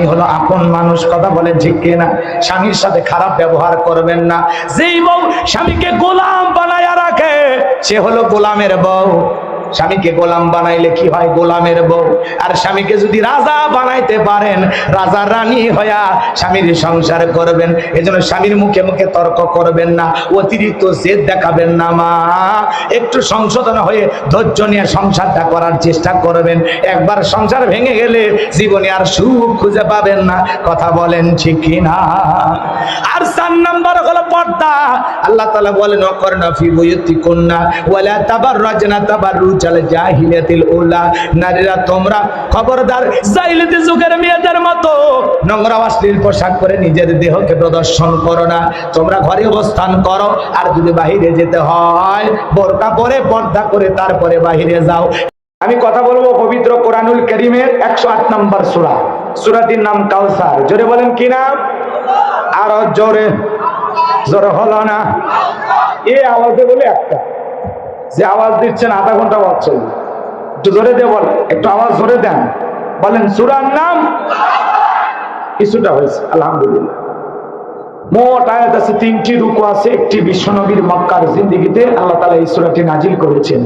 স্বামী হলো আপন মানুষ, কথা বলেন ঠিক কিনা? স্বামীর সাথে খারাপ ব্যবহার করবেন না। যেই বউ স্বামীকে গোলাম বানায়া রাখে সে হলো গোলামের বউ। স্বামীকে গোলাম বানাইলে কি হয়? গোলামের বউ। আর স্বামীকে যদি রাজা বানাইতে পারেন, রাজা রানী হইয়া স্বামীর সংসার করবেন। এজন্য স্বামীর মুখে মুখে তর্ক করবেন না, অতিরিক্ত জেদ দেখাবেন না। মা একটু সংশোধন হয়ে ধৈর্য নিয়ে সংসারটা করার চেষ্টা করবেন। একবার সংসার ভেঙে গেলে জীবনে আর সুখ খুঁজে পাবেন না, কথা বলেন ঠিক কিনা? আর 4 নাম্বার হলো পর্দা। আল্লাহ তাআলা বলেন ওয়াকরনা ফি বুয়ুতিকুন্না ওয়ালা তাবাররাজনা তাবাররুজাল জাহিলিয়াতিল উলা। নারীরা তোমরা খবরদার জাহিলিয়াতি যুগের মেয়েদের মতো নোংরা অশ্লীল পোশাক পরে নিজের দেহকে প্রদর্শন করো না। তোমরা ঘরে অবস্থান করো, আর যদি বাহিরে যেতে হয় বোরকা পরে পর্দা করে তারপরে বাহিরে যাও। আমি কথা বলবো পবিত্র কোরআনুল কারীমের 108 নম্বর সূরা। সূরাটির নাম কাউসার। জোরে বলেন কি নাম? আরো জোরে। জোরে হলো না? এই আওয়াজে বলে একটা যে আওয়াজ দিচ্ছেন আধা ঘন্টা ওয়াজ চলবে, একটু জোরে দিয়ে বলেন, একটু আওয়াজ জোরে দেন, বলেন সূরার নাম। কিছুটা হয়েছে আলহামদুলিল্লাহ। মোট আয়াত আছে 3টি, রুকু আছে 1টি। বিশ্বনবীর মক্কার জিন্দেগিতে আল্লাহ তাআলা এই সূরাটি নাজিল করেছেন।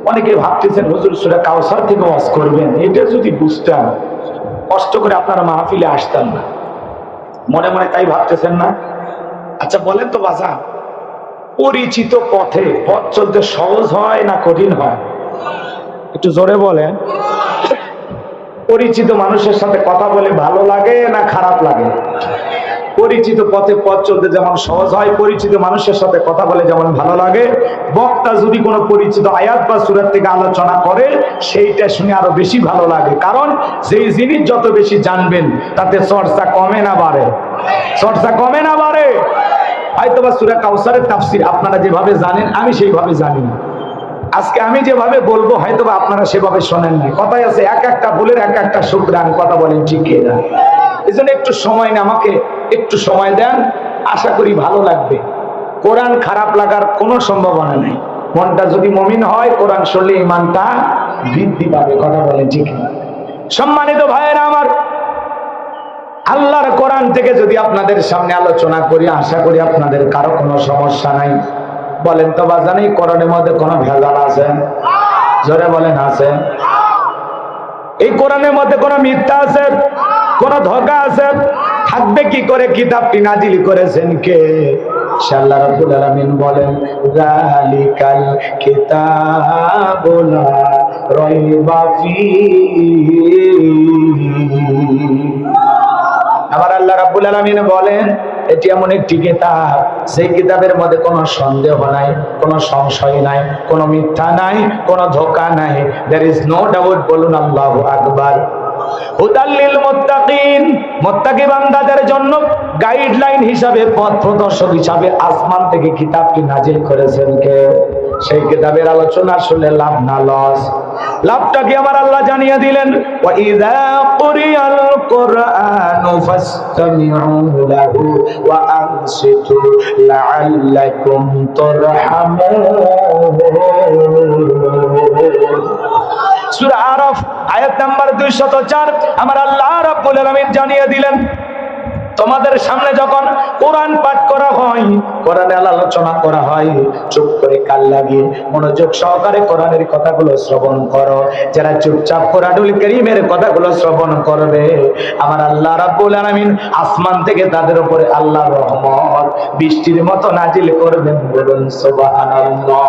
অনেকে ভাবতেছেন হুজুর সূরা কাউসার থেকে ওয়াজ করবেন, এটা যদি বুঝতাম কষ্ট করে আপনারা মাহফিলে আসতেন না। মনে মনে তাই ভাবতেছেন না? আচ্ছা বলেন তো বাজা, পরিচিত পথে পথ চলতে সহজ হয় না কঠিন হয়? একটু জোরে বলেন। পরিচিত মানুষের সাথে কথা বলে ভালো লাগে না খারাপ লাগে? পরিচিত পথে পথ চলতে যেমন সহজ হয়, পরিচিত মানুষের সাথে কথা বলে যেমন ভালো লাগে। বক্তা যদি কোনো পরিচিত আয়াত বা সূরা থেকে আলোচনা করে সেইটা শুনে আরো বেশি ভালো লাগে। কারণ যেই জিনিস যত বেশি জানবেন তাতে চর্চা কমে না বাড়ে? চর্চা কমে না বাড়ে? হয়তোবা সূরা কাউসারের তাফসীর আপনারা যেভাবে জানেন আমি সেইভাবে জানি না। আজকে আমি যেভাবে বলবো হয়তোবা আপনারা সেভাবে শোনেন না। কথাই আছে এক একটা ভুলের এক একটা শুকরান, কথা বলেন ঠিক কিনা? এজন্য একটু সময় না, আমাকে একটু সময় দেন, আশা করি ভালো লাগবে। কোরআন খারাপ লাগার কোনো সম্ভাবনা নেই। মনটা যদি মুমিন হয় কোরআন শুনলে ঈমানটা বৃদ্ধি পাবে, কথা বলেন ঠিক কিনা? সম্মানিত ভাইয়েরা আমার, আল্লাহর কোরআন থেকে যদি আপনাদের সামনে আলোচনা করি আশা করি আপনাদের কারো কোনো সমস্যা নাই। বলেন তো বাজান, এই কোরআনের মধ্যে কোনো ভেজাল আছে? জোরে বলেন আছে? এই কোরআনের মধ্যে কোনো মিথ্যা আছে? কোনো ধোঁকা আছে? থাকবে কি করে? কিতাবটি নাজিল করেছেন কে? আল্লাহ রাব্বুল আলামিন বলেন যালিকাল কিতাবু লা রাইবা ফীহি। আবার আল্লাহ রাব্বুল আলামিন বলেন এটি এমন একটি কিতাব, সেই কিতাবের মধ্যে কোনো সন্দেহ নাই, কোনো সংশয় নাই, কোনো মিথ্যা নাই, কোনো ধোঁকা নাই। There is no doubt. বলুন আল্লাহু আকবার। হুদাল লিল মুত্তাকিন, মুত্তাকি বান্দাদের জন্য গাইডলাইন হিসাবে, পথ প্রদর্শক হিসাবে আসমান থেকে কিতাবটি নাজিল করেছেন কে? সেই কিতাবের আলোচনা শুনলে লাভ না লস? লাভটা কি আমার আল্লাহ জানিয়ে দিলেন। ওয়া ইযা কুরিয়াল কুরআনু ফাসতামিউ লাহু ওয়া আনসিতু লাআল্লাকুম তুরহামুন। সূরা আরাফ আয়াত নাম্বার 204 আমার আল্লাহ রাব্বুল আলামিন জানিয়ে দিলেন তোমাদের সামনে যখন কোরআন পাঠ করা হয়, কোরআনের আলোচনা করা হয়, চুপ করে কান লাগিয়ে মনোযোগ সহকারে কোরআনের কথাগুলো শ্রবণ করো। যারা চুপচাপ কোরআনুল কারীমের কথাগুলো শ্রবণ করবে আমার আল্লাহ রাব্বুল আলামিন আসমান থেকে তাদের উপরে আল্লাহর রহমত বৃষ্টির মতো নাজিল করবেন। বলুন সুবহানাল্লাহ।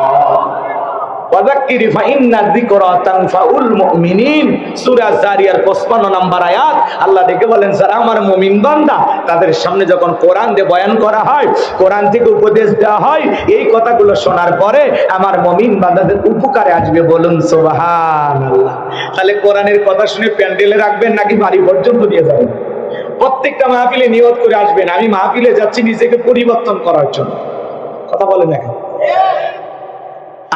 ওয়াযাক্কির ফাইন্না যিকরা তানফাউল মুমিনিন। সূরা জারিয়ার 55 নম্বর আয়াত আল্লাহ ডেকে বলেন যারা আমার মুমিন বান্দা তাদের সামনে যখন কোরআন দিয়ে বয়ান করা হয়, কোরআন থেকে উপদেশ দেওয়া হয়, এই কথাগুলো শোনার পরে আমার মুমিন বান্দাদের উপকারে আসবে। বলুন সুবহানাল্লাহ। তাহলে কোরআনের কথা শুনে প্যান্ডেলে রাখবেন নাকি বাড়ি পর্যন্ত নিয়ে যাবেন? প্রত্যেকটা মাহফিলে নিয়ত করে আসবেন আমি মাহফিলে যাচ্ছি নিজেকে পরিবর্তন করার জন্য। কথা বলেন এখন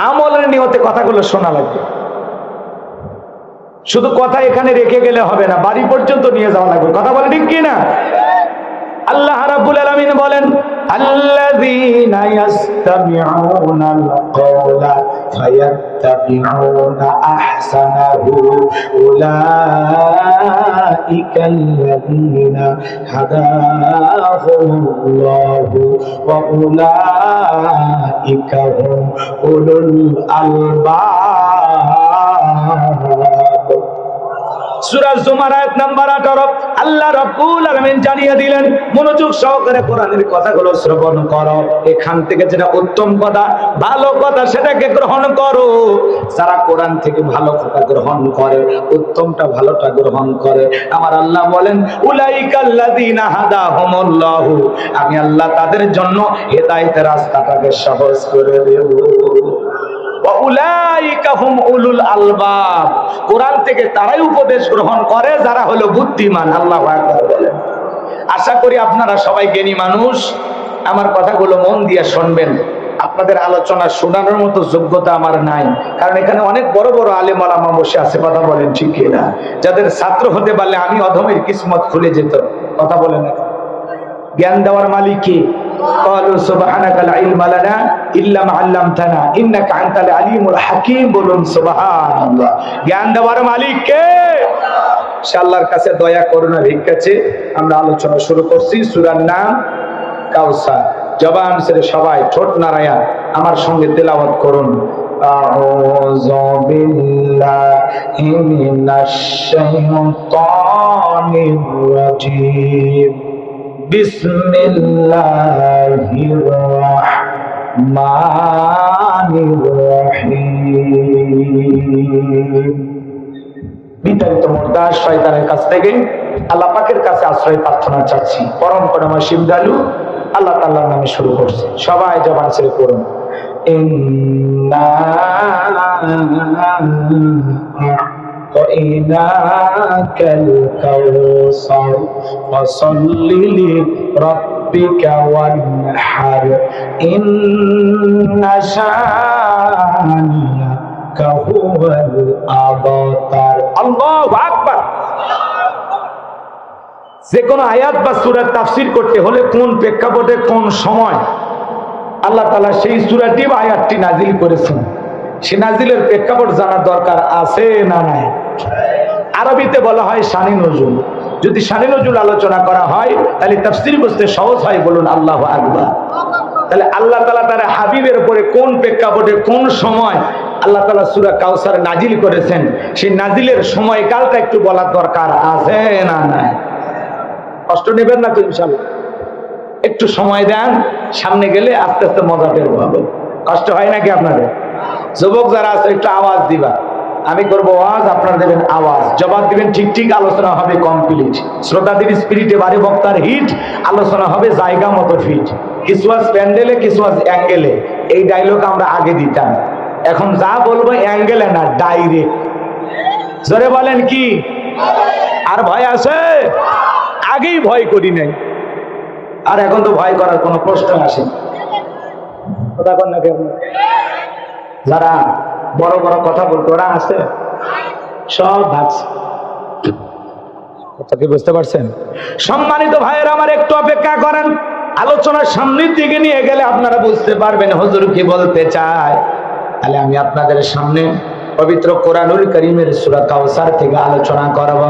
আমলের নিয়তে কথাগুলো শোনা লাগবে। শুধু কথা এখানে রেখে গেলে হবে না, বাড়ি পর্যন্ত নিয়ে যাওয়া লাগবে। কথা বলে ঠিক কি না? আল্লাহ রাব্বুল আলামিন বলেন আল্লাযীনা ইয়াসতামিউনাল কাওলা ফায়াত্তাবিউনা আহসানাহু উলাইকাল্লাযীনা হাদাহুমুল্লাহু ওয়া উলাইকা হুম উলুল আলবাব। সূরা জুমার আয়াত নাম্বার 18 আল্লাহ রাব্বুল আলামিন জানিয়ে দিলেন, মনোযোগ সহকারে কোরআনের কথাগুলো শ্রবণ করো, এখান থেকে যেটা উত্তম কথা ভালো কথা সেটাকে গ্রহণ করো। যারা কোরআন থেকে ভালো কথা গ্রহণ করে, উত্তমটা ভালোটা গ্রহণ করে, আমার আল্লাহ বলেন উলাইকাল্লাযীনা হাদাহুমুল্লাহু, আমি আল্লাহ তাদের জন্য হেদায়েতের রাস্তাটাকে সহজ করে দেব। কোরআন থেকে তারাই উপদেশ গ্রহণ করে যারা হলো বুদ্ধিমান। আল্লাহু আকবার বলেন। আশা করি আপনারা সবাই জ্ঞানী মানুষ, আমার কথাগুলো মন দিয়ে শুনবেন। আপনাদের আলোচনা শোনানোর মতো যোগ্যতা আমার নাই, কারণ এখানে অনেক বড় বড় আলেম ওলামা বসে আছে, কথা বলেন ঠিক কিনা? যাদের ছাত্র হতে পারলে আমি অধমের কিসমত খুলে যেত। কথা বলেন না? জ্ঞান দেওয়ার মালিক কে? قالوا سبحانك لا علم لنا الا ما علمتنا انك انت العليم الحكيم। বলুন সুবহানাল্লাহ। জ্ঞান দেওয়ার মালিক কে? সে আল্লাহর কাছে দয়া করুণা ভিক্ষা চেয়ে আমরা আলোচনা শুরু করছি। সূরার নাম কাউসার। জবান ছেড়ে সবাই ঠোঁট নাড়ায়া আমার সঙ্গে তেলাওয়াত করুন। আউযু বিল্লাহি মিনাশ শাইতানির রাজীম। বিসমিল্লাহির রাহমানির রহিম। বিতাড়িত মুর্দা শয়তানের কাছ থেকে আল্লাহ পাকের কাছে আশ্রয় প্রার্থনা চাচ্ছি। পরম করুণাময় শিবদালু আল্লাহ তাআলার নামে শুরু করছি। সবাই জবান ছেড়ে পড়ুন। ইন্না وإناك الكوثر فصل لربك وانحر إن شانئك هو الأبتر। আল্লাহু আকবার। যে কোনো আয়াত বা সূরার তাফসীর করতে হলে কোন প্রেক্ষাপটে কোন সময় আল্লাহ তাআলা সেই সূরাটি বা আয়াতটি নাজিল করেছেন, সে নাজিলের প্রেক্ষাপট জানার দরকার আছে না নাই? আরবিতে বলা হয় শানি নজুল। যদি শানি নজুল আলোচনা করা হয় তাহলে তাফসীর বুঝতে সহজ হয়। বলুন আল্লাহু আকবার। তাহলে আল্লাহ তাআলা তার হাবিবের উপরে কোন প্রেক্ষাপটে কোন সময় আল্লাহ তাআলা সূরা কাউসার নাজিল করেছেন, সেই নাজিলের সময়কালটা একটু বলার দরকার আছে না নাই? কষ্ট নেবেন না তো ইনশাআল্লাহ। একটু সময় দেন, সামনে গেলে আস্তে আস্তে মজা বের হবে। কষ্ট হয় নাকি আপনাদের? যুবক যারা আছে একটু আওয়াজ দিবা। আমি করবো আওয়াজ, আপনারা দেবেন আওয়াজ, জবাব দিবেন ঠিক ঠিক। আলোচনা হবে কমপ্লিট। শ্রোতাদের স্পিরিটে বাড়ি, বক্তার হিট, আলোচনা হবে জায়গা মতো ফিট। কিছু আজ প্যান্ডেলে, কিছু আজ অ্যাঙ্গেলে। এই ডায়লগ আমরা আগে দিতাম, এখন যা বলবো অ্যাঙ্গেলে না, ডাইরেক্ট। জোরে বলেন কি? আর ভয় আছে? আগেই ভয় করি নাই, আর এখন তো ভয় করার কোনো প্রশ্ন আসে কথা কন না কেন? যারা বড় বড় কথা বলতো ওরা আছে, সব ভাগছে। কথা কি বুঝতে পারছেন? সম্মানিত ভাইয়েরা আমার, একটু অপেক্ষা করেন। আলোচনার সামনের দিকে নিয়ে গেলে আপনারা বুঝতে পারবেন হুজুর কি বলতে চায়। তাহলে আমি আপনাদের সামনে পবিত্র কোরআনুল কারীমের সূরা কাউসার থেকে আলোচনা করব।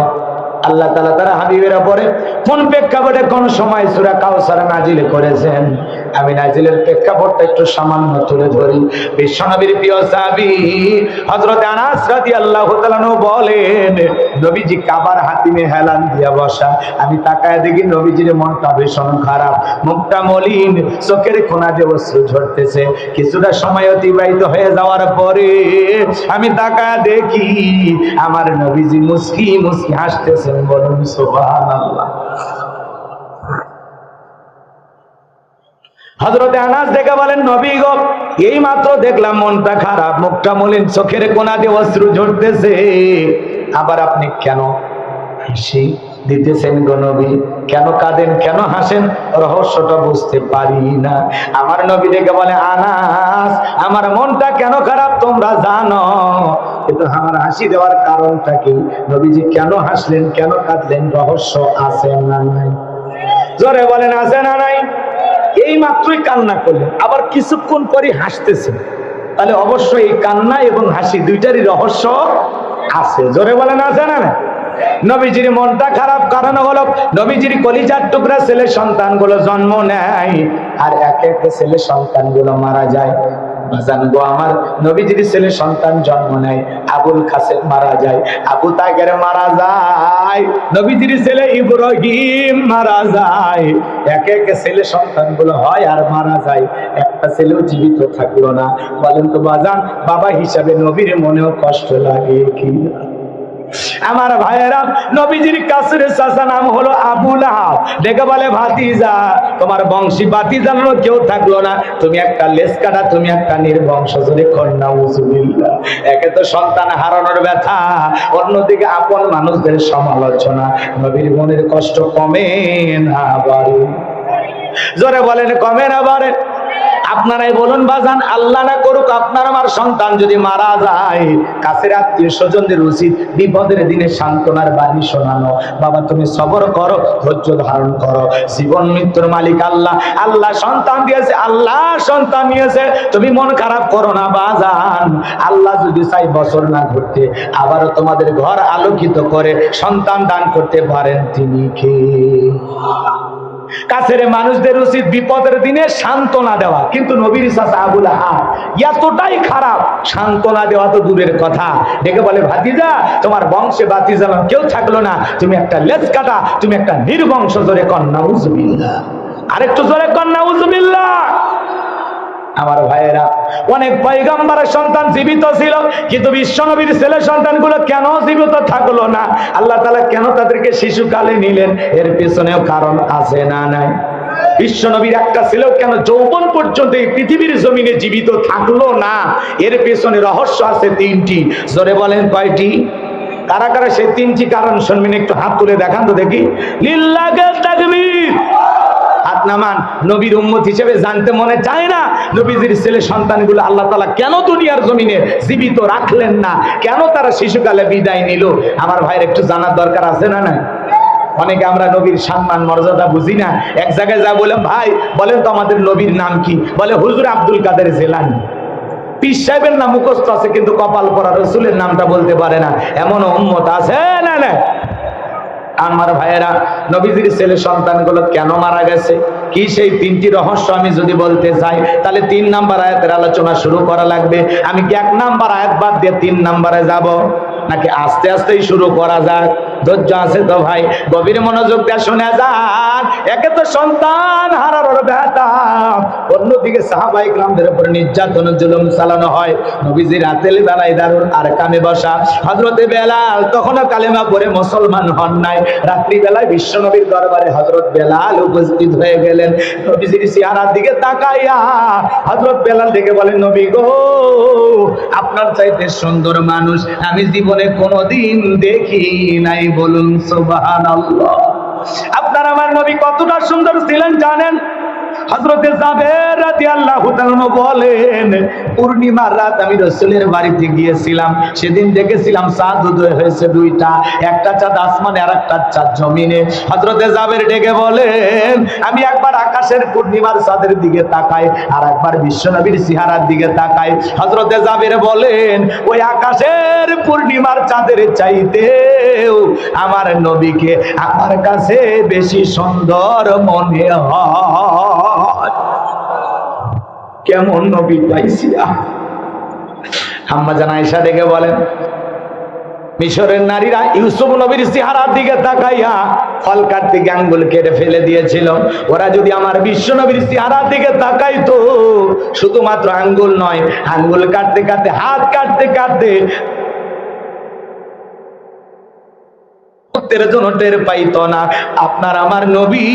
আল্লাহ তাআলা তার হাবিবের উপরে কোন প্রেক্ষাপটে কোন সময় সূরা কাউসার নাজিল করেছেন, আমি নাজিলের প্রেক্ষাপটটা একটু সামান্য তুলে ধরি। বিশ্বনবীর প্রিয় সাহাবী হযরত আনাস রাদিয়াল্লাহু তাআলা বলেন, নবীজি কাবার হাতিমে হেলান দিয়া বসা। আমি তাকায় দেখি নবীজির মনটা ভীষণ খারাপ, মুখটা মলিন, চোখের কোণা দিয়ে অশ্রু ঝরতেছে। কিছুটা সময় অতিবাহিত হয়ে যাওয়ার পরে আমি তাকায় দেখি আমার নবীজি মুস্কি মুস্কি হাসতেছেন। বলুন সুবহানাল্লাহ। হযরত আনাস দেখে বলেন, নবী গো, এই মাত্র দেখলাম মনটা খারাপ, মুখটা মলিন, চোখের কোণা দিয়ে অশ্রু ঝরতেছে, আবার আপনি কেন হাসি দিতেছেন গো নবী? কেন কাঁদেন, কেন হাসেন? রহস্যটা বুঝতে পারি না। আমার নবী দেখে বলে, আনাস, আমার মনটা কেন খারাপ তোমরা জানো, কিন্তু আমার হাসি দেওয়ার কারণটা কি? নবীজি কেন হাসলেন, কেন কাঁদলেন, রহস্য আছে না নাই? জোরে বলেন আছে না নাই? এই মাত্রই কান্না করলেন, আবার কিছুক্ষণ পরে হাসতেছেন, তাহলে অবশ্যই এই কান্না এবং হাসি দুইটারই রহস্য আছে। জোরে বলেন আছে না? নবীজির মনটা খারাপ কারণ হলো নবীজির কলিজার টুকরা ছেলে সন্তানগুলো জন্ম নেয় আর একে একে ছেলে সন্তানগুলো মারা যায়। জানবো আমার নবীজির ছেলে সন্তান জন্ম নেয়, আবুল কাসেম মারা যায়, আবু তাহের মারা যায়, নবীজির ছেলে ইব্রাহিম মারা যায়। একে একে ছেলে সন্তানগুলো হয় আর মারা যায়, একটা ছেলেও জীবিত থাকলো না। বলেন তো বাজান, বাবা হিসাবে নবীর মনেও কষ্ট লাগে কি? আমার ভাইয়েরা, নবীজির কাছের চাচা নাম হলো আবু লাহাব। দেখে বলে ভাতিজা, তোমার বংশী ভাতিজানো কেউ থাকলো না, তুমি একটা লেজ কাটা, তুমি একটা নির্বংশ। যদি কন্যা উজুবিল্লাহ, একে তো সন্তান হারানোর ব্যথা, অন্যদিকে আপন মানুষদের সমালোচনা। নবীর মনের কষ্ট কমে না বাড়ে? জোরে বলেন কমে না বাড়ে? আপনারাই বলুন বাজান, আল্লাহ না করুক আপনার আমার সন্তান যদি মারা যায়, কাছের আত্মীয় স্বজনদের উচিত বিপদের দিনে সান্ত্বনার বাণী শোনানো। বাবা তুমি সবর করো, ধৈর্য ধারণ করো, জীবন মৃত্যুর মালিক আল্লাহ। আল্লাহ সন্তান দিয়েছে, আল্লাহ সন্তান নিয়েছে, তুমি মন খারাপ করো না বাজান। আল্লাহ যদি চাই বছর না ঘুরতে আবারও তোমাদের ঘর আলোকিত করে সন্তান দান করতে পারেন, তিনি কে? কাছের মানুষদের উচিত বিপদের দিনে সান্ত্বনা দেওয়া, কিন্তু নবীর চাচা আবু লাহাব এতটাই খারাপ, সান্ত্বনা দেওয়া তো দূরের কথা। ডেকে বলে ভাতিজা, তোমার বংশে ভাতিজা কেউ থাকলো না, তুমি একটা লেজ কাটা, তুমি একটা নির্বংশ। জোরে কন্যা উজুবিল্লাহ, আরেকটু জোরে কন্যা উজুবিল্লাহ। আমার ভাইয়েরা, অনেক পয়গম্বরের সন্তান জীবিত ছিল, কিন্তু বিশ্বনবীর ছেলে সন্তানগুলো কেন জীবিত থাকলো না? আল্লাহ তাআলা কেন তাদেরকে শিশুকালে নিলেন? এর পেছনেও কারণ আছে না নাই? বিশ্বনবীর একটা ছেলেও কেন যৌবন পর্যন্ত এই পৃথিবীর জমিনে জীবিত থাকলো না? এর পেছনে রহস্য আছে তিনটি। জোরে বলেন কয়টি? কারা কারা সেই তিনটি কারণ শুনবেন একটু হাত তুলে দেখান তো দেখি। লিল্লাহি তাকবীর। হাত নামান। নবীর উম্মত হিসেবে জানতে মনে চায় না নবীজির ছেলে সন্তানগুলো আল্লাহ তাআলা কেন দুনিয়ার জমিনে জীবিত রাখলেন না? কেন তারা শিশুকালে বিদায় নিল? আমার ভাইয়ের একটু জানার দরকার আছে না না? অনেকে আমরা নবীর সম্মান মর্যাদা বুঝি না। এক জায়গায় যা বললাম, ভাই বলেন তো আমাদের নবীর নাম কি? বলে হুজুর আব্দুল কাদের জিলানী। পীর সাহেবের নাম মুখস্থ আছে, কিন্তু কপাল পরা রসুলের নামটা বলতে পারে না। এমন উম্মত আছে না না? আমার ভাইয়েরা, নবীজির ছেলে সন্তানগুলো কেন মারা গেছে, কি সেই তিনটি রহস্য আমি যদি বলতে চাই, তাহলে 3 নাম্বার আয়াতের আলোচনা শুরু করা লাগবে। আমি কি 1 নাম্বার আয়াত বাদ দিয়ে 3 নাম্বারে যাব, নাকি আস্তে আস্তেই শুরু করা যাক? ধৈর্য আছে তো ভাই? গভীর মনোযোগ দিয়ে শুনে যান। একে তো সন্তান হারানোর ব্যথা, অন্যদিকে সাহাবায়ে কেরামদের উপর নির্যাতন জুলুম চালানো হয়। নবীজি রাতের বেলায় দারুল আরকামে বসা, হযরতে বেলাল তখনও কালেমা পড়ে মুসলমান হন নাই। রাত্রি বেলায় বিশ্বনবীর দরবারে হযরত বেলাল উপস্থিত হয়ে গেলেন। নবীজির চেহারার দিকে তাকাইয়া হযরত বেলাল ডেকে বলেন, নবী গো, আপনার চাইতে সুন্দর মানুষ আমি জীবনে কোনোদিন দেখি নাই। বলুন সুবহানাল্লাহ। আপনার আমার নবী কতটা সুন্দর ছিলেন জানেন? হযরতে জাবের রাদিয়াল্লাহু তাআলা বলেন, পূর্ণিমার রাত আমি রাসূলের বাড়িতে গিয়েছিলাম, সেদিন দেখেছিলাম চাঁদ উদয় হয়েছে 2টা, একটা চাঁদ আসমানে আর একটা চাঁদ জমিনে। হযরতে জাবের ডেকে বলেন, আমি একবার আকাশের পূর্ণিমার চাঁদের দিকে তাকাই, আর একবার বিশ্বনবীর চেহারার দিকে তাকাই। হযরতে জাবের বলেন, ওই আকাশের পূর্ণিমার চাঁদের চাইতেও আমার নবীকে আমার কাছে বেশি সুন্দর মনে হয়। কেমন নবী পাইছি। আম্মা জান আয়েশা ডেকে বলেন, মিশরের নারীরা ইউসুফ নবীর চেহারার দিকে তাকাইয়া ফল কাটতে গিয়ে আঙ্গুল কেটে ফেলে দিয়েছিল। ওরা যদি আমার বিশ্ব নবীর চেহারার দিকে তাকাইতো, শুধুমাত্র আঙ্গুল নয়, আঙ্গুল কাটতে কাটতে, হাত কাটতে কাটতে জন্য টের পাইতো না আপনার আমার নবী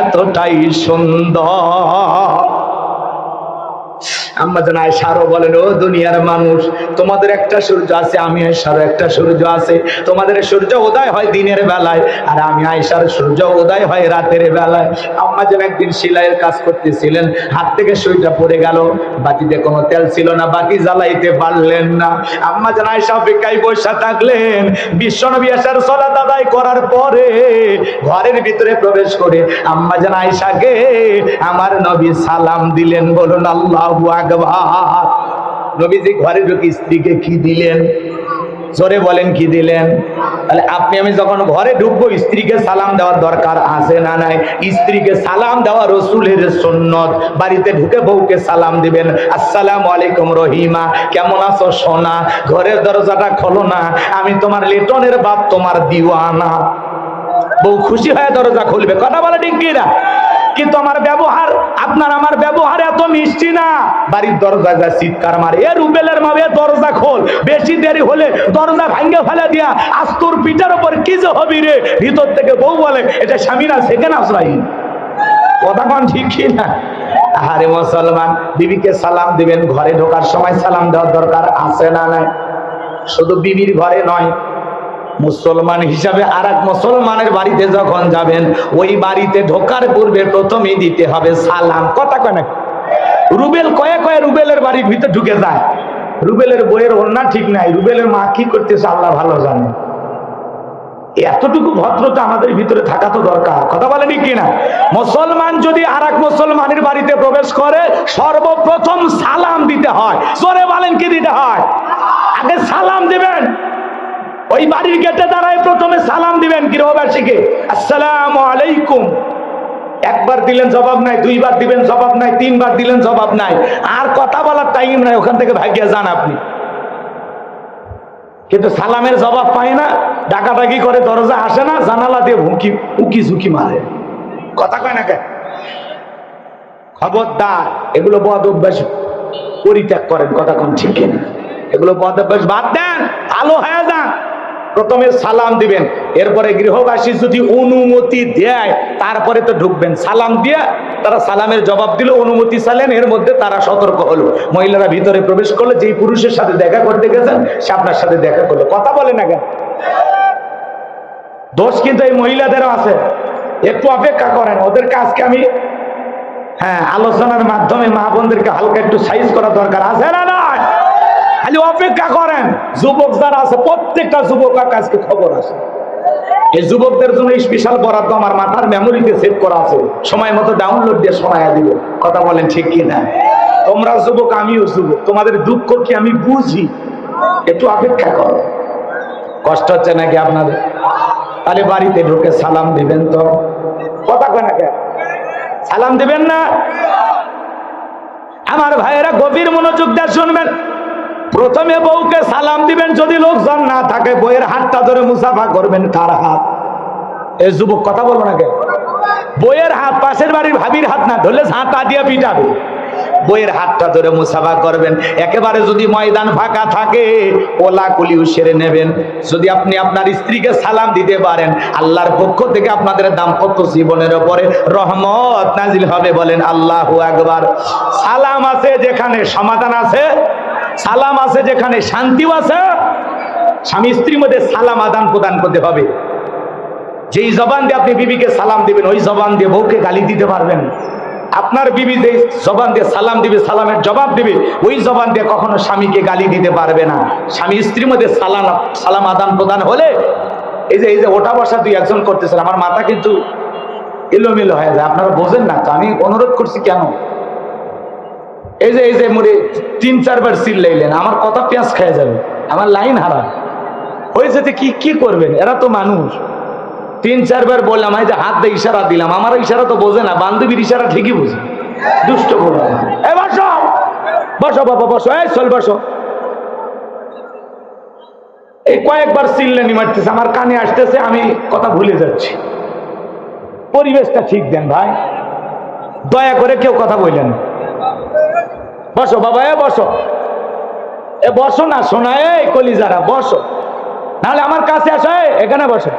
এতটাই সুন্দর। আম্মা জান আয়েশা আরো বলেন, ও দুনিয়ার মানুষ, তোমাদের একটা সূর্য আছে, আমি আয়েশারও একটা সূর্য আছে। তোমাদের সূর্য উদয় হয় দিনের বেলায়, আর আমি আয়েশার সূর্য উদয় হয় রাতের বেলায়। আম্মা জান একদিন সেলাইয়ের কাজ করতেছিলেন, হাত থেকে সুইটা পড়ে গেল, বাতিতে কোনো তেল ছিল না, বাতি জ্বালাইতে পারলেন না। আম্মা জান আয়েশা অপেক্ষায় বসে থাকলেন। বিশ্বনবী এশার সালাত আদায় করার পরে ঘরের ভিতরে প্রবেশ করে আম্মা জান আয়েশাকে আমার নবী সালাম দিলেন। বলুন আল্লাহু আকবার। নবীজি ঘরে ঢুকে স্ত্রীকে কি দিলেন? জোরে বলেন, কি দিলেন? তাহলে আপনি আমি যখন ঘরে ঢুকবো, স্ত্রীকে সালাম দেওয়ার দরকার আছে না নাই? স্ত্রীকে সালাম দেওয়া রাসূলের সুন্নত। বাড়িতে ঢুকে বউকে সালাম দিবেন, আসসালামু আলাইকুম রহিমা, কেমন আছো সোনা? ঘরের দরজাটা খোলো না, আমি তোমার লিটনের বাপ, তোমার দিওয়ানা। বউ খুশি হয়ে দরজা খুলবে, কথা বলে ঠিক কিনা? কিন্তু আমার ব্যবহার, আপনার আমার ব্যবহার এত মিষ্টি না। বাড়ির দরজায় যা চিৎকার মারে, এ রুবেলের মা, এ দরজা খোল, বেশি দেরি হলে দরজা ভাঙ্গে ফেলে দিয়া আস্তুর পিঠার উপর কি যে হবি রে। ভিতর থেকে বউ বলে, এটা স্বামী না, সেকেন্ড আশ্রয়। কথা কোন ঠিক কিনা? আরে মুসলমান, বিবিকে সালাম দিবেন, ঘরে ঢোকার সময় সালাম দেওয়ার দরকার আছে না নাই? শুধু বিবির ঘরে নয়, মুসলমান হিসাবে আর এক মুসলমানের বাড়িতে যখন যাবেন, ওই বাড়িতে ঢোকার পূর্বে প্রথমেই দিতে হবে সালাম। কথা কয় না? রুবেল কয়ে কয়ে রুবেলের বাড়ির ভিতরে ঢুকে যায়। রুবেলের বইয়ের ওড়না ঠিক নাই, রুবেলের মা কি করতেছে আল্লাহ ভালো জানে। এতটুকু ভদ্রতা আমাদের ভিতরে থাকা তো দরকার, কথা বলেন কিনা? মুসলমান যদি আর এক মুসলমানের বাড়িতে প্রবেশ করে, সর্বপ্রথম সালাম দিতে হয়। জোরে বলেন, কি দিতে হয়? আগে সালাম দিবেন। ওই বাড়ির গেটে দাঁড়ায় প্রথমে সালাম দিবেন গৃহবাসীকে, আসসালামু আলাইকুম। একবার দিলেন জবাব নাই, দুইবার দিবেন জবাব নাই, তিনবার দিলেন জবাব নাই, আর কথা বলার টাইম নাই, ওখান থেকে ভাগিয়ে যান আপনি। কিন্তু সালামের জবাব পায় না, ডাকাডাকি করে, দরজা আসে না, জানালা দিয়ে উকি ঝুঁকি মারে। কথা কয় না কে? খবরদার, এগুলো বদ অভ্যাস পরিত্যাগ করেন। কথা কোন ঠিক কিনা? এগুলো বদ অভ্যাস বাদ দেন, ভালো হয়ে যান। প্রথমে সালাম দিবেন, এরপরে গৃহবাসী যদি অনুমতি দেয় তারপরে তো ঢুকবেন। সালাম দিয়ে তারা সালামের জবাব দিল, অনুমতি চাইলেন, এর মধ্যে তারা সতর্ক হলো। মহিলারা ভিতরে প্রবেশ করলে, যেই পুরুষের সাথে দেখা করতে গেছেন সে আপনার সাথে দেখা করলো। কথা বলে না কেন? দোষ কিন্তু এই মহিলাদেরও আছে। একটু অপেক্ষা করেন, ওদের কাজকে আমি আলোচনার মাধ্যমে মা বোনদেরকে হালকা একটু সাইজ করা দরকার আছে না নয়? খালি অপেক্ষা করেন। যুবক যারা আছে, প্রত্যেকটা যুবকের কাছে খবর আছে। এই যুবকদের জন্য স্পেশাল বরাদ্দ আমার মাথার মেমোরিতে সেভ করা আছে, সময় মতো ডাউনলোড দিয়ে শোনায়া দিব। কথা বলেন ঠিক কি না? তোমরা যুবক, আমিও যুবক, তোমাদের দুঃখ কি আমি বুঝি। একটু অপেক্ষা করো। কষ্ট হচ্ছে নাকি আপনাদের? তাহলে বাড়িতে ঢুকে সালাম দিবেন তো। কথা কয় না কেন? সালাম দিবেন না? আমার ভাইয়েরা গভীর মনোযোগ দিয়ে শুনবেন। প্রথমে বউকে সালাম দিবেন, যদি লোকজন না থাকে বইয়ের হাতটা ধরে মুসাফা করবেন। কার হাত? এই যুবক কথা বলবো না কেন? বইয়ের হাত, পাশের বাড়ির ভাবির হাত না ধরলে ঝাঁটা দিয়ে পিটাবে। বইয়ের হাতটা ধরে মুসাফা করবেন। একেবারে যদি ময়দান ফাঁকা থাকে, কোলাকুলিও সেরে নেবেন। যদি আপনি আপনার স্ত্রীকে সালাম দিতে পারেন, আল্লাহর পক্ষ থেকে আপনাদের দাম্পত্য জীবনের উপরে রহমত নাজিল হবে। বলেন আল্লাহু আকবার। সালাম আছে যেখানে সমাধান আছে, সালাম আছে যেখানে শান্তিও আছে। স্বামী স্ত্রীর মধ্যে সালাম আদান প্রদান করতে হবে। যেই জবান দিয়ে আপনি বিবিকে সালাম দিবেন, ওই জবান দিয়ে বউকে গালি দিতে পারবেন। আপনার বিবি যে জবান দিয়ে সালাম দিবে, সালামের জবাব দিবে, ওই জবান দিয়ে কখনো স্বামীকে গালি দিতে পারবে না। স্বামী স্ত্রীর মধ্যে সালাম আদান প্রদান হলে, এই যে ওঠা বসা দুই একজন করতেছেন, আমার মাথা কিন্তু এলোমেলো হয়ে যায়। আপনারা বোঝেন না তো, আমি অনুরোধ করছি কেন? এই যে মোরে 3-4 বার চিল্লাইলেন, আমার কথা পেঁয়াজ খেয়ে যাবে, আমার লাইন হারা হয়ে যেতে কি করবেন? এরা তো মানুষ। 3-4 বার বললাম, এই যে হাত দিয়ে ইশারা দিলাম, আমার ইশারা তো বোঝে না, বান্ধবীর ইশারা ঠিকই বোঝে। দুষ্ট বললাম, বসো বসো বাবা বসো, এই চল বসো। এই কয়েকবার চিল্লানি মারতেছে, আমার কানে আসতেছে, আমি কথা ভুলে যাচ্ছি। পরিবেশটা ঠিক দেন ভাই, দয়া করে কেউ কথা বললেন। বসো বাবা, বসো, বসো না শোনা, এই কলিজারা বসো, নাহলে আমার কাছে আসো, এখানে বসো,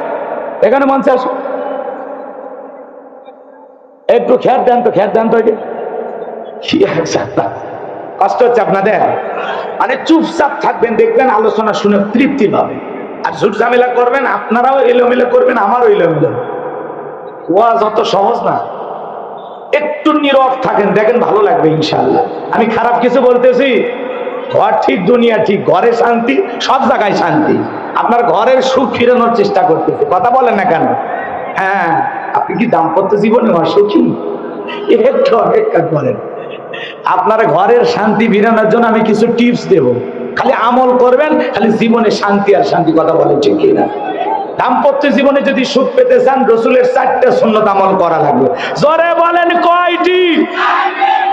এখানে মঞ্চে আসো। একটু খেয়ার দেন তো, খেয়ার দেন তো। কি কষ্ট হচ্ছে আপনাদের? মানে চুপচাপ থাকবেন, দেখবেন আলোচনা শুনে তৃপ্তি পাবে। আর ঝুট ঝামেলা করবেন, আপনারাও এলোমেলো করবেন, আমারও এলোমেলো। ওয়াজ অত সহজ না। একটু নীরব থাকেন, দেখেন ভালো লাগবে ইনশাআল্লাহ। আমি খারাপ কিছু বলতেছি? ঘর ঠিক, দুনিয়া ঠিক, ঘরে শান্তি, সব জায়গায় শান্তি। আপনার ঘরের সুখ ফিরানোর চেষ্টা করতেছে, কথা বলেন না কেন? হ্যাঁ, আপনি কি দাম্পত্য জীবনে অসুখী? একটু অপেক্ষা করেন, আপনার ঘরের শান্তি ফিরানোর জন্য আমি কিছু টিপস দেব, খালি আমল করবেন, খালি জীবনে শান্তি আর শান্তি, কথা বলেন ঠিক কিনা? দাম্পত্য জীবনে যদি সুখ পেতে চান, রসুলের 4টে সুন্নত আমল করা লাগবে। জোরে বলেন কয়টি?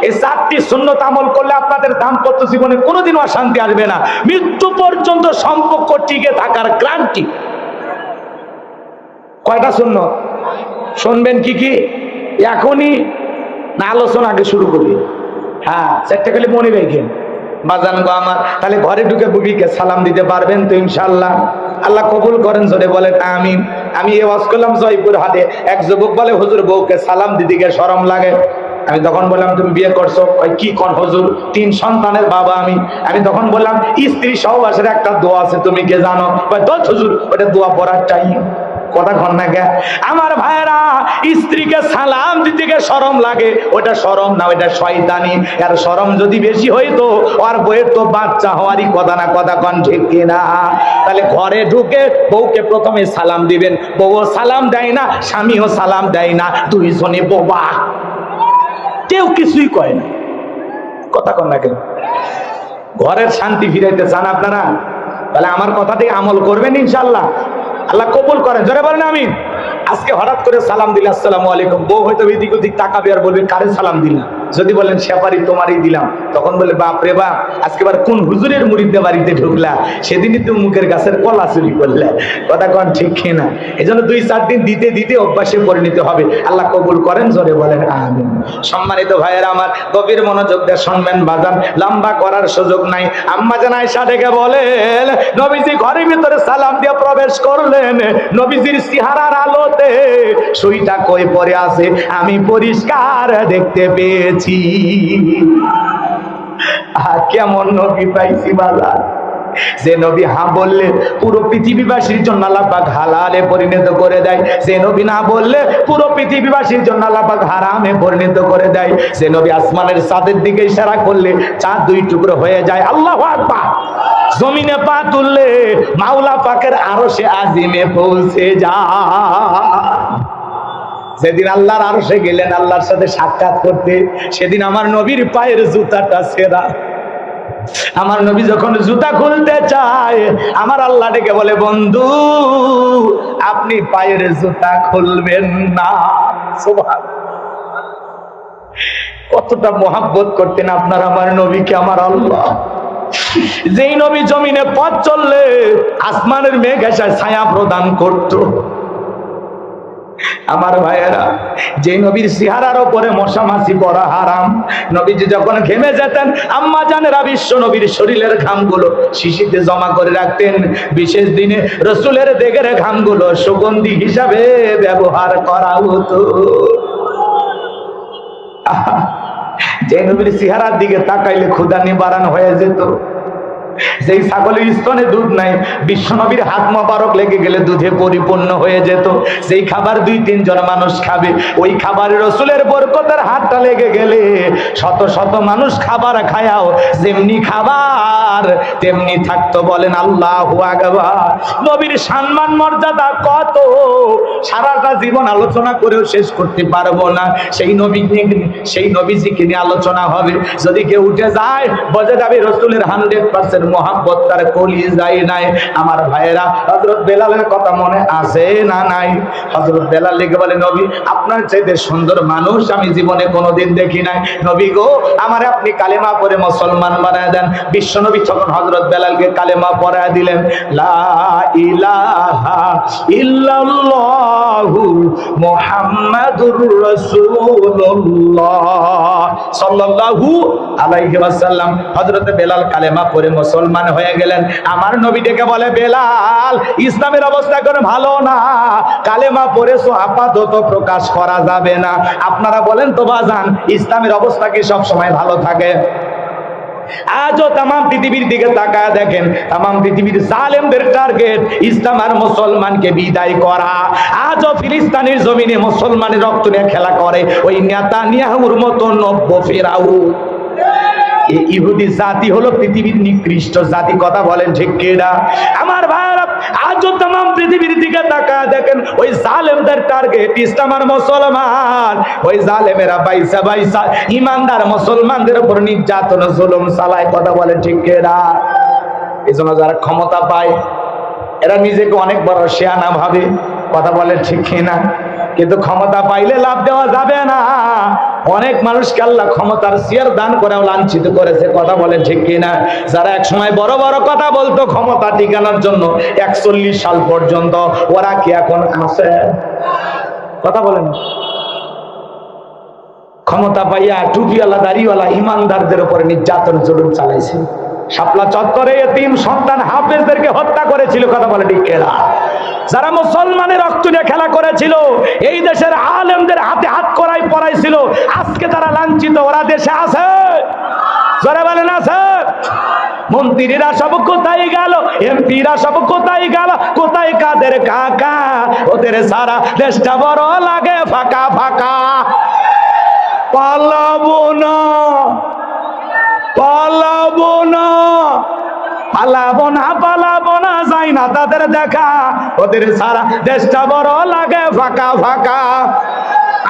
এই 4টি সুন্নত আমল করলে আপনাদের দাম্পত্য জীবনে কোনোদিন অশান্তি আসবে না, মৃত্যু পর্যন্ত সম্পর্ক টিকে থাকার গ্যারান্টি। কয়টা সুন্নত শুনবেন? কি কি? এখনই না আলোচনা আগে শুরু করি? হ্যাঁ, 4টে খালি মনে রেখেন বাজান গো আমার। তাহলে ঘরে ঢুকে বুবিকে সালাম দিতে পারবেন তো ইনশাআল্লাহ? আল্লাহ কবুল করেন, জোরে বলেন আমিন। আমি এই ওয়াজ করলাম জয়পুর হাটে, এক যুবক বলে হুজুর বউকে সালাম দিতে গিয়ে শরম লাগে। আমি তখন বললাম তুমি বিয়ে করছো? কি কোন হুজুর? 3 সন্তানের বাবা আমি। আমি তখন বললাম স্ত্রী সহবাসের একটা দোয়া আছে, তুমি কে জানো? দোষ হুজুর, ওটা দোয়া পড়ার চাই। কথা কন না কে? আমার ভাইরা, স্ত্রীকে সালাম দিতে গিয়ে শরম লাগে, ওটা শরম না, ওটা শয়তানি। আর শরম যদি বেশি হইতো, আর বইয়ের তো বাচ্চা হওয়ারই কথা না, কথা কন ঠিক কিনা? তাহলে ঘরে ঢুকে বউকে প্রথমে সালাম দিবেন। বউও সালাম দেয় না, স্বামীও সালাম দেয় না, দুইজনে বোবা, কেউ কিছুই কয় না। কথা কন না কেন? ঘরের শান্তি ফিরাইতে চান আপনারা? তাহলে আমার কথাটি আমল করবেন ইনশাআল্লাহ। আল্লাহ কবুল করেন, জোরে বলেন আমিন। আজকে হঠাৎ করে সালাম দিলে আসসালামু আলাইকুম, বউ হয়তো এদিক ওদিক তাকাবে আর বলবে কারে সালাম দিলাম। যদি বলেন সেপারি তোমারই দিলাম, তখন বলে বাপ রে বাপ, আজকেবার কোন হুজুরের মুরিদদের বাড়িতে ঢুকলা, সেদিনই তো মুখের গাছের কলা চুরি করলে। কথা কন ঠিক কিনা? এই জন্য 2-4 দিন দিতে দিতে অভ্যাসে পরিণত হবে। আল্লাহ কবুল করেন, জোরে বলেন আমিন। সম্মানিত ভাইয়েরা আমার, গভীর মনোযোগ দিয়ে শুনবেন বাজান, লম্বা করার সুযোগ নাই। আম্মা জান আয়েশা ডেকে বলেন, নবীজি ঘরের ভিতরে সালাম দিয়ে প্রবেশ করলেন, নবীজির চেহারার আলোতে সুইটা কই পড়ে আছে আমি পরিষ্কার দেখতে পেয়েছি। কেমন নবী পাইছি বাজার, যে নবী হা বললে পুরো পৃথিবীবাসীর জন্য আল্লাহ পাক হালালে পরিণত করে দেয়, যে নবী না বললে পুরো পৃথিবীবাসীর জন্য আল্লাহ পাক হারামে পরিণত করে দেয়, যে নবী আসমানের চাঁদের দিকে ইশারা করলে চাঁদ 2 টুকরো হয়ে যায়। আল্লাহু আকবার। জমিনে পা তুললে মাওলা পাকের আরশে আজিমে পৌঁছে যায়। যেদিন আল্লাহর আরশে গেলেন আল্লাহর সাথে সাক্ষাৎ করতে, সেদিন আমার নবীর পায়ের জুতাটা ছেঁড়া। আমার নবী যখন জুতা খুলতে চায়, আমার আল্লাহ ডেকে বলে, বন্ধু আপনি পায়ের জুতা খুলবেন না। সুবহানাল্লাহ। কতটা মহব্বত করতেন আপনার আমার নবীকে আমার আল্লাহ। যেই নবী জমিনে পথ চললে আসমানের মেঘ এসে ছায়া প্রদান করত। আমার ভাইয়েরা, যে নবীর চেহারার উপরে মশা মাছি পড়া হারাম, নবীজি যখন ঘেমে যেতেন আম্মা জানেরা বিশ্ব নবীর শরীরের ঘামগুলো শিশিতে জমা করে রাখতেন। বিশেষ দিনে রসুলের দেগের ঘামগুলো সুগন্ধি হিসাবে ব্যবহার করা হতো। যে নবীর চেহারার দিকে তাকাইলে ক্ষুধা নিবারণ হয়ে যেত। যেই ছাগলের স্তনে দুধ নাই, বিশ্ব নবীর হাত মোবারক লেগে গেলে দুধে পরিপূর্ণ হয়ে যেত। যেই খাবার 2-3 জন মানুষ খাবে, ওই খাবারের রসুলের বরকতের হাতটা লেগে গেলে শত শত মানুষ খাবার খায়াও যেমনি খাবার তেমনি থাকতো। বলেন আল্লাহু আকবার। নবীর সম্মান মর্যাদা কত, সারাটা জীবন আলোচনা করেও শেষ করতে পারবো না। সেই নবীজিকে নিয়ে আলোচনা হবে। যদি কেউ উঠে যায় বোঝা যাবে রসুলের 100% মোহাব্বত তার কলিজায় নাই। আমার ভাইয়েরা, হযরত বেলালের কথা মনে আছে না নাই? হযরত বেলাল লিখে বলে, নবী আপনার চাইতে সুন্দর মানুষ আমি জীবনে কোনোদিন দেখি নাই। নবী গো, আমারে আপনি কালেমা পড়ে মুসলমান বানায় দেন। বিশ্ব নবী তখন হযরত বেলালকে কালেমা পড়ায় দিলেন, লা ইলাহা ইল্লাল্লাহু মুহাম্মাদুর রাসূলুল্লাহ সাল্লাল্লাহু আলাইহি ওয়াসাল্লাম। হযরত বেলাল কালেমা পড়ে মুসলমান হয়ে গেলেন। আমার নবী ডেকে বলে, বেলাল ইসলামের অবস্থা এখন ভালো না, কালেমা পড়েছো আপাতত প্রকাশ করা যাবে না। আপনারা বলেন তো বাজান, ইসলামের অবস্থা কি সব সময় ভালো থাকে? আজও তামাম পৃথিবীর দিকে তাকায় দেখেন, তামাম পৃথিবীর জালেমদের টার্গেট ইসলাম আর মুসলমানকে বিদায় করা। আজও ফিলিস্তিনের জমিনে মুসলমানের রক্ত নিয়ে খেলা করে ওই নেতানিয়াহুর মতো নব্য ফেরাউন। ইহুদি জাতি হলো পৃথিবীর নিকৃষ্ট জাতি। কথা বলেন ঠিক কিনা আমার ভাইরা? আজও তামাম পৃথিবীর দিকে তাকায় দেখেন, ওই জালেমদের টার্গেট ইসলাম আর মুসলমান। ওই জালেমেরা বাইসা বাইসা ইমানদার মুসলমানদের উপর নির্যাতন জুলুম চালায়। কথা বলেন ঠিক কিনা? এই জন্য যারা ক্ষমতা পায় এরা নিজেকে অনেক বড় শিয়ানা ভাবে। কথা বলেন ঠিক কিনা? কিন্তু ক্ষমতা পাইলে লাভ দেওয়া যাবে না। অনেক মানুষকে আল্লাহ ক্ষমতার চেয়ার দান করেও লাঞ্ছিত করেছে। কথা বলেন ঠিক কিনা? যারা এক সময় বড় বড় কথা বলতো ক্ষমতা টিকানোর জন্য 41 সাল পর্যন্ত, ওরা কি এখন আছে? কথা বলেন। ক্ষমতা পাইয়া টুপিওয়ালা দাড়িওয়ালা ইমানদারদের উপর নির্যাতন জুলুম চালাইছে। শাপলা চত্বরে এতিম সন্তান হাফেজদেরকে হত্যা করেছিল। কথা বলে ঠিক কিনা? যারা মুসলমানের রক্ত নিয়ে খেলা করেছিল, এই দেশের আলেমদের হাতে হাত করাই পড়াইছিল, আজকে তারা লাঞ্ছিত। ওরা দেশে আছে? যারা বলেন আছে? মন্ত্রীরা সব কোথায় গেল? এমপিরা সব কোথায় গেল? কোথায় কাদের কাকা? ওদের সারা দেশটা বড় লাগে ফাঁকা ফাঁকা। পালাবো না, পালাবো না, পালাবো না, পালাবো না, যাই না তাদের দেখা। ওদের সারা দেশটা বড় লাগে ফাঁকা ফাঁকা।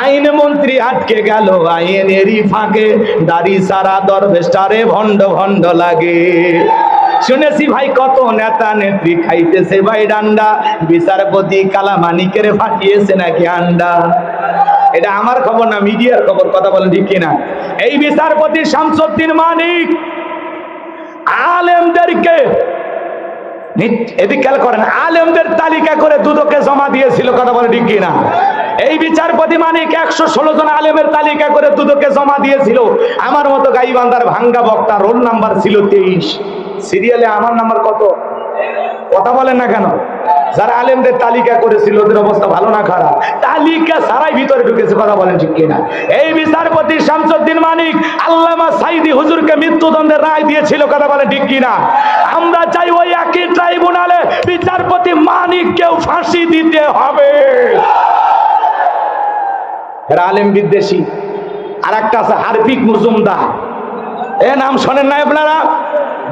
আইন মন্ত্রী আটকে গেল আইনেরই ফাঁকে, দাড়ি সারা দরবেশটারে ভণ্ড ভণ্ড লাগে। শুনেছি ভাই কত নেতা নেত্রী খাইতেছে ভাই ডান্ডা, বিচারপতি কালামানিকের ফাটিয়েছে নাকি আন্ডা। এটা আমার খবর না, মিডিয়ার খবর। কথা বলেন ঠিক কিনা? এই বিচারপতি শামসুদ্দিন মানিক আলেমদেরকে, এদিকে খেয়াল করেন, আলেমদের তালিকা করে দুদকে জমা দিয়েছিল। কথা বলে ঠিক কিনা? এই বিচারপতি মানিক 116 জন আলেমের তালিকা করে দুদকে জমা দিয়েছিল। আমার মতো গাইবান্ধার ভাঙ্গা বক্তা রোল নাম্বার ছিল 23, সিরিয়ালে আমার নাম্বার কত? কথা বলেন না কেন? যারা আলেমদের তালিকা করেছিল ওদের অবস্থা ভালো না খারাপ? তালিকা ছাড়াই ভিতরে ঢুকেছে। কথা বলেন ঠিক কিনা? এই বিচারপতি শামসুদ্দিন মানিক আল্লামা সাইদি হুজুরকে মৃত্যুদণ্ডের রায় দিয়েছিল। কথা বলেন ঠিক কিনা? আমরা চাই ওই একই ট্রাইব্যুনালে বিচারপতি মানিককেও ফাঁসি দিতে হবে। এরা আলেম বিদ্বেষী। আর একটা আছে হারপিক মজুমদার, এ নাম শোনেন না আপনারা?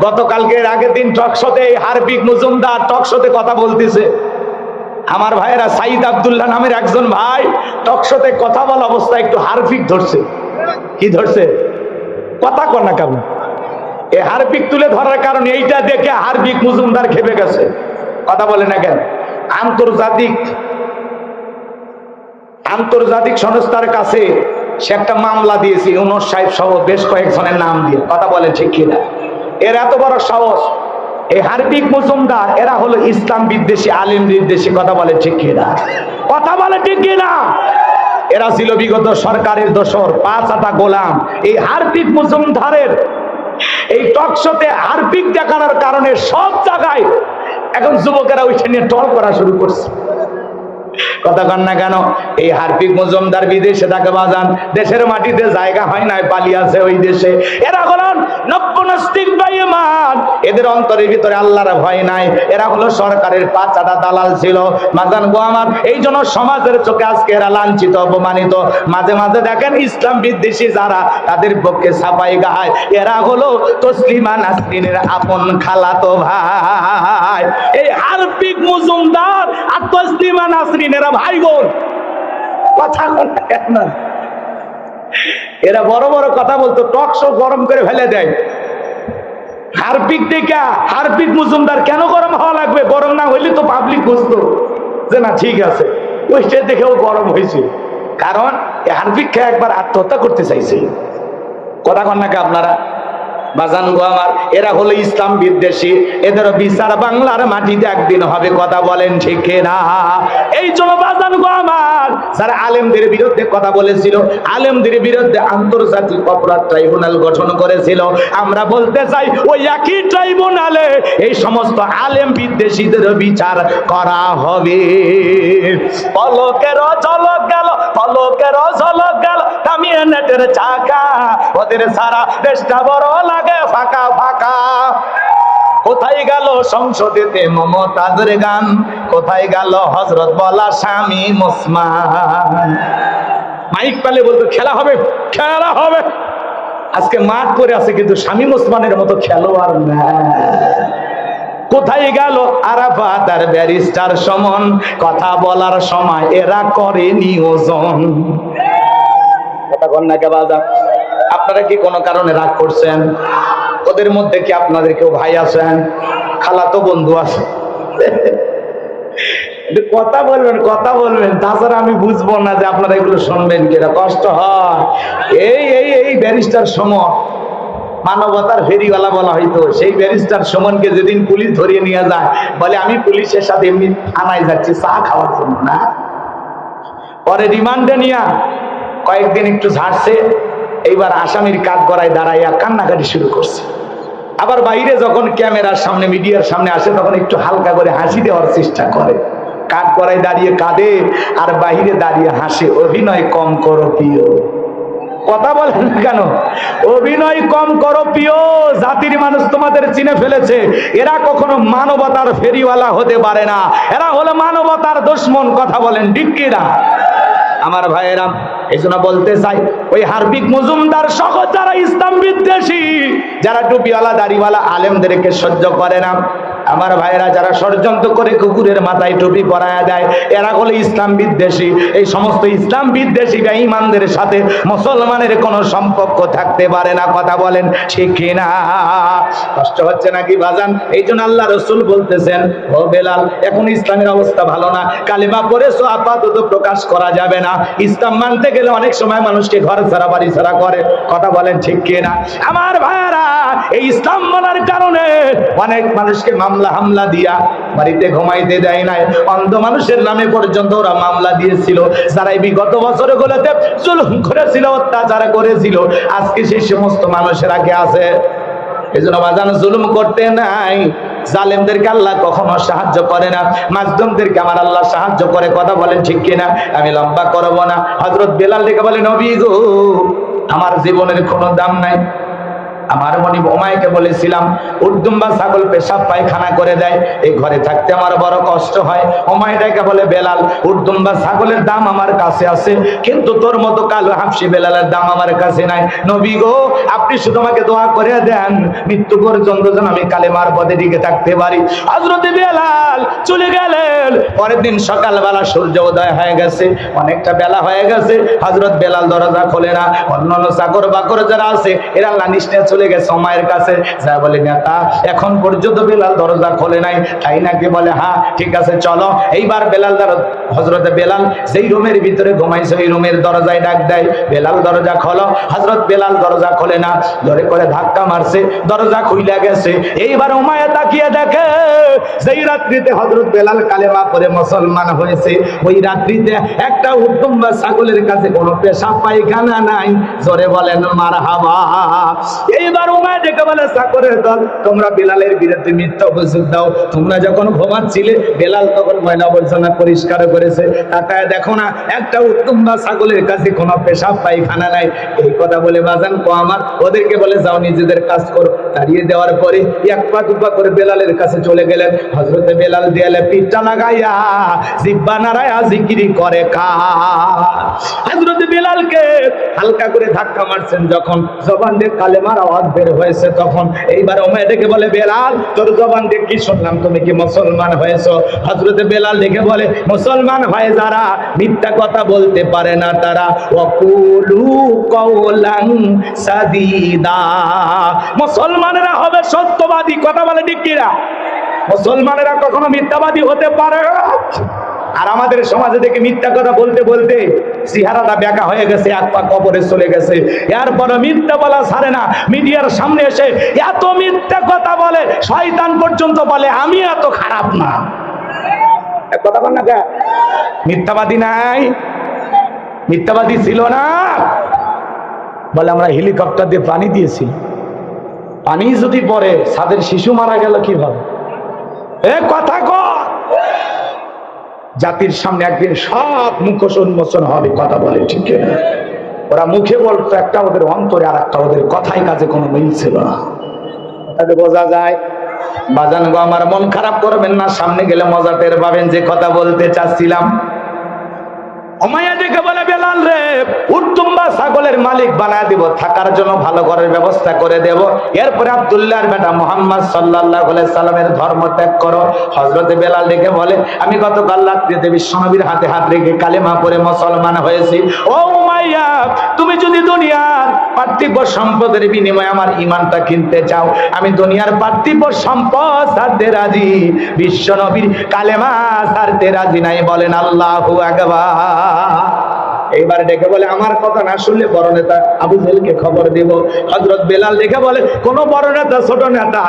গতকালকের আগের দিন টকশোতে হারপিক মজুমদার টকশোতে কথা বলতেছে। আমার ভাইয়েরা সাইদ আব্দুল্লাহ নামের একজন ভাই টকশোতে কথা বলা অবস্থায় একটু হারপিক ধরছে। কি ধরছে? কথা কর না কেমন? এই হারপিক তুলে ধরার কারণে এইটা দেখে হারপিক মজুমদার খেপে গেছে। কথা বলে না কেন? আন্তর্জাতিক সংস্থার কাছে সে একটা মামলা দিয়েছে ইউনুস সাহেব সহ বেশ কয়েকজনের নাম দিয়ে। কথা বলে ঠিক কিনা? এর এত বড় সাহস! এই হারপিক মজুমদার এরা হলো ইসলাম বিদ্বেষী, আলেম বিদ্বেষী। কথা বলে ঠিক কিনা? কথা বলে ঠিক কিনা? এরা ছিল বিগত সরকারের দোসর, 5 আটা গোলাম। এই হারপিক মজুমদারের এই টকশোতে হারপিক দেখানোর কারণে সব জায়গায় এখন যুবকেরা ওইটা নিয়ে টল করা শুরু করছে। কথা কন না কেন? এই হারপিক মজুমদার বিদেশে থাকে বাজান, দেশের মাটিতে জায়গা হয় নাই, পালিয়েছে ওই দেশে। এরা হলেন নব্যনাস্তিক বেঈমান, এদের অন্তরের ভিতরে আল্লাহর ভয় নাই। এরা হলো সরকারের 5 আটা দালাল ছিল বাজান গো আমার। এই জন্য সমাজের চোখে আজকে এরা লাঞ্ছিত, অপমানিত। মাঝে মাঝে দেখেন ইসলাম বিদ্বেষী যারা, তাদের পক্ষে ছাপাই গায়। এরা হলো তসলিমা নাসরিনের আপন খালাতো ভাই। এই হারপিক মজুমদার আর তসলিমা নাসরিন এরা ভাই বোন। কথা কেন? এরা বড় বড় কথা বলতো, টক শো গরম করে ফেলে দেয়। হারপিক দেখা হারপিক মজুমদার কেন গরম হওয়া লাগবে? গরম না হইলে তো পাবলিক বুঝতো যে না ঠিক আছে, ওইটা দেখেও গরম হয়েছে। কারণ হারপিক খেয়ে একবার আত্মহত্যা করতে চাইছে। কথা কন নাকি আপনারা? বাজান গো আমার, এরা হলো ইসলাম বিদ্বেষী। এদের বিচার বাংলার মাটিতে একদিন হবে। কথা বলেন ঠিক না? এই জন্য বাজান গো আমার, যারা আলেমদের বিরুদ্ধে কথা বলেছিল, আলেমদের বিরুদ্ধে আন্তর্জাতিক অপরাধ ট্রাইব্যুনাল গঠন করেছিল, আমরা বলতে চাই ওই একই ট্রাইব্যুনালে এই সমস্ত আলেম বিদ্বেষীদের বিচার করা হবে। পলকের ঝলক গেল, পলকের ঝলক গেল, থামিয়ে নেটে পেটের চাকা, ওদের সারা দেশটা বড় লাগে ফাঁকা ফাঁকা। কোথায় গেল সংসদেতে মমতাজের গান, কোথায় গেল হযরত বলা স্বামী ওসমান? মাইক পেলে বলতো খেলা হবে খেলা হবে। আজকে মাঠ পড়ে আছে কিন্তু শামীম ওসমানের মতো খেলোয়াড় না। কোথায় গেল আরাফাত আর ব্যারিস্টার সমন, কথা বলার সময় এরা করে নিয়োজন। কথা বল না কে বাজার? আপনারা কি কোনো কারণে রাগ করছেন? ওদের মধ্যে কি আপনাদের কেউ ভাই আছেন, খালাতো বন্ধু আছে? কথা বলবেন কথা বলবেন, তাছাড়া আমি বুঝবো না যে আপনারা এগুলো শুনবেন কিনা, কষ্ট হয়। এই এই এই ব্যারিস্টার সমন, মানবতার ফেরিওয়ালা বলা হয়তো, সেই ব্যারিস্টার সুমনকে যেদিন পুলিশ ধরিয়ে নিয়ে যায়, বলে আমি পুলিশের সাথে এমনি থানায় যাচ্ছি চা খাওয়ার জন্য না। পরে রিমান্ডে নিয়ে কয়েকদিন একটু ঝাড়ছে, এইবার আসামির কাঠ গড়ায় দাঁড়াইয়া কান্নাকাটি শুরু করছে। আবার বাইরে যখন ক্যামেরার সামনে মিডিয়ার সামনে আসে তখন একটু হালকা করে হাসি দেওয়ার চেষ্টা করে। কাঠ গড়ায় দাঁড়িয়ে কাঁদে আর বাইরে দাঁড়িয়ে হাসে। অভিনয় কম করো প্রিয়। কথা বলেন না কেন? অভিনয় কম করো প্রিয়। জাতির মানুষ তোমাদের চিনে ফেলেছে। এরা কখনো মানবতার ফেরিওয়ালা হতে পারে না, এরা হলো মানবতার দুশমন। কথা বলেন ঠিক কিনা? আমার ভাইয়েরা, এই জন্য বলতে চাই, ওই হার্বিক মজুমদার সহ যারা ইসলাম বিদ্বেষী, যারা টুপিওয়ালা দাড়িওয়ালা আলেমদেরকে সহ্য করে না, আমার ভাইয়েরা যারা ষড়যন্ত্র করে কুকুরের মাথায় টুপি পরায়া দেয়, এরা হলো ইসলাম বিদ্বেষী। এই সমস্ত ইসলাম বিদ্বেষী বেঈমানদের সাথে মুসলমানের কোনো সম্পর্ক থাকতে পারে না। কথা বলেন ঠিক কিনা? কষ্ট হচ্ছে নাকি বাজান? এই জন্য আল্লাহ রসুল বলতেছেন, ও বেলাল, এখন ইসলামের অবস্থা ভালো না, কালিমা পড়েছো আপাতত প্রকাশ করা যাবে না। ইসলাম মানতে গেলে অনেক সময় মানুষকে ঘর ছাড়া বাড়ি ছাড়া করে। কথা বলেন ঠিক কিনা? আমার ভাইয়েরা, এই ইসলাম মানার কারণে অনেক মানুষকে মামলা হামলা দিয়া বাড়িতে ঘুমাইতে দেয় নাই। অন্ধ মানুষের নামে পর্যন্ত ওরা মামলা দিয়েছিল। যারা বিগত বছরগুলোতে জুলুম করেছিল, অত্যাচার করেছিল, আজকে সেই সমস্ত মানুষের আগে আছে। এই জন্য বাজান, জুলুম করতে নাই। জালেমদেরকে আল্লাহ কখনো সাহায্য করে না, মাজলুমদেরকে আমার আল্লাহ সাহায্য করে। কথা বলেন ঠিক কিনা? আমি লম্বা করব না। হযরত বেলাল ডেকে বলে, নবী গো, আমার জীবনের কোনো দাম নাই। আমার মনি ওমাইকে বলেছিলাম, উর্দুম্বা ছাগল পেশাব পায়খানা করে দেয়, এই ঘরে থাকতে আমার বড় কষ্ট হয়। ওমাইটাকে বলে, বেলাল, উর্দুম্বা ছাগলের দাম আমার কাছে আছে, কিন্তু তোর মতো কালো হাফসি বেলালের দাম আমার কাছে নাই। নবী গো, আপনি শুধু আমাকে দোয়া করে দেন, মৃত্যু পর্যন্ত যেন আমি কালেমার পথে টিকে থাকতে পারি। হযরত বেলাল চলে গেলেন। পরের দিন সকালবেলা সূর্য উদয় হয়ে গেছে, অনেকটা বেলা হয়ে গেছে। হযরত বেলাল দরজা খোলে না। অন্যান্য চাকর বাকর যারা আছে এরা লানিস্টে চলে গেছে ওমায়ের কাছে, যা বলে, নেতা, এখন পর্যন্ত বেলাল দরজা খোলে নাই, তাই নাকি? বলে, হ্যাঁ, ঠিক আছে, চলো। এইবার বেলাল হযরত বেলাল যেই রুমের ভিতরে ঘুমাইছে ওই রুমের দরজায় ডাক দেয়, বেলাল দরজা খোলো। হযরত বেলাল দরজা খোলে না, জোরে করে ধাক্কা মারছে, দরজা খুইলা গেছে। এইবার উমাইয়া তাকিয়ে দেখে, যেই রাত্রিতে হযরত বেলাল কালেমা পড়ে মুসলমান হয়েছে, ওই রাত্রিতে একটা উদ্দম্বা ছাগলের কাছে কোনো পেশাব পায়খানা নাই। জোরে বলেন মারহাবা। এইবার উমাইয়া ডেকে বলে, চাকরের দল, তোমরা বেলালের বিরুদ্ধে মিথ্যা অভিযোগ দাও। তোমরা যখন ঘুমাচ্ছিলে বেলাল তখন ময়লা আবর্জনা পরিষ্কার করেছে, তাকায় দেখো না একটা উদ্দম্বা ছাগলের কাছে কোনো পেশাব পায়খানা নাই। এই কথা বলে বাজান কো আমার, ওদেরকে বলে, যাও নিজেদের কাজ করো। তাড়িয়ে দেওয়ার পরে এক পা দুপা করে বেলালের কাছে চলে গেলেন। হযরতে বেলাল দেয়ালে পিঠটা লাগাইয়া জিহ্বা নাড়ায়া জিকিরি করে হযরতে বেলালকে হালকা করে ধাক্কা মারছেন, যখন জবান দিয়ে কালেমার আওয়াজ বের হয়েছে তখন এইবার ওমর ডেকে বলে, বেলাল, তোর জবান দিয়ে কি শুনলাম, তুমি কি মুসলমান হয়েছো? হযরতে বেলাল ডেকে বলে, মুসলমান হয় যারা মিথ্যা কথা বলতে পারে না তারা, ওয়াকুলু কওলান সাদীদা, মুসলমানেরা হবে সত্যবাদী। কথা বলে ঠিক কিনা? মুসলমানেরা কখনো মিথ্যাবাদী হতে পারে না। আর আমাদের সমাজে দেখে মিথ্যা কথা বলতে বলতে চেহারাটা বেঁকা হয়ে গেছে, এক পা কবরে চলে গেছে। এরপরে মিথ্যা বলা ছাড়ে না, মিডিয়ার সামনে এসে এত মিথ্যা কথা বলে, শয়তান পর্যন্ত বলে আমি এত খারাপ না। কথা বল না, মিথ্যাবাদী নাই? মিথ্যাবাদী ছিল না? বলে আমরা হেলিকপ্টার দিয়ে পানি দিয়েছি, পানি যদি পড়ে ছাদের শিশু মারা গেল কিভাবে? এ কথা কর। জাতির সামনে একদিন সব মুখোশ উন্মোচন হবে। কথা বলে ঠিক না? ওরা মুখে বলতো একটা, ওদের অন্তরে আর একটা, ওদের কথায় কাজে কোনো মিল ছিল না। তাতে বোঝা যায়। বাজান গো আমার, মন খারাপ করবেন না, সামনে গেলে মজা টের পাবেন যে কথা বলতে চাচ্ছিলাম। উমাইয়া ডেকে বলে, বেলাল রে, উট্টুম্বা ছাগলের মালিক বানায় দিব, থাকার জন্য ভালো ঘরের ব্যবস্থা করে দেব। এরপরে আব্দুল্লাহর বেটা মুহাম্মদ সাল্লাল্লাহু আলাইহি সাল্লামের ধর্ম ত্যাগ করো। হযরতে বেলাল ডেকে বলে, আমি গতকাল রাত্রিতে বিশ্বনবীর হাতে হাত রেখে কালেমা পড়ে মুসলমান হয়েছি। ও উমাইয়া, তুমি যদি দুনিয়ার পার্থিব সম্পদের বিনিময়ে আমার ঈমানটা কিনতে চাও, আমি দুনিয়ার পার্থিব সম্পদ ছাড়তে রাজি, বিশ্বনবীর কালেমা ছাড়তে রাজি নাই। বলেন আল্লাহু আকবার। এইবার ডেকে বলে, আমার কথা না শুনলে বড় নেতা আবু জেহেলকে খবর দিব। হযরত বেলাল ডেকে বলে, কোন বড় নেতা ছোট নেতা,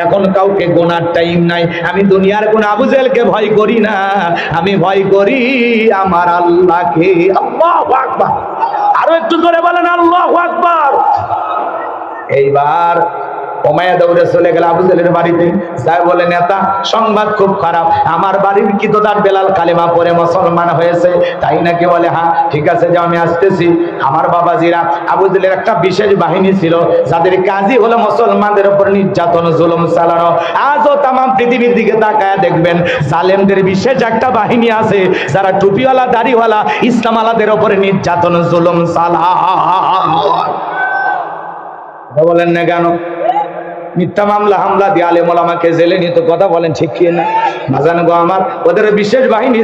এখন কাউকে গোনার টাইম নাই। আমি দুনিয়ার কোন আবু জেহেলকে ভয় করি না, আমি ভয় করি আমার আল্লাহকে। আল্লাহু আকবার। আরো একটু জোরে বলেন আল্লাহু আকবার। এইবার উমাইয়া দৌড়ে চলে গেল আবু জেহেলের বাড়িতে, যাই বলে, নেতা সংবাদ খুব খারাপ, আমার বাড়ির কিতদার বেলাল কালেমা পড়ে মুসলমান হয়েছে। তাই নাকি? বলে, হ্যাঁ ঠিক আছে, যাও আমি আসতেছি। আমার বাবাজিরা, আবু জেহেলের একটা বিশেষ বাহিনী ছিল যাদের কাজই হলো মুসলমানদের উপর নির্যাতন জুলুম চালানো। আজও তাম পৃথিবীর দিকে তাকায় দেখবেন, জালেমদের বিশেষ একটা বাহিনী আছে যারা টুপিওয়ালা দাড়িওয়ালা ইসলাম আলাদের উপরে নির্যাতন জুলুম চালায়। বলেন না কেন? মিথ্যা মামলা হামলা দিয়ে আলেম ওলামাকে জেলে নিয়ে তো কথা বলেন, ঠিক কি না? বাজান গো আমার, ওদের বিশেষ বাহিনী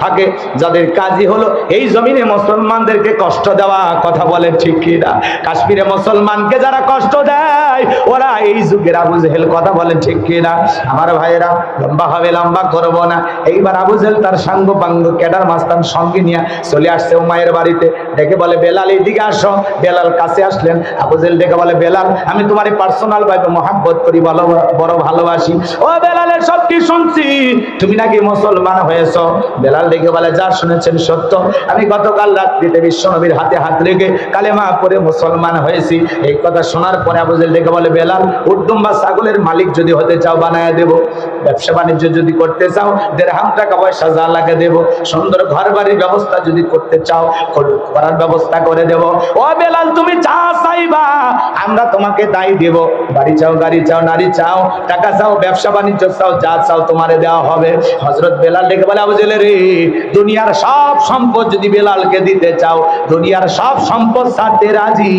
থাকে যাদের কাজই হলো এই জমিনে মুসলমানদেরকে কষ্ট দেওয়া। কথা বলেন, ঠিক কি না? কাশ্মীরে মুসলমানকে যারা কষ্ট দেয়, ওরা এই যুগের আবু জেহেল। কথা বলেন, ঠিক কি না? আমার ভাইয়েরা, লম্বা হবে, লম্বা করবো না। এইবার আবু জেহেল তার সাঙ্গ পাঙ্গ ক্যাডার মাস্তান সঙ্গে নিয়ে চলে আসছে উমাইয়ের বাড়িতে। ডেকে বলে, বেলাল এইদিকে আসো। বেলাল কাছে আসলেন। আবু জেহেল ডেকে বলে, বেলাল, আমি তোমার পার্সোনাল ভাবে মহাব্বত করি, বড় ভালোবাসি। ও বেলালের সব কি শুনছি, তুমি নাকি মুসলমান হয়েছ। বেলাল ডেকে বলে, যা শুনেছেন সত্য, আমি গতকাল রাত্রিতে বিশ্বনবীর হাতে হাত রেখে কালেমা পড়ে মুসলমান হয়েছি। এই কথা শোনার পরে আবু জেহেল ডেকে বলে, বেলাল, উটদুম্বা ছাগলের মালিক যদি হতে চাও বানায় দেব, ব্যবসা বাণিজ্য যদি করতে চাও দেড়হাম টাকা পয়সা যা লাগে দেব, সুন্দর ঘর বাড়ির ব্যবস্থা যদি করতে চাও করার ব্যবস্থা করে দেব। ও বেলাল, তুমি যা চাইবা আমরা তোমাকে তাই দেব। বাড়ি চাও, গাড়ি চাও, নারী চাও, টাকা চাও, ব্যবসা বাণিজ্য চাও, যা চাও তোমারে দেওয়া হবে। হযরত বেলাল ডেকে বলে, আবু জেহেল রে, দুনিয়ার সব সম্পদ যদি বেলালকে দিতে চাও, দুনিয়ার সব সম্পদ ছাড়তে রাজি,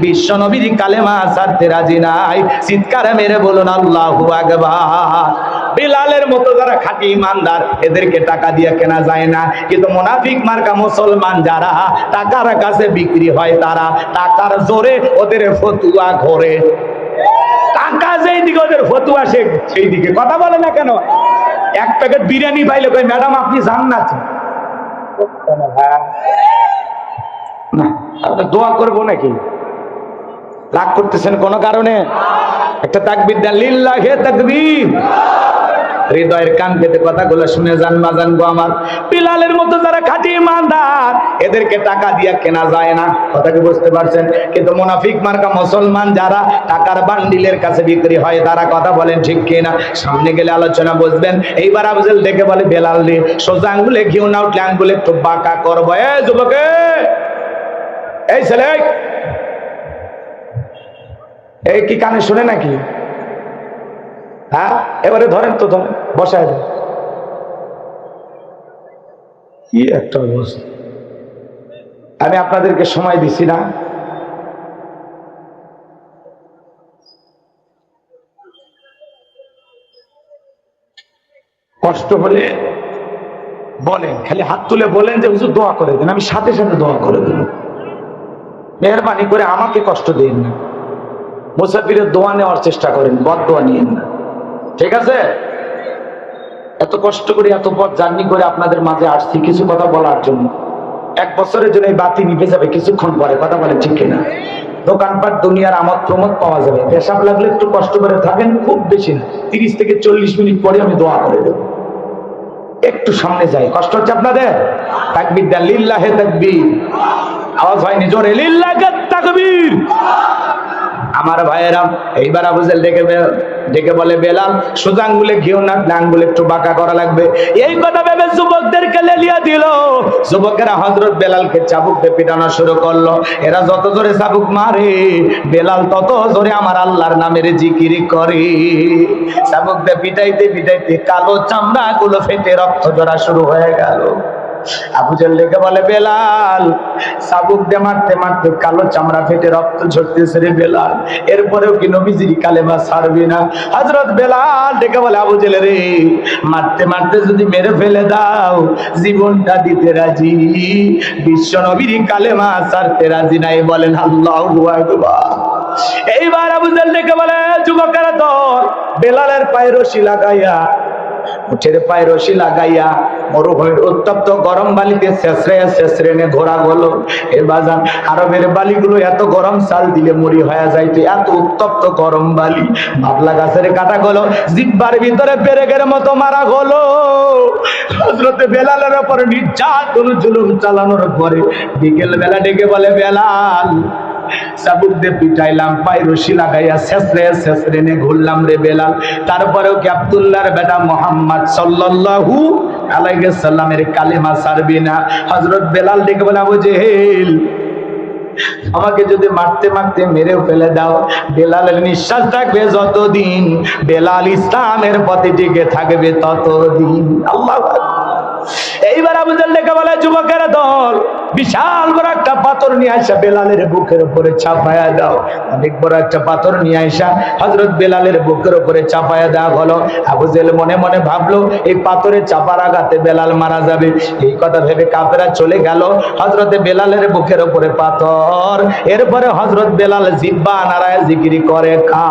বিশ্ব নবীর কালেমা ছাড়তে রাজি নাই। চিৎকার মেরে বলুন আল্লাহু আকবার। বেলালের মতো যারা খাঁটি ইমানদার, এদেরকে টাকা দিয়ে কেনা যায় না। কিন্তু মুনাফিক মার্কা মুসলমান যারা টাকার কাছে বিক্রি হয়, তারা টাকার জোরে ওদের ফতুয়া ঘোরে। টাকা যেই দিকে ওদের ফতুয়া সেই দিকে। কথা বলে না কেন? এক প্যাকেট বিরিয়ানি পাইলে কই, ম্যাডাম আপনি জান্নাত না, আপনি দোয়া করবো নাকি? রাগ করতেছেন কোন কারণে? একটা তাকবীর দেন, লিল্লাহি তাকবীর। হৃদয়ের কান পেতে কথাগুলো শুনে যান বাজান গো আমার। বিলালের মতো যারা খাঁটি ইমানদার, এদেরকে টাকা দিয়ে কেনা যায় না। কথা কি বুঝতে পারছেন? কিন্তু মুনাফিক মার্কা মুসলমান যারা টাকার বান্ডিলের কাছে বিক্রি হয়, তারা কথা বলেন, ঠিক কিনা? সামনে গেলে আলোচনা বুঝবেন। এইবার আবু জেহেল ডেকে বলে, বেলাল রে, সোজা আঙ্গুলে ঘিউ না উঠলে আঙ্গুলে একটু বাঁকা করবো। এ যুবকে, এই ছেলে, এই কি কানে শুনে নাকি? হ্যাঁ, এবারে ধরেন তো, ধরেন, বসায় দেন। কি একটা অবস্থা! আমি আপনাদেরকে সময় দিছি না? কষ্ট হলে বলেন, খালি হাত তুলে বলেন যে হুজুর দোয়া করে দেন, আমি সাথে সাথে দোয়া করে দেব। মেহরবানি করে আমাকে কষ্ট দিন না। মুসাফিরের দোয়া নেওয়ার চেষ্টা করেন, বদ দোয়া নিয়েন না, ঠিক আছে? এত কষ্ট করে, এত পথ জার্নি করে আপনাদের মাঝে আসছি কিছু কথা বলার জন্য। 1 বছরের জন্য এই বাতি নিভে যাবে কিছুক্ষণ পরে। কথা বলে, ঠিক কিনা? দোকানপাট দুনিয়ার আমোদ প্রমোদ পাওয়া যাবে। পেশাব লাগলে একটু কষ্ট করে থাকেন, খুব বেশি না, 30 থেকে 40 মিনিট পরে আমি দোয়া করে দেব। একটু সামনে যাই, কষ্ট হচ্ছে আপনাদের? তাকবীর দেন, লিল্লাহি তাকবীর। আওয়াজ হয়নি জোরে, লিল্লাহি তাকবীর। আমার ভাইয়েরা, এইবার আবু জেহেল ডেকে ডেকে বলে বেলাল সোজা আঙ্গুলে ঘিও না, আঙ্গুলে একটু বাঁকা করা লাগবে। এই কথা ভেবে যুবকদেরকে লেলিয়ে দিল। যুবকেরা হযরত বেলালকে চাবুক দিয়ে পিটানো শুরু করলো। এরা যত জোরে চাবুক মারে বেলাল তত জোরে আমার আল্লাহর নামের জিকির করে। চাবুক দিয়ে পিটাইতে পিটাইতে কালো চামড়া গুলো ফেটে রক্ত ঝরা শুরু হয়ে গেল। আবু জাহেল ডেকে বলে বেলাল চাবুক দিয়ে মারতে মারতে কালো চামড়া ফেটে রক্ত ঝরতেছে রে বেলাল, এরপরেও কি নবীজির কালেমা ছাড়বি না? হযরত বেলাল ডেকে বলে আবু জাহেল রে, মারতে মারতে যদি মেরে ফেলে দাও জীবনটা দিতে রাজি, বিশ্ব নবীর কালেমা ছাড়তে রাজি নাই। বলেন আল্লাহু আকবার। এইবার আবু জাহেল ডেকে বলে যুবকেরা ধর বেলালের পায়ে রশি লাগাইয়া, উঠের পায়ে রশি লাগাইয়া মরুভূমির উত্তপ্ত গরম বালিতে শেষরে শেষরে নে ঘোরা গেল। এ বাজান আরবের বালিগুলো এত গরম চাল দিলে মরি হয়ে যাইতো, এত উত্তপ্ত গরম বালি। বাবলা গাছের কাটা গেল, জিব্বার ভিতরে পেরেকের মতো মারা গেল। হযরত বেলালের উপর নির্যাতন জুলুম চালানোর পরে বিকেল বেলা ডেকে বলে বেলাল চাবুক দিয়ে পিটাইলাম, পায়ে রশি লাগাইয়া শেষরে শেষরে নে ঘুরলাম রে বেলাল, তারপরেও কি আব্দুল্লাহর বেটা মুহাম্মদ সাল্লাল্লাহু আলাইহি সাল্লামের কালেমা ছাড়বি না? হযরত বেলাল ডেকে বলে আবু জেহেল আমাকে যদি মারতে মারতে মেরেও ফেলে দাও, বেলালের নিঃশ্বাস থাকবে যতদিন, বেলাল ইসলামের পথে টিকে থাকবে ততদিন। আল্লাহু আকবার। এইবার আবু জাহেল ডেকে বলে যুবকেরা দল বিশাল বড় একটা পাথর নিয়ে আসা বেলালের বুকের উপরে চাপায়া দাও। অনেক বড় একটা পাথর নিয়ে আসা হযরত বেলালের বুকের উপরে চাপায়া দেওয়া হলো। আবু জাহেল মনে মনে ভাবলো এই পাথরে চাপার আঘাতে বেলাল মারা যাবে। এই কথা ভেবে কাফেররা চলে গেল। হযরত বেলালের বুকের উপরে পাথর, এরপরে হযরত বেলাল জিহ্বা নাড়ায় জিকির করে কা।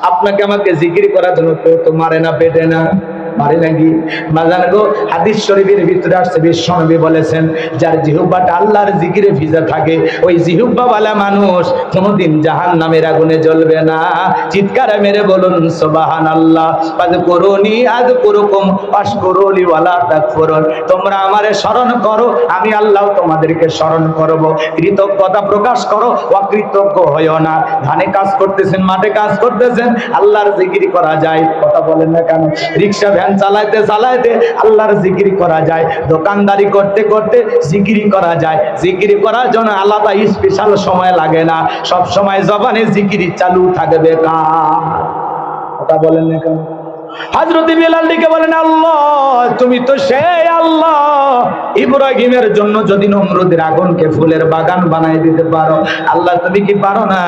আপনাকে আমাকে জিকির করার জন্য কেউ তো মারে না, পেটে না, মারে নাকি? বাজান গো, হাদিস শরীফের ভিতরে আসছে বিশ্বনবী বলেছেন যার জিহ্বাটা আল্লাহর জিকিরে ভিজা থাকে ওই জিহ্বাওয়ালা মানুষ কোনোদিন জাহান্নামের আগুনে জ্বলবে না। চিৎকার মেরে বলুন সুবহানাল্লাহ। ফাযকুরুনি আযকুরুকুম ওয়াশকুরুলি ওয়ালা তাকফুরুন। তোমরা আমারে স্মরণ করো, আমি আল্লাহ তোমাদেরকে স্মরণ করব। কৃতজ্ঞতা প্রকাশ করো, অকৃতজ্ঞ হইও না। ধানে কাজ করতেছেন, মাঠে কাজ করতেছেন, আল্লাহর জিকির করা যায়, কথা বলেন না কেন? রিকশা ভ্যান চালাইতে চালাইতে আল্লাহর জিকির করা যায়, দোকানদারি করতে করতে জিকির করা যায়। জিকির করার জন্য আলাদা স্পেশাল সময় লাগে না, সব সময় জবানে জিকির চালু থাকবে। কথা বলেন না কেন? হযরত বেলাল ডেকে বলেন আল্লাহ তুমি তো সেই আল্লাহ ইব্রাহিমের জন্য যদি নমরুদের আগুনকে ফুলের বাগান বানাই দিতে পারো, আল্লাহ তুমি কি পারো না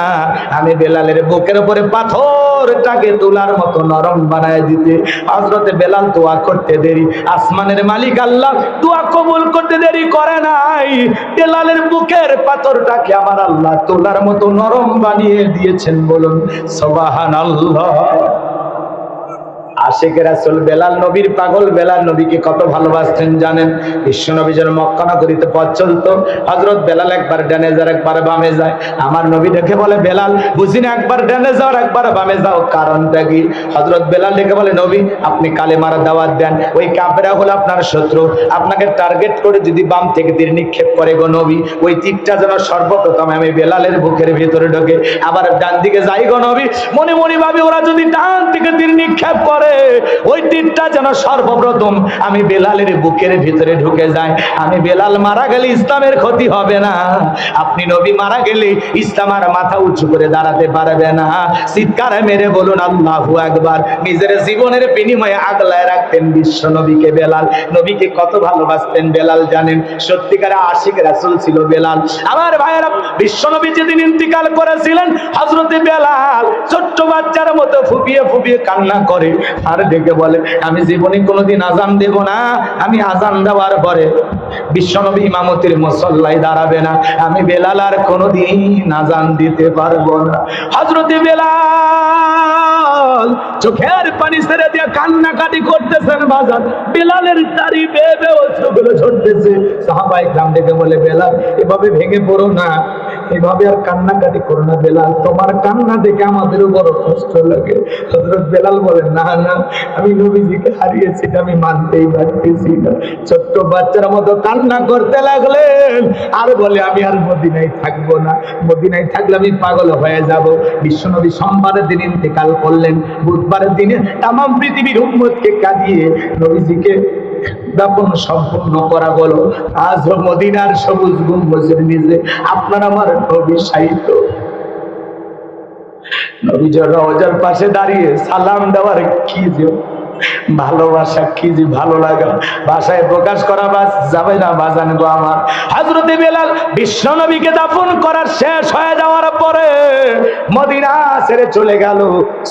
আমি বেলালের বুকের উপরে পাথরটাকে তুলার মতো নরম বানায় দিতে? হযরত বেলাল দোয়া করতে দেরি, আসমানের মালিক আল্লাহ দোয়া কবুল করতে দেরি করে নাই। বেলালের বুকের পাথরটাকে আমার আল্লাহ তুলার মতো নরম বানিয়ে দিয়েছেন। বলুন সুবহানাল্লাহ। আশিকে রাসূল বেলাল নবীর পাগল, বেলাল নবীকে কত ভালোবাসতেন জানেন? বিশ্ব নবী যেন মক্কা নগরীতে পথ চলতো, হযরত বেলাল একবার ডানে যায় একবার বামে যায়। আমার নবী দেখে বলে বেলাল বুঝি না একবার ডানে যাও একবার বামে যাও, কারণটা কি? হযরত বেলাল দেখে বলে নবী আপনি কালেমার দাওয়াত দেন, ওই কাফেররা হলো আপনার শত্রু, আপনাকে টার্গেট করে যদি বাম থেকে তীর নিক্ষেপ করে গো নবী, ওই তীরটা যেন সর্বপ্রথম আমি বেলালের বুকের ভিতরে ঢোকে, আবার ডান দিকে যাই গো নবী, মনে মনে ভাবি ওরা যদি ডান থেকে তীর নিক্ষেপ করে ওই তীরটা যেন সর্বপ্রথম আমি বেলালের বুকের ভিতরে ঢুকে যায়। আমি বেলাল মারা গেলে ইসলামের ক্ষতি হবে না, আপনি নবী মারা গেলে ইসলাম আর মাথা উঁচু করে দাঁড়াতে পারবে না। চিৎকার মেরে বলুন আল্লাহু আকবার। নিজের জীবনের বিনিময়ে আগলায় রাখতেন বিশ্ব নবীকে বেলাল। নবীকে কত ভালোবাসতেন বেলাল জানেন? সত্যিকার আশিক রাসূল ছিল বেলাল। আমার ভাইয়েরা, বিশ্ব নবী যেদিন ইন্তিকাল করেছিলেন হযরত বেলাল ছোট্ট বাচ্চার মতো ফুপিয়ে ফুপিয়ে কান্না করে আর ডেকে বলে আমি জীবনে কোনোদিন আজান দেব না, আমি আজান দেওয়ার পরে বিশ্বনবী ইমামতির মুসল্লায় দাঁড়াবে না, আমি বেলাল আর কোনোদিন আজান দিতে পারবো না। হযরত বেলাল চোখের পানি ছেড়ে দিয়ে কান্নাকাটি করতেছেন। বাজার বেলালের দাড়ি বেয়ে বেয়ে অশ্রুগুলো ঝরতেছে। সাহাবায়ে কেরাম ডেকে বলে বেলাল এভাবে ভেঙে পড়ো না, এভাবে আর কান্নাকাটি করো না বেলাল, তোমার কান্না দেখে আমাদেরও বড় কষ্ট লাগে। হযরত বেলাল বলেন, না না, আমি নবীজিকে হারিয়েছি, আমি মানতেই পারতেছি না। ছোট্ট বাচ্চার মতো কান্না করতে লাগলেন আর বলে, আমি আর মদিনায় থাকবো না, মদিনায় থাকলে আমি পাগল হয়ে যাব। বিশ্বনবী সোমবারের দিন ইন্তেকাল করলেন, বুধবারের দিনে তাম পৃথিবীর উম্মতকে কাঁদিয়ে নবীজিকে দাফন সম্পূর্ণ করা গেল। আজও মদিনার সবুজ গম্বুজের নিচে আপনার আমার নবী শায়িত। নবীজির রওজার পাশে দাঁড়িয়ে সালাম দেওয়ার কি যে ভালোবাসা, কি যে ভালো লাগা, ভাষায় প্রকাশ করা যাবে না বাজান গো আমার। হযরতে বেলাল বিশ্ব নবীকে দাফন করার শেষ হয়ে যাওয়ার পরে মদিনা ছেড়ে চলে গেল।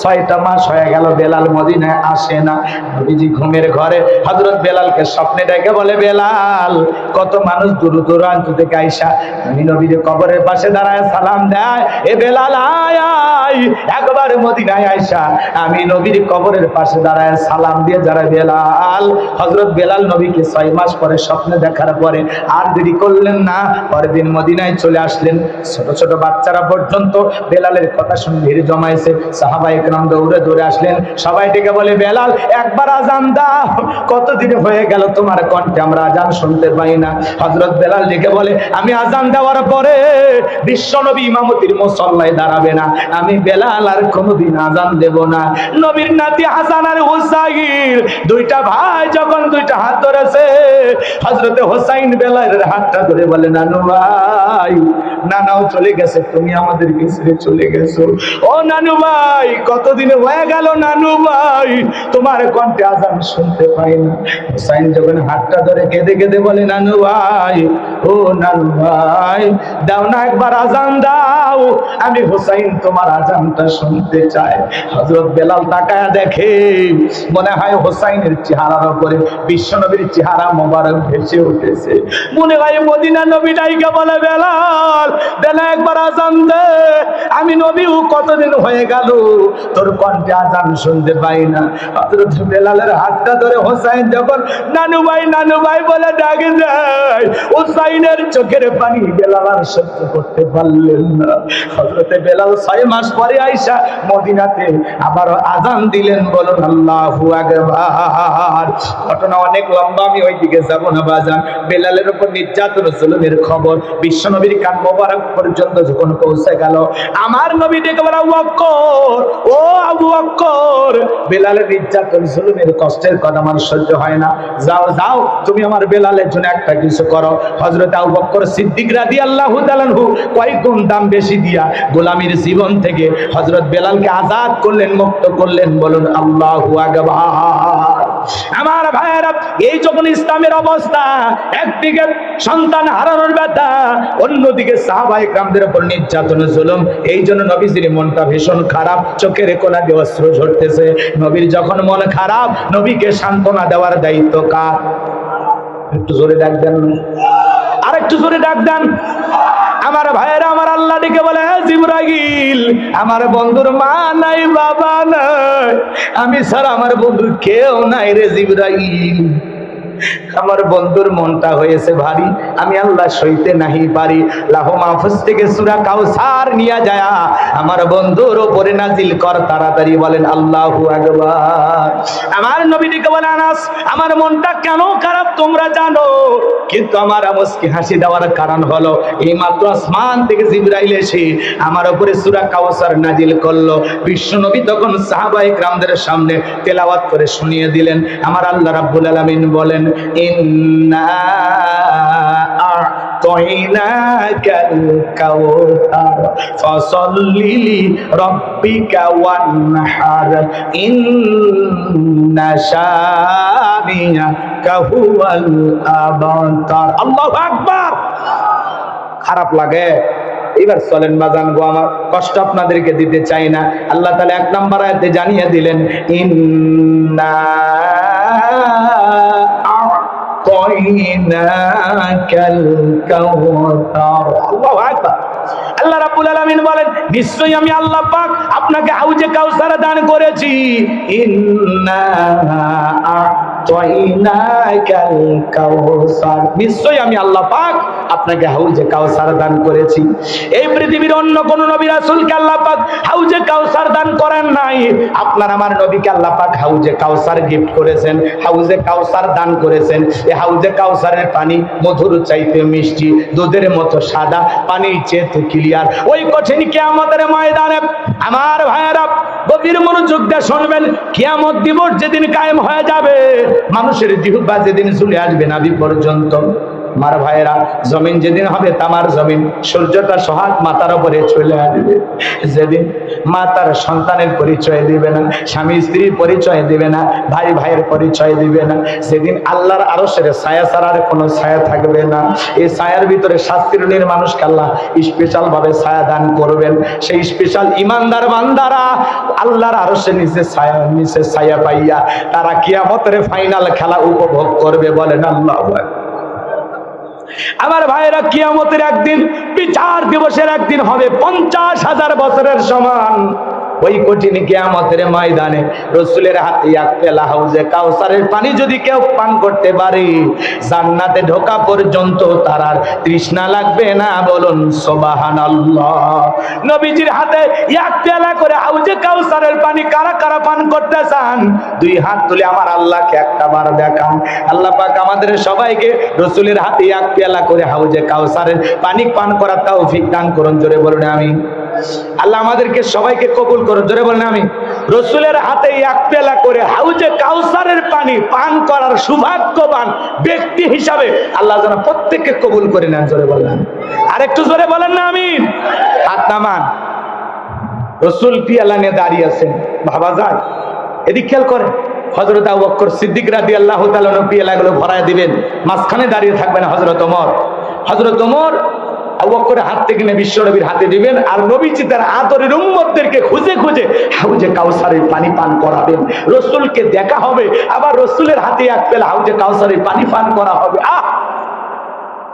6টা মাস হয়ে গেল বেলাল মদিনায় আসে না। নবীজি ঘুমের ঘরে হযরত বেলালকে স্বপ্নে ডেকে বলে, বেলাল, কত মানুষ দূর দূরান্ত থেকে আইসা আমি নবীর কবরের পাশে দাঁড়ায় সালাম দেয়, এ বেলাল আয় আয়, একবার মদিনায় আইসা আমি নবীর কবরের পাশে দাঁড়ায় সালাম দিয়ে যারা। বেলাল, হযরত বেলাল নবীকে 6 মাস পরে স্বপ্নে দেখার পরে আর দেরি করলেন না, পরের দিন মদিনায় চলে আসলেন। ছোট ছোট বাচ্চারা পর্যন্ত বেলালের কথা শুনে ভিড় জমাইছে। সাহাবায়ে কেরাম দৌড়ে দৌড়ে আসলেন, সবাই ডেকে বলে, বেলাল একবার আজান দাও, কতদিন হয়ে গেল তোমার কণ্ঠে আমরা আজান শুনতে পাই না। হযরত বেলাল ডেকে বলে, আমি আজান দেওয়ার পরে বিশ্বনবী ইমামতির মুসল্লায় দাঁড়াবে না, আমি বেলাল আর কোনোদিন আজান দেব না। নবীর নাতি হাসান আর হুসাইন দুইটা ভাই যখন দুইটা হাত ধরেছে, হযরতে হুসাইন বেলালের হাতটা ধরে বলে, নানু ভাই, নানাও চলে গেছে, তুমি আমাদেরকে ছেড়ে চলে গেছো। ও নানু ভাই, কতদিন হয়ে গেল নানু ভাই, তোমার কণ্ঠে আজান শুনতে পাই না। হুসাইন যখন হাতটা ধরে কেঁদে কেঁদে বলে, নানু ভাই, ও নানু ভাই, দাও না একবার আজান দাও, আমি হুসাইন তোমার আজানটা শুনতে চাই। হযরত বেলাল তাকায়া দেখে, মনে হয় হুসাইনের চেহারার উপরে বিশ্বনবীর চেহারা মোবারক ভেসে উঠেছে। মনে হয় মদিনা নবী ডাইকা বলে, বেলাল, বেলা একবার আজান দে, আমি নবীও কতদিন হয়ে গেল তোর কণ্ঠে আজান শুনতে পাই না। হযরত বেলালের হাতটা ধরে হুসাইন যখন নানু ভাই বলে ডাকে যায়, হুসাইনের চোখের পানি বেলাল আর সহ্য করতে পারলেন না। হযরতে বেলাল 6 মাস পরে আইসা মদিনাতে আবার আজান দিলেন, বলুন আল্লাহু আকবার। ঘটনা অনেক লম্বা, আমি ওইদিকে যাব না বাজান। বেলালের উপর নির্যাতন জুলুমের খবর বিশ্বনবীর কান মোবারক পর্যন্ত যখন পৌঁছে গেল, আমার নবী ডেকে বলে, আবু বকর, ও আবু বকর, বেলালের নির্যাতন জুলুমের কষ্টের কথা আমার সহ্য হয় না, যাও যাও, তুমি আমার বেলালের জন্য একটা কিছু করো। হযরত আবু বকর সিদ্দিক রাদিয়াল্লাহু তাআলা আনহু কয়েক গুণ দাম বেশি দিয়া গোলামীর জীবন থেকে হযরত বেলালকে আজাদ করলেন, মুক্ত করলেন। বলুন আল্লাহু আকবার। আমার ভাইয়েরা, এই যখন ইসলামের অবস্থা, একদিকে সন্তান হারানোর ব্যথা, অন্যদিকে সাহাবায়ে কেরামদের উপর নির্যাতন জুলুম, এই জন্য নবীজির মনটা ভীষণ খারাপ, চোখের কোনা দিয়ে অশ্রু ঝরতেছে। নবীর যখন মন খারাপ, নবীকে সান্ত্বনা দেওয়ার দায়িত্ব কার? একটু জোরে ডাক দেন, আর একটু জোরে ডাক দেন। আমার ভাইয়েরা, আমার আল্লাহ ডেকে বলে, জিবরাইল, আমার বন্ধুর মা নাই, বাবা নাই, আমি ছাড়া আমার বন্ধুর কেউ নাই রে জিবরাইল। আমার বন্ধুর মনটা হয়েছে ভারী, আমি আল্লাহ সইতে নাহি পারি। লাহু মাহফুজ থেকে সূরা কাউসার নিয়ে যায় আমার বন্ধুর উপরে নাজিল কর তাড়াতাড়ি। বলেন আল্লাহু আকবার। আমার নবী ডেকে বলে, আনাস, আমার মনটা কেন খারাপ তোমরা জানো, কিন্তু আমার মুস্কি হাসি দেওয়ার কারণ হলো এই মাত্র আসমান থেকে জিবরাইল এসে আমার উপরে সূরা কাউসার নাজিল করলো। বিশ্ব নবী তখন সাহাবায়ে কেরামদের সামনে তেলাওয়াত করে শুনিয়ে দিলেন। আমার আল্লাহ রাব্বুল আলামিন বলেন, ইন্না আ'তাইনাকাল কাউসার ফাসাল্লি লিরাব্বিকা ওয়ানহার ইন্না শানিয়াকা হুয়াল আবতার। আল্লাহু আকবার। খারাপ লাগে? এবার চলেন বাজান গো আমার, কষ্ট আপনাদেরকে দিতে চাই না। আল্লাহ তাআলা 1 নম্বর আয়াতে জানিয়ে দিলেন, ইন্না আ'তাইনাকাল কাউসার। আল্লাহু আকবার। আল্লাহ রাব্বুল আলামিন বলেন, নিশ্চয়ই আমি আল্লাহ পাক আপনাকে হাউজে কাউসার দান করেছি। ইন্না আ'তাইনাকাল কাউসার, নিশ্চয়ই আমি আল্লাহ পাক আপনাকে হাউজে কাউসার দান করেছি। এই পৃথিবীর অন্য কোন নবী রাসূলকে আল্লাহ পাক হাউজে কাউসার দান করেন নাই। আপনার আমার নবীকে আল্লাহ পাক হাউজে কাউসার গিফট করেছেন, হাউজে কাউসার দান করেছেন। এই হাউজে কাউসারের পানি মধুর চাইতে মিষ্টি, দুধের মতো সাদা, পানির চেয়ে ক্লিয়ার। ওই কঠিন কিয়ামতের ময়দানে আমার ভাইয়েরা গভীর মনোযোগ দিয়ে শুনবেন, কিয়ামত দিবস যেদিন কায়েম হয়ে যাবে, মানুষের জিহ্বা যেদিন চলে আসবে নাভি পর্যন্ত, আমার ভাইয়েরা জমিন যেদিন হবে তামার জমিন, সূর্যটা সোহাগ মাথার উপরে চলে আসবে। যেদিন মা তার সন্তানের পরিচয় দিবে না, স্বামী স্ত্রীর পরিচয় দিবে না, ভাই ভাইয়ের পরিচয় দিবে না, সেদিন আল্লাহর আরশের ছায়া ছাড়ার কোনো ছায়া থাকবে না। এই ছায়ার ভিতরে শাস্তির মানুষকে আল্লাহ স্পেশাল ভাবে ছায়া দান করবেন। সেই স্পেশাল ইমানদার বান্দারা আল্লাহর আরশের নিচে ছায়া পাইয়া তারা কিয়ামতের ফাইনাল খেলা উপভোগ করবে। বলেন আল্লাহু আকবার। আমার ভাইয়েরা কিয়ামতের একদিন, বিচার দিবসের একদিন হবে 50,000 বছরের সমান। ওই কঠিন কিয়ামতের ময়দানে রাসূলের হাতে এক পেলা হাউজে কাউসারের পানি যদি কেউ পান করতে পারে, জান্নাতে ঢোকা পর্যন্ত তার আর তৃষ্ণা লাগবে না। বলুন সুবহানাল্লাহ। নবীজির হাতে এক পেলা করে হাউজে কাউসারের পানি কারা কারা পান করতে চান? দুই হাত তুলে আমার আল্লাহকে একটা বার দেখান। আল্লাহ পাক আমাদের সবাইকে রাসূলের হাতে এক পেলা করে হাউজে কাউসারের পানি পান করার তৌফিক দান করুন। জোরে বলুন আমিন। আল্লাহ আমাদেরকে সবাইকে কবুল করুন। জোরে বলেন আমিন। রাসূলের হাতে এক পেলা করে হাউজে কাউসারের পানি পান করার সৌভাগ্যবান ব্যক্তি হিসাবে আল্লাহ যেন প্রত্যেককে কবুল করে নেন। জোরে বলেন, আর একটু জোরে বলেন না আমিন। হাত নামান। রাসূল পিয়ালা নিয়ে দাঁড়িয়ে আছেন, ভাবা যায়। এদিক খেয়াল করে, হযরত আবু বকর সিদ্দিক রাদিয়াল্লাহু তাআলা পিয়ালাগুলো ভরায় দিবেন, মাঝখানে দাঁড়িয়ে থাকবেন হযরত ওমর। হযরত ওমর আবু বকরের হাত থেকে নিয়ে বিশ্বনবীর হাতে দিবেন, আর নবীজি তার আদরের উম্মতদেরকে খুঁজে খুঁজে হাউজে কাউসারের পানি পান করাবেন। রাসূলকে দেখা হবে, আবার রাসূলের হাতে এক পেলা হাউজে কাউসারের পানি পান করা হবে। আহ,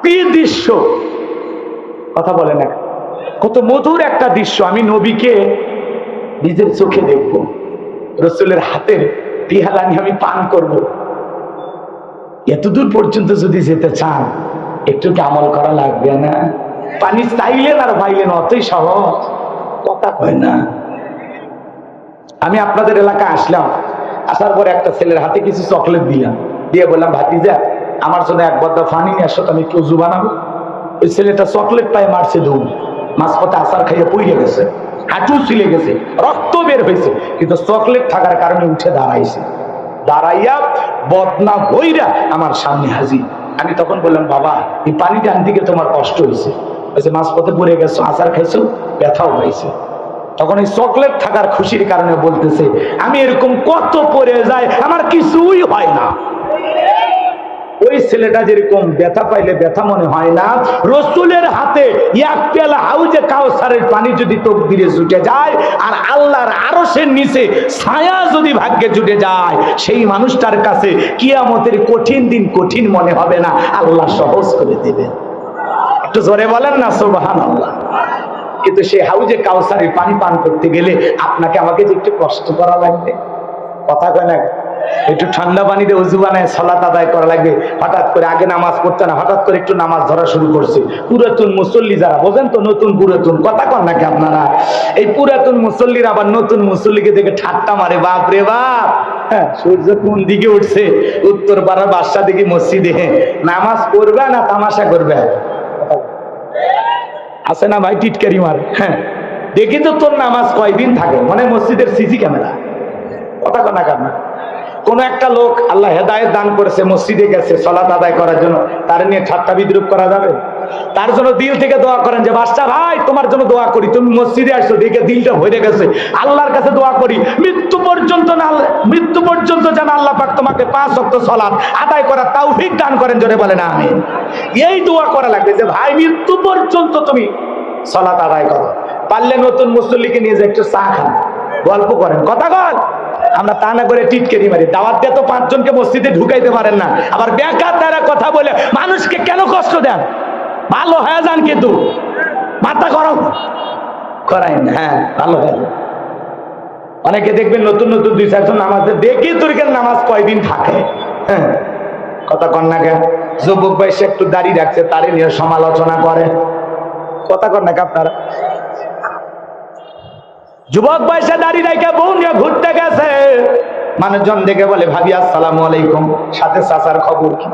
কি দৃশ্য! কথা বলে না, কত মধুর একটা দৃশ্য। আমি নবীকে নিজের চোখে দেখব, রাসূলের হাতের পিয়ালা নিয়ে আমি পান করব। এতদূর পর্যন্ত যদি যেতে চান, একটু কি আমল করা লাগবে না? পানি চাইলেন আর পাইলেন, অতই সহজ। কথা কয় না। আমি আপনাদের এলাকায় আসলাম, আসার পরে একটা ছেলের হাতে কিছু চকলেট দিলাম, দিয়ে বললাম, ভাতিজা আমার জন্য এক বদ্দা পানি নিয়ে আসো, আমি একটু উজু বানাবো। ওই ছেলেটা চকলেট পায়ে মারছে দৌড়, মাঝপথে আসার খাইয়ে পড়ে গেছে, হাঁটু ছিলে গেছে, রক্ত বের হয়েছে, কিন্তু চকলেট থাকার কারণে উঠে দাঁড়াইছে। দাঁড়াইয়া বদনা বইরা আমার সামনে হাজির। আমি তখন বললাম, বাবা এই পানিটা আনতে গিয়ে তোমার কষ্ট হয়েছে, মাঝপথে পড়ে গেছো, আচার খাইছো, ব্যথাও পাইছে। তখন এই চকলেট থাকার খুশির কারণে বলতেছে, আমি এরকম কত পড়ে যাই, আমার কিছুই হয় না। ওই ছেলেটা যেরকম ব্যথা পাইলে ব্যথা মনে হয় না, রাসূলের হাতে এক পেলা হাউজে কাউসারের পানি যদি তকদিরে জুটে যায়, আর আল্লাহর আরশের নিচে ছায়া যদি ভাগ্যে জুটে যায়, সেই মানুষটার কাছে কিয়ামতের কঠিন দিন কঠিন মনে হবে না, আল্লাহ সহজ করে দেবেন। একটু জোরে বলেন না সুবহানাল্লাহ। কিন্তু সেই হাউজে কাউসারের পানি পান করতে গেলে আপনাকে আমাকে যে একটু কষ্ট করা লাগবে। কথা কয় না, একটু ঠান্ডা পানিতে উজু বানায় সালাত আদায় করা লাগবে। হঠাৎ করে আগে নামাজ পড়তে না, হঠাৎ করে একটু নামাজ ধরা শুরু করছে। পুরাতন মুসল্লি যারা, বোঝেন তো, নতুন পুরাতন কথা কন নাকি আপনারা? এই পুরাতন মুসল্লিরা আবার নতুন মুসল্লিকে দেখে ঠাট্টা মারে, বাপ রে বাপ, হ্যাঁ সূর্য কোন দিকে উঠছে, উত্তর পাড়ার বাদশা দিকে মসজিদে নামাজ পড়বে না তামাশা করবে? আছে না ভাই টিটকারি মার? হ্যাঁ, দেখি তো তোর নামাজ কয়দিন থাকে, মানে মসজিদের সিসি ক্যামেরা। কথা কন না কেন? কোন একটা লোক আল্লাহ হেদায়েত দান করেছে, মসজিদে গেছে সালাত আদায় করার জন্য, তার নিয়ে ঠাট্টা বিদ্রুপ করা যাবে? তার জন্য দিল থেকে দোয়া করেন যে বাদশা ভাই তোমার জন্য দোয়া করি, তুমি মসজিদে আসছো দেখে দিলটা ভরে গেছে, আল্লাহর কাছে দোয়া করি মৃত্যু পর্যন্ত যেন আল্লাহ পাক তোমাকে 5 ওয়াক্ত সালাত আদায় করার তৌফিক দান করেন। জোরে বলেন আমিন। এই দোয়া করা লাগবে যে ভাই মৃত্যু পর্যন্ত তুমি সালাত আদায় করো। পারলে নতুন মুসল্লিকে নিয়ে যে একটু চা খান, গল্প করেন, কথা বল। আমরা তা না করে টিটকারি মারি, দাওয়াত দিয়ে তো 5 জনকে মসজিদে ঢুকাইতে পারেন না, আবার বেকার দ্বারা কথা বলে মানুষকে কেন কষ্ট দেন? ভালো হয়ে যান, কিন্তু মাথা গরম করাই না। হ্যাঁ, ভালো হয়ে যান। অনেকে দেখবেন নতুন নতুন 2-4 জন নামাজ দেখি তোর নামাজ কয়দিন থাকে, হ্যাঁ, কথা কন না কেন? যুবক বয়সে একটু দাঁড়িয়ে রাখছে, তারই নিয়ে সমালোচনা করে। কথা কন না কে আপনারা? যুবক বয়সে দাঁড়িয়ে রেখে বউ নিয়ে ঘুরতে গেছে, মানুষজন দেখে বলে ভাবি আসসালামু আলাইকুম, সাথে চাচার খবর কি?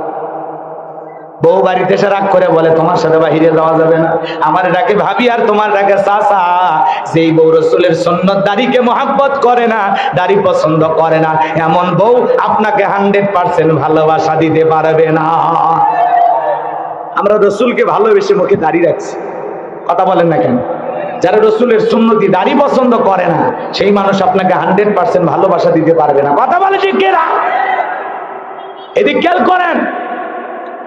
বউ বাড়িতে এসে রাগ করে বলে তোমার সাথে বাহিরে যাওয়া যাবে না, আমার ডাকে ভাবি আর তোমার ডাকে চাচা। যেই বউ রাসূলের সুন্নাত দাড়িকে মহব্বত করে না, দাড়ি পছন্দ করে না, এমন বউ আপনাকে 100% ভালোবাসা দিতে পারবে না। আমরা রাসূলকে ভালোবেসে মুখে দাড়ি রাখছি, কথা বলেন না কেন? যারা রাসূলের সুন্নতি দাড়ি পছন্দ করে না, সেই মানুষ আপনাকে 100% ভালোবাসা দিতে পারবে না। কথা বলে ঠিক কিনা? এদিক খেয়াল করেন,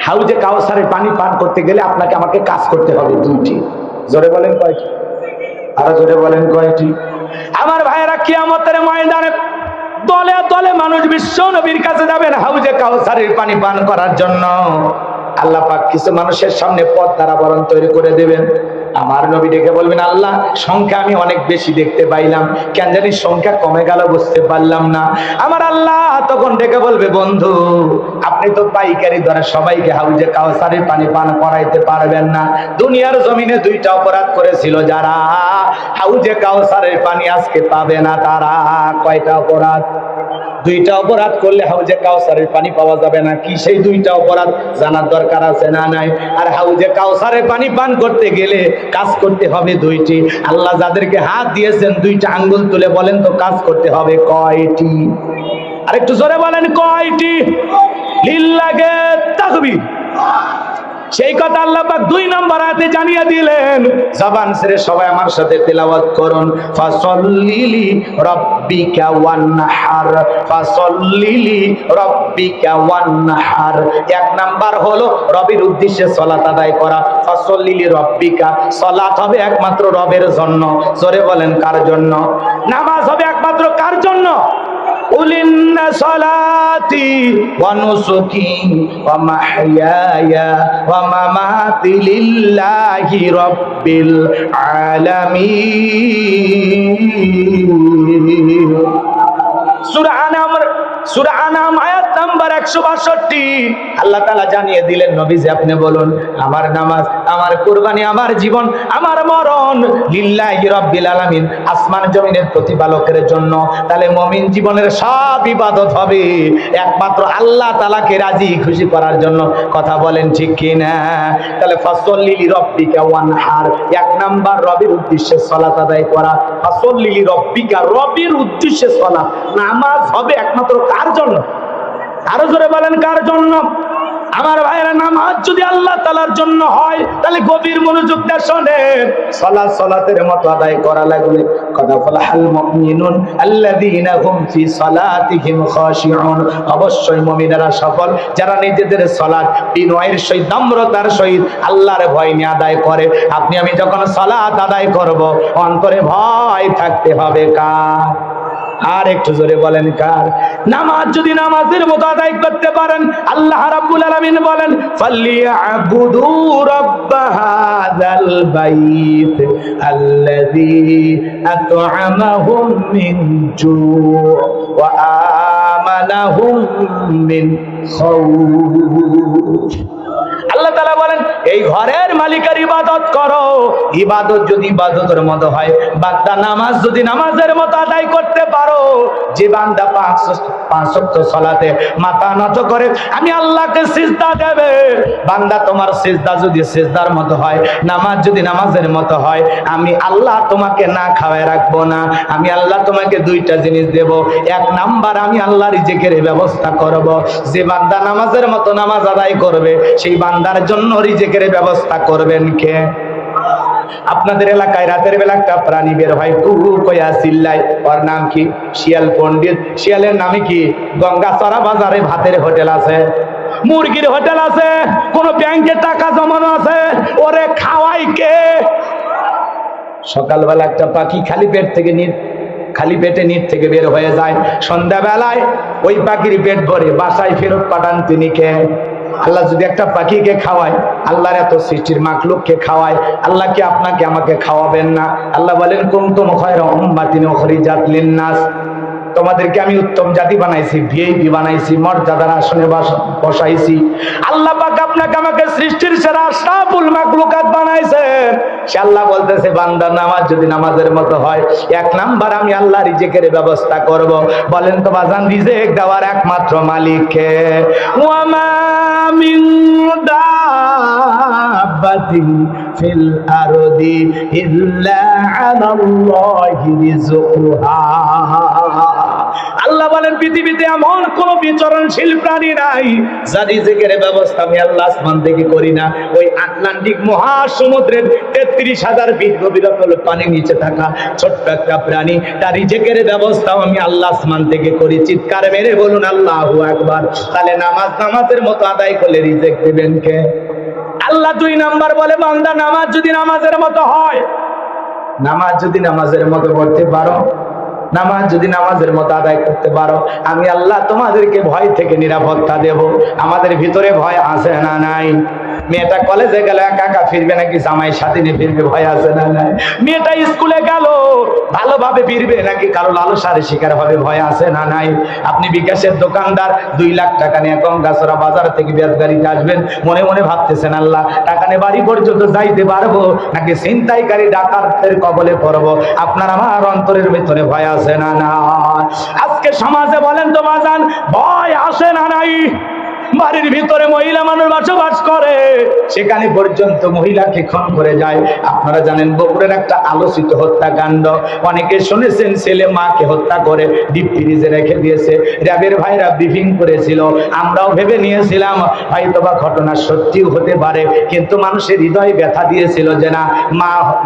হাউজে কাউসারের পানি পান করতে গেলে আপনাকে আমাকে কাজ করতে হবে দুইটি। জোরে বলেন কয়টি? আরো জোরে বলেন কয়টি? আমার ভাইয়েরা, কিয়ামতের ময়দানে দলে দলে মানুষ বিশ্ব নবীর কাছে যাবেন হাউজে কাউসারের পানি পান করার জন্য। আল্লাহ পাক কিছু মানুষের সামনে পথ দ্বারাবরণ তৈরি করে দেবেন। আমার নবী ডেকে বলবেন, আল্লাহ সংখ্যা আমি অনেক বেশি দেখতে পাইলাম, কেন জানি সংখ্যা কমে গেল, বুঝতে পারলাম না। আমার আল্লাহ তখন ডেকে বলবে, বন্ধু আপনি তো পাইকারি দরে সবাইকে হাউজে কাউসারের পানি পান করাইতে পারবেন না। দুনিয়ার জমিনে দুইটা অপরাধ করেছিল যারা, হাউজে কাউসারের পানি আজকে পাবে না তারা। কয়টা অপরাধ? দুইটা অপরাধ করলে হাউজে কাউসারের পানি পাওয়া যাবে না। কি সেই দুইটা অপরাধ জানার দরকার আছে না নাই? আর হাউজে কাউসারের পানি পান করতে গেলে কাজ করতে হবে দুইটি। আল্লাহ যাদেরকে হাত দিয়েছেন দুইটা আঙ্গুল তুলে বলেন তো কাজ করতে হবে কয়টি? আরেকটু জোরে বলেন কয়টি? লিল্লাহে তাকবীর। সেই কথা আল্লাহ পাক 2 নম্বর আয়াতে জানিয়ে দিলেন। জবান ছেড়ে সবাই আমার সাথে তেলাওয়াত করুন, ফাসাল্লি রাব্বিকা ওয়ানহার, ফাসাল্লি রাব্বিকা ওয়ানহার। 1 নাম্বার হলো রবের উদ্দেশ্যে সালাত আদায় করা। ফাসাল্লি রাব্বিকা, সালাত হবে একমাত্র রবের জন্য। জোরে বলেন কার জন্য? নামাজ হবে একমাত্র কার জন্য? قل إن صلاتي ونسكي ومحياي ومماتي لله رب العالمين। সূরা আনাম আয়াত নাম্বার 162। আল্লাহ তাআলা জানিয়ে দিলেন, নবীজি আপনি বলুন, আমার নামাজ, আমার কুরবানি, আমার জীবন, আমার মরণ লিল্লাহি রাব্বিল আলামিন, আসমান জমিনের প্রতিপালকের জন্য। তাহলে মুমিন জীবনের সব ইবাদত হবে একমাত্র আল্লাহ তাআলাকে রাজি খুশি করার জন্য। কথা বলেন ঠিক কি না? তাহলে ফাসাল্লি লিরাব্বিকা ওয়ানহার, 1 নাম্বার রবের উদ্দেশ্যে সালাত আদায় করা। ফাসাল্লি লিরাব্বিকা, রবের উদ্দেশ্যে সালাত। নামাজ হবে একমাত্র কার জন্য? আরো জোরে বলেন কার জন্য? আমার ভাইয়েরা, নামাজ যদি আল্লাহ তাআলার জন্য হয় তাহলে গভীর মনোযোগ দিয়ে শোনেন, সালাত সালাতের মতো আদায় করা লাগবে। কথা ফালাহাল মুমিনুন আল্লাযীনা হুম ফি সালাতিহিম খাশিউন। অবশ্যই মুমিনেরা সফল যারা নিজেদের সালাত বিনয়ের সহিত, নম্রতার সহিত আল্লাহর ভয় নিয়ে আদায় করে। আপনি আমি যখন সালাত আদায় করব, অন্তরে ভয় থাকতে হবে কার? আর একটু জোরে বলেন কার? নামাজ যদি নামাজের মতো আদায় করতে পারেন, আল্লাহ রাব্বুল আলামিন বলেন, ফালিয়াবুদু রাব্ব হাযাল বাইত আল্লাযী আত'আমাহুম মিন জু' ওয়া আমানাহুম মিন খাউফ। আল্লাহ তাআলা বলেন, এই ঘরের মালিকের ইবাদত করো। ইবাদত যদি ইবাদতের মতো হয়, বান্দা নামাজ যদি নামাজের মতো আদায় করতে পারো, যে বান্দা 5 ওয়াক্ত সালাতে মাথা নত করে আমি আল্লাহকে সিজদা দেবে, বান্দা তোমার সিজদা যদি সিজদার মতো হয়, নামাজ যদি নামাজের মতো হয়, আমি আল্লাহ তোমাকে না খাওয়ায় রাখবো না। আমি আল্লাহ তোমাকে 2টা জিনিস দেব। 1 নাম্বার, আমি আল্লাহ রিজিকের ব্যবস্থা করব। যে বান্দা নামাজের মতো নামাজ আদায় করবে, সেই বান্দার জন্য রিজিকের ব্যবস্থা করবেন কে? আপনাদের এলাকায় রাতের বেলা একটা প্রাণী বের হয়, কুহু কয়া চিল্লায়। ওর নাম কি? শিয়াল পণ্ডিত। শিয়ালের নামে কি? গঙ্গাচড়া বাজারে ভাতের হোটেল আছে, মুরগির হোটেল আছে, কোন ব্যাংকে টাকা জমানো আছে, ওরে খাওয়াই কে? সকালবেলা একটা পাখি খালি পেটে নিট থেকে বের হয়ে যায়, সন্ধ্যাবেলায় ওই পাখির পেট ভরে বাসায় ফেরত পাঠান তিনি কে? আল্লাহ যদি একটা পাখিকে খাওয়ায়, আল্লাহর এত সৃষ্টির মাখলুককে খাওয়ায়, আল্লাহ কি আপনাকে আমাকে খাওয়াবেন না? আল্লাহ বলেন, কুনতুম খায়রা উম্মাতিন উখরিজাত লিন-নাস। তোমাদেরকে আমি উত্তম জাতি বানাইছি, ভিআইপি বানাইছি, মর্যাদার আসনে বসাইছি। আল্লাহ পাক আপনাকে আমাকে সৃষ্টির সেরা আশরাফুল মাখলুকাত বানাইছেন। সে আল্লাহ বলতেছে, বান্দা নামাজ যদি নামাজের মতো হয়, 1 নাম্বার আমি আল্লাহ রিজিকের ব্যবস্থা করব। বলেন তো বাজান, রিজিক দেওয়ার একমাত্র মালিক কে? ওয়া মা মিন দাব্বাতিন ফিল আরদি ইল্লা আলাল্লাহি রিজকুহা। আল্লাহ বলেন, পৃথিবীতে এমন কোন বিচরণশীল প্রাণী নাই যার রিজিকের ব্যবস্থা আমি আল্লাহ আসমান থেকে করি না। ওই আটলান্টিক মহাসমুদ্রের 33,000 ফিট গভীরতার পানির নিচে থাকা ছোট্ট একটা প্রাণী, তার রিজিকের ব্যবস্থাও আমি আল্লাহ আসমান থেকে করি। চিৎকার মেরে বলুন আল্লাহু আকবার। তাহলে নামাজের মতো আদায় করলে রিজিক দিবেন কে? আল্লাহ 2 নাম্বার বলে, বান্দা নামাজ যদি নামাজের মতো হয়, নামাজ যদি নামাজের মতো পড়তে পারো, নামাজ যদি নামাজের মতো আদায় করতে পারো, আমি আল্লাহ তোমাদেরকে ভয় থেকে নিরাপত্তা দেব। আমাদের ভিতরে ভয় আছে না নাই? মেয়েটা কলেজে গেল একা একা ফিরবে নাকি জামাই সাথে নিয়ে ফিরবে, ভয় আছে না নাই? মেয়েটা স্কুলে গেল ভালোভাবে ফিরবে নাকি কারো লালসার শিকার হবে, ভয় আছে না নাই? আপনি বিকাশের দোকানদার, 2 লাখ টাকা নিয়ে গঙ্গাচড়া বাজার থেকে বেতগাড়িতে আসবেন, মনে মনে ভাবতেছেন, আল্লাহ টাকা নিয়ে বাড়ি পর্যন্ত যাইতে পারবো নাকি ছিনতাইকারী ডাকাতের কবলে পড়বো? আপনার আমার অন্তরের ভিতরে ভয় আছে না না? আজকে সমাজে বলেন তো বাজান, ভয় আসে না নাই? বাড়ির ভিতরে মহিলা মানুষ বসবাস করে, সেখানে পর্যন্ত মহিলাকে খুন করে যায়। আপনারা জানেন বগুড়ার একটা আলোচিত হত্যাকাণ্ড, অনেকে শুনেছেন, ছেলে মাকে হত্যা করে ডিপ ফ্রিজে রেখে দিয়েছে। র্যাবের ভাইরা ব্রিফিং করেছিল, আমরাও ভেবে নিয়েছিলাম হয়তোবা ঘটনা সত্যিও হতে পারে, কিন্তু মানুষের হৃদয়ে ব্যথা দিয়েছিল যে না,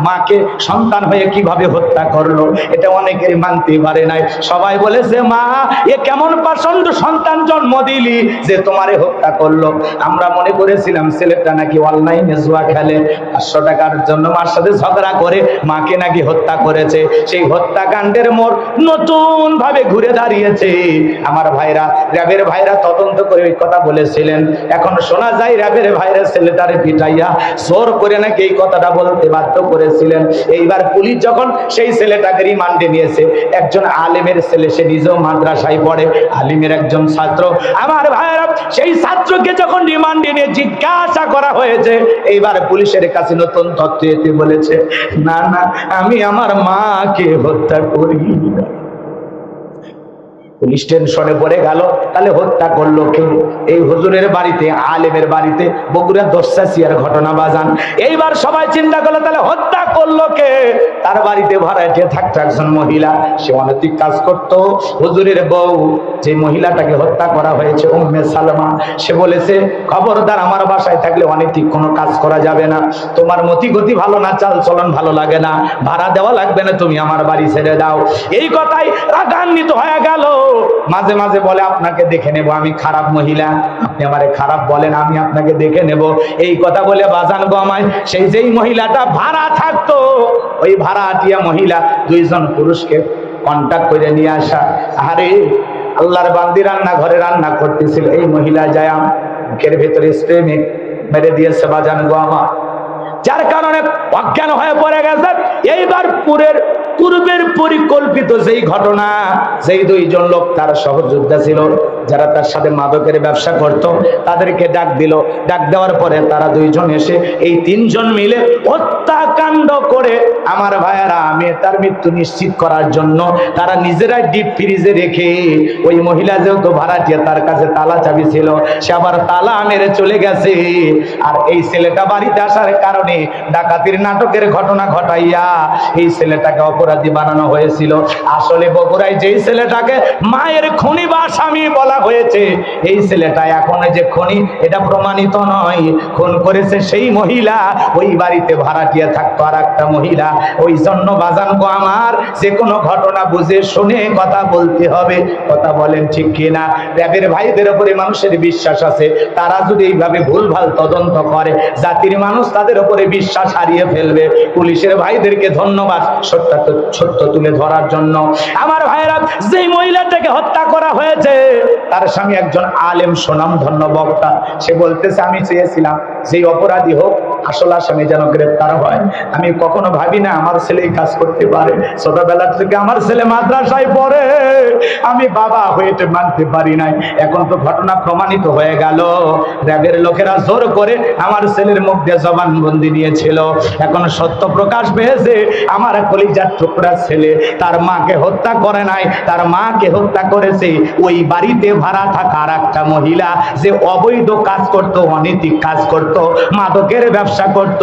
মাকে সন্তান হয়ে কিভাবে হত্যা করলো, এটা অনেকেই মানতে পারে নাই। সবাই বলেছে, মা এ কেমন পাষণ্ড সন্তান জন্ম দিলি যে তোমার হত্যা করলো। আমরা মনে করেছিলাম ছেলেটা নাকি অনলাইনে জুয়া খেলে, 500 টাকার জন্য মার সাথে ঝগড়া করে মাকে নাকি হত্যা করেছে। সেই হত্যাকাণ্ডের মোড় নতুন ভাবে ঘুরে দাঁড়িয়েছে। আমার ভাইরা, র্যাবের ভাইরা তদন্ত করে ওই কথা বলেছিলেন। এখন শোনা যায় র্যাবের ভাইরা ছেলেটারে পিটাইয়া জোর করে নাকি এই কথাটা বলতে বাধ্য করেছিলেন। এইবার পুলিশ যখন সেই ছেলেটাকে রিমান্ডে নিয়েছে, একজন আলেমের ছেলে, সে নিজেও মাদ্রাসায় পড়ে, আলিমের একজন ছাত্র। আমার ভাইরা, সেই ছাত্রকে যখন রিমান্ডে নিয়ে জিজ্ঞাসা করা হয়েছে, এইবার পুলিশের কাছে নতুন তথ্য এতে বলেছে, না না, আমি আমার মাকে হত্যা করি না। পুলিশ টেনশনে পড়ে গেল, তাহলে হত্যা করলো কে? এই হুজুরের বাড়িতে, আলেমের বাড়িতে, বগুড়া দশাসিয়ার ঘটনা বাজান। এইবার সবাই চিন্তা করলো, তাহলে হত্যা করলো কে? তার বাড়িতে ভাড়াটিয়া থাকতো একজন মহিলা, সে অনৈতিক কাজ করতো। হুজুরের বউ, যে মহিলাটাকে হত্যা করা হয়েছে, উম্মে সালমা, সে বলেছে, খবরদার আমার বাসায় থাকলে অনৈতিক কোনো কাজ করা যাবে না, তোমার মতি গতি ভালো না, চাল চলন ভালো লাগে না, ভাড়া দেওয়া লাগবে না, তুমি আমার বাড়ি ছেড়ে দাও। এই কথাই রাগান্বিত হয়ে গেল। মাঝে মাঝে বলে, আপনাকে দেখে নেব, আমি খারাপ মহিলা, আপনি আমারে খারাপ বলেন, আমি আপনাকে দেখে নেব। এই কথা বলে বাজান গমায়, সেই যেই মহিলাটা ভাড়া থাকতো, ওই ভাড়াটিয়া মহিলা 2 জন পুরুষকে কন্টাক্ট করে নিয়ে আসা। আরে আল্লাহর বান্দি রান্নাঘরে রান্না করতেছিল, এই মহিলা যায় মুখের ভেতরে স্প্রে মেরে দিয়েছে বাজান গমা, যার কারণে অজ্ঞান হয়ে পড়ে গেছে। এইবার পূর্বের পরিকল্পিত যেই ঘটনা, যেই 2 জন লোক তার সহযোদ্ধা ছিল, যারা তার সাথে মাদকের ব্যবসা করত, তাদেরকে ডাক দিল। ডাক দেওয়ার পরে তারা 2 জন এসে এই 3 জন মিলে হত্যাকাণ্ড করে, আমার ভাইয়েরা, মেয়েটার মৃত্যু নিশ্চিত করার জন্য তারা নিজেরাই ডিপ ফ্রিজে রেখে, ওই মহিলা যেহেতু ভাড়াটিয়া, তার কাছে তালা চাবি ছিল, সে আবার তালা মেরে চলে গেছে। আর এই ছেলেটা বাড়িতে আসার কারণে ডাকাতির নাটকের ঘটনা ঘটাইয়া এই ছেলেটাকে অপরাধী বানানো হয়েছিল। আসলে বগুড়ায় যেই ছেলেটাকে মায়ের খুনি বা স্বামী বলা হয়েছে, এই ছেলেটা এখন যে খুনি এটা প্রমাণিত নয়, খুন করেছে সেই মহিলা, ওই বাড়িতে ভাড়াটিয়া থাকতো আর একটা মহিলা। ওই জন্য বাজান গো আমার, যে কোনো ঘটনা বুঝে শুনে কথা বলতে হবে। কথা বলেন ঠিক কিনা? র্যাবের ভাইদের উপরে মানুষের বিশ্বাস আছে, তারা যদি এইভাবে ভুলভাল তদন্ত করে, জাতির মানুষ তাদের উপরে বিশ্বাস হারিয়ে ফেলবে। পুলিশের ভাইদেরকে ধন্যবাদ সত্য তুলে ধরার জন্য। আমার ভাইরা, যেই মহিলাটাকে হত্যা করা হয়েছে, তার স্বামী একজন আলেম সুনামধন্য বক্তা। সে বলতেছে আমি চেয়েছিলাম যেই অপরাধী হোক আসল আসামি যেন গ্রেপ্তার হয়। আমি কখনো ভাবি না আমার ছেলে এই কাজ করতে পারে। ছোটবেলা থেকে আমার ছেলে মাদ্রাসায় পড়ে, আমি বাবা হয়ে মানতে পারি নাই। এখন তো ঘটনা প্রমাণিত হয়ে গেল, র্যাবের লোকেরা জোর করে আমার ছেলের মুখ দিয়ে জবানবন্দি নিয়েছিল। এখন সত্য প্রকাশ পেয়েছে, আমার কলিজার টুকরা ছেলে তার মাকে হত্যা করে নাই, তার মাকে হত্যা করেছে ওই বাড়িতে ভাড়া থাকা আর একটা মহিলা, যে অবৈধ কাজ করত, অনৈতিক কাজ করত, মাদকের ব্যবসা করত।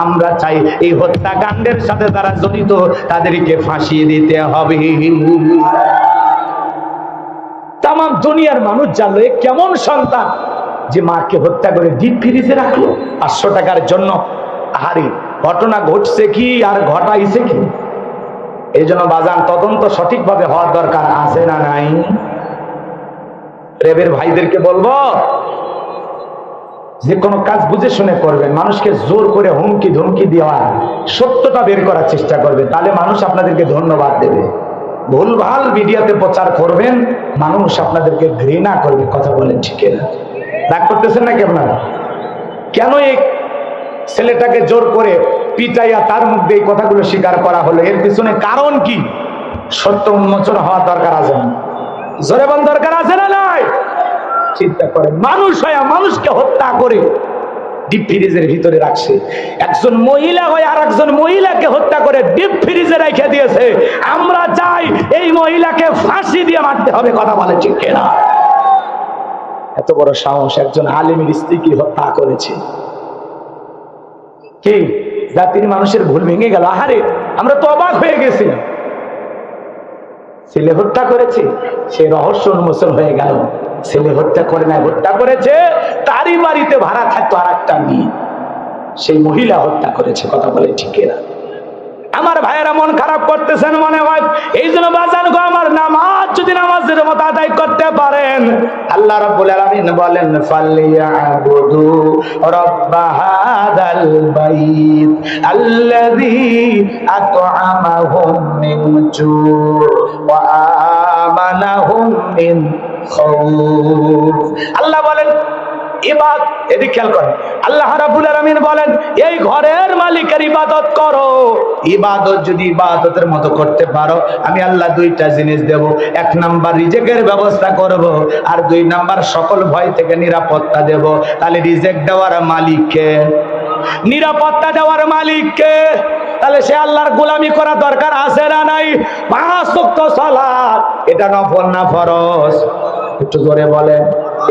আমরা চাই এই হত্যাকাণ্ডের সাথে যারা জড়িত তাদেরকে ফাঁসিয়ে দিতে হবে। তাম দুনিয়ার মানুষ জানলো কেমন সন্তান যে মাকে হত্যা করে ডিপ ফ্রিজে রাখলো 500 টাকার জন্য। আরে ঘটনা ঘটছে কি আর ঘটাইছে কি? এই জন্য বাজান তদন্ত সঠিকভাবে হওয়ার দরকার আছে না নাই? রেবের ভাইদেরকে বলবো যে কোনো কাজ বুঝে শুনে করবেন, মানুষকে জোর করে হুমকি ধমকি দেওয়া, সত্যটা বের করার চেষ্টা করবে, তাহলে মানুষ আপনাদেরকে ধন্যবাদ দেবে। ভুলভাল মিডিয়াতে প্রচার করবেন, মানুষ আপনাদেরকে ঘৃণা করবে। কথা বলেন ঠিক না? রাগ করতেছেন নাকি আপনারা? কেন এই ছেলেটাকে জোর করে পিটাইয়া তার মধ্যে এই কথাগুলো স্বীকার করা হলো? এর পিছনে কারণ কি? সত্য উন্মোচন হওয়ার দরকার আছে না? জোরে বল দরকার আছে না নাই? চিন্তা করেন, মানুষ হয়ে মানুষকে হত্যা করে ডিপ ফ্রিজের ভিতরে রাখছে। একজন মহিলা হয়ে আর একজন মহিলাকে হত্যা করে ডিপ ফ্রিজে রেখে দিয়েছে। আমরা চাই এই মহিলাকে ফাঁসি দিয়ে মারতে হবে। কথা বলে ঠিক না? এত বড় সাহস! একজন আলেমের স্ত্রীকে হত্যা করেছে। কি জাতির মানুষের ভুল ভেঙে গেল? আহারে, আমরা তো অবাক হয়ে গেছি। ছেলে হত্যা করেছে, সে রহস্য উন্মোচন হয়ে গেল। ছেলে হত্যা করে না, হত্যা করেছে তারই বাড়িতে ভাড়া থাকতো আর একটা মেয়ে, সেই মহিলা হত্যা করেছে। কথা বলে ঠিক না? আমার ভাইয়েরা মন খারাপ করতেছেন মনে হয়। এই জন্য বাজান গো, আমার নামাজ যদি নামাজের মতো আদায় করতে পারেন, আল্লাহ রাব্বুল আলামিন বলেন ফালিয়াবুদু রাব্ব হাযাল বাইত আল্লাযী আত'আমাহুম মিন জু' ওয়া আমানাহুম মিন খাউফ। আল্লাহ বলেন ইবাদত, এদিকে খেয়াল করেন, আল্লাহ রাব্বুল আলামিন বলেন এই ঘরের মালিকের ইবাদত করো। ইবাদত যদি ইবাদতের মতো করতে পারো, আমি আল্লাহ দুইটা জিনিস দেব। 1 নাম্বার রিজিকের ব্যবস্থা করব, আর 2 নাম্বার সকল ভয় থেকে নিরাপত্তা দেব। তাহলে রিজিক দেওয়ার মালিককে, নিরাপত্তা দেওয়ার মালিককে, তাহলে সে আল্লাহর গোলামি করা দরকার আছে না নাই? 5 ওয়াক্ত সালাত, এটা নফল না ফরজ? একটু জোরে বলেন।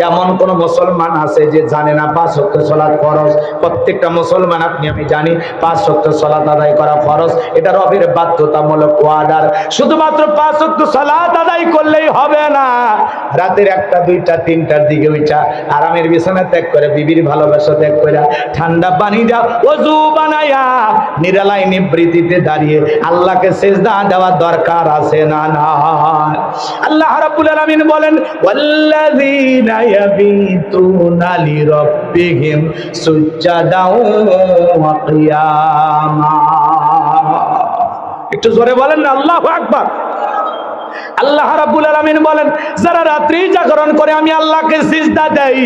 এমন কোন মুসলমান আছে যে জানে না 5 ওয়াক্ত সালাত ফরজ? প্রত্যেকটা মুসলমান আপনি আমি জানি 5 ওয়াক্ত সালাত আদায় করা ফরজ। এটা রবের বাধ্যতামূলক ওয়াদার। শুধুমাত্র 5 ওয়াক্ত সালাত আদায় করলেই হবে না, রাতের 1টা 2টা 3টার দিকে উঠা আরামের বিছানা ত্যাগ করে, বিবির ভালোবাসা ত্যাগ করে, ঠান্ডা পানি দাও ওযু বানায়া নিরালাই নিবৃত্তিতে দাঁড়িয়ে আল্লাহকে সিজদা দেওয়ার দরকার আছে না? না। আল্লাহ রাব্বুল আলামিন বলেন ওয়াল্লাযীনা ইয়াবিতুনা লিরাব্বিহিম সুজদাও ওয়া কিয়ামা। একটু জোরে বলেন না আল্লাহু আকবার। আল্লাহ রাব্বুল আলামিন বলেন যারা রাত্রি জাগরণ করে আমি আল্লাহকে সিজদা দেই,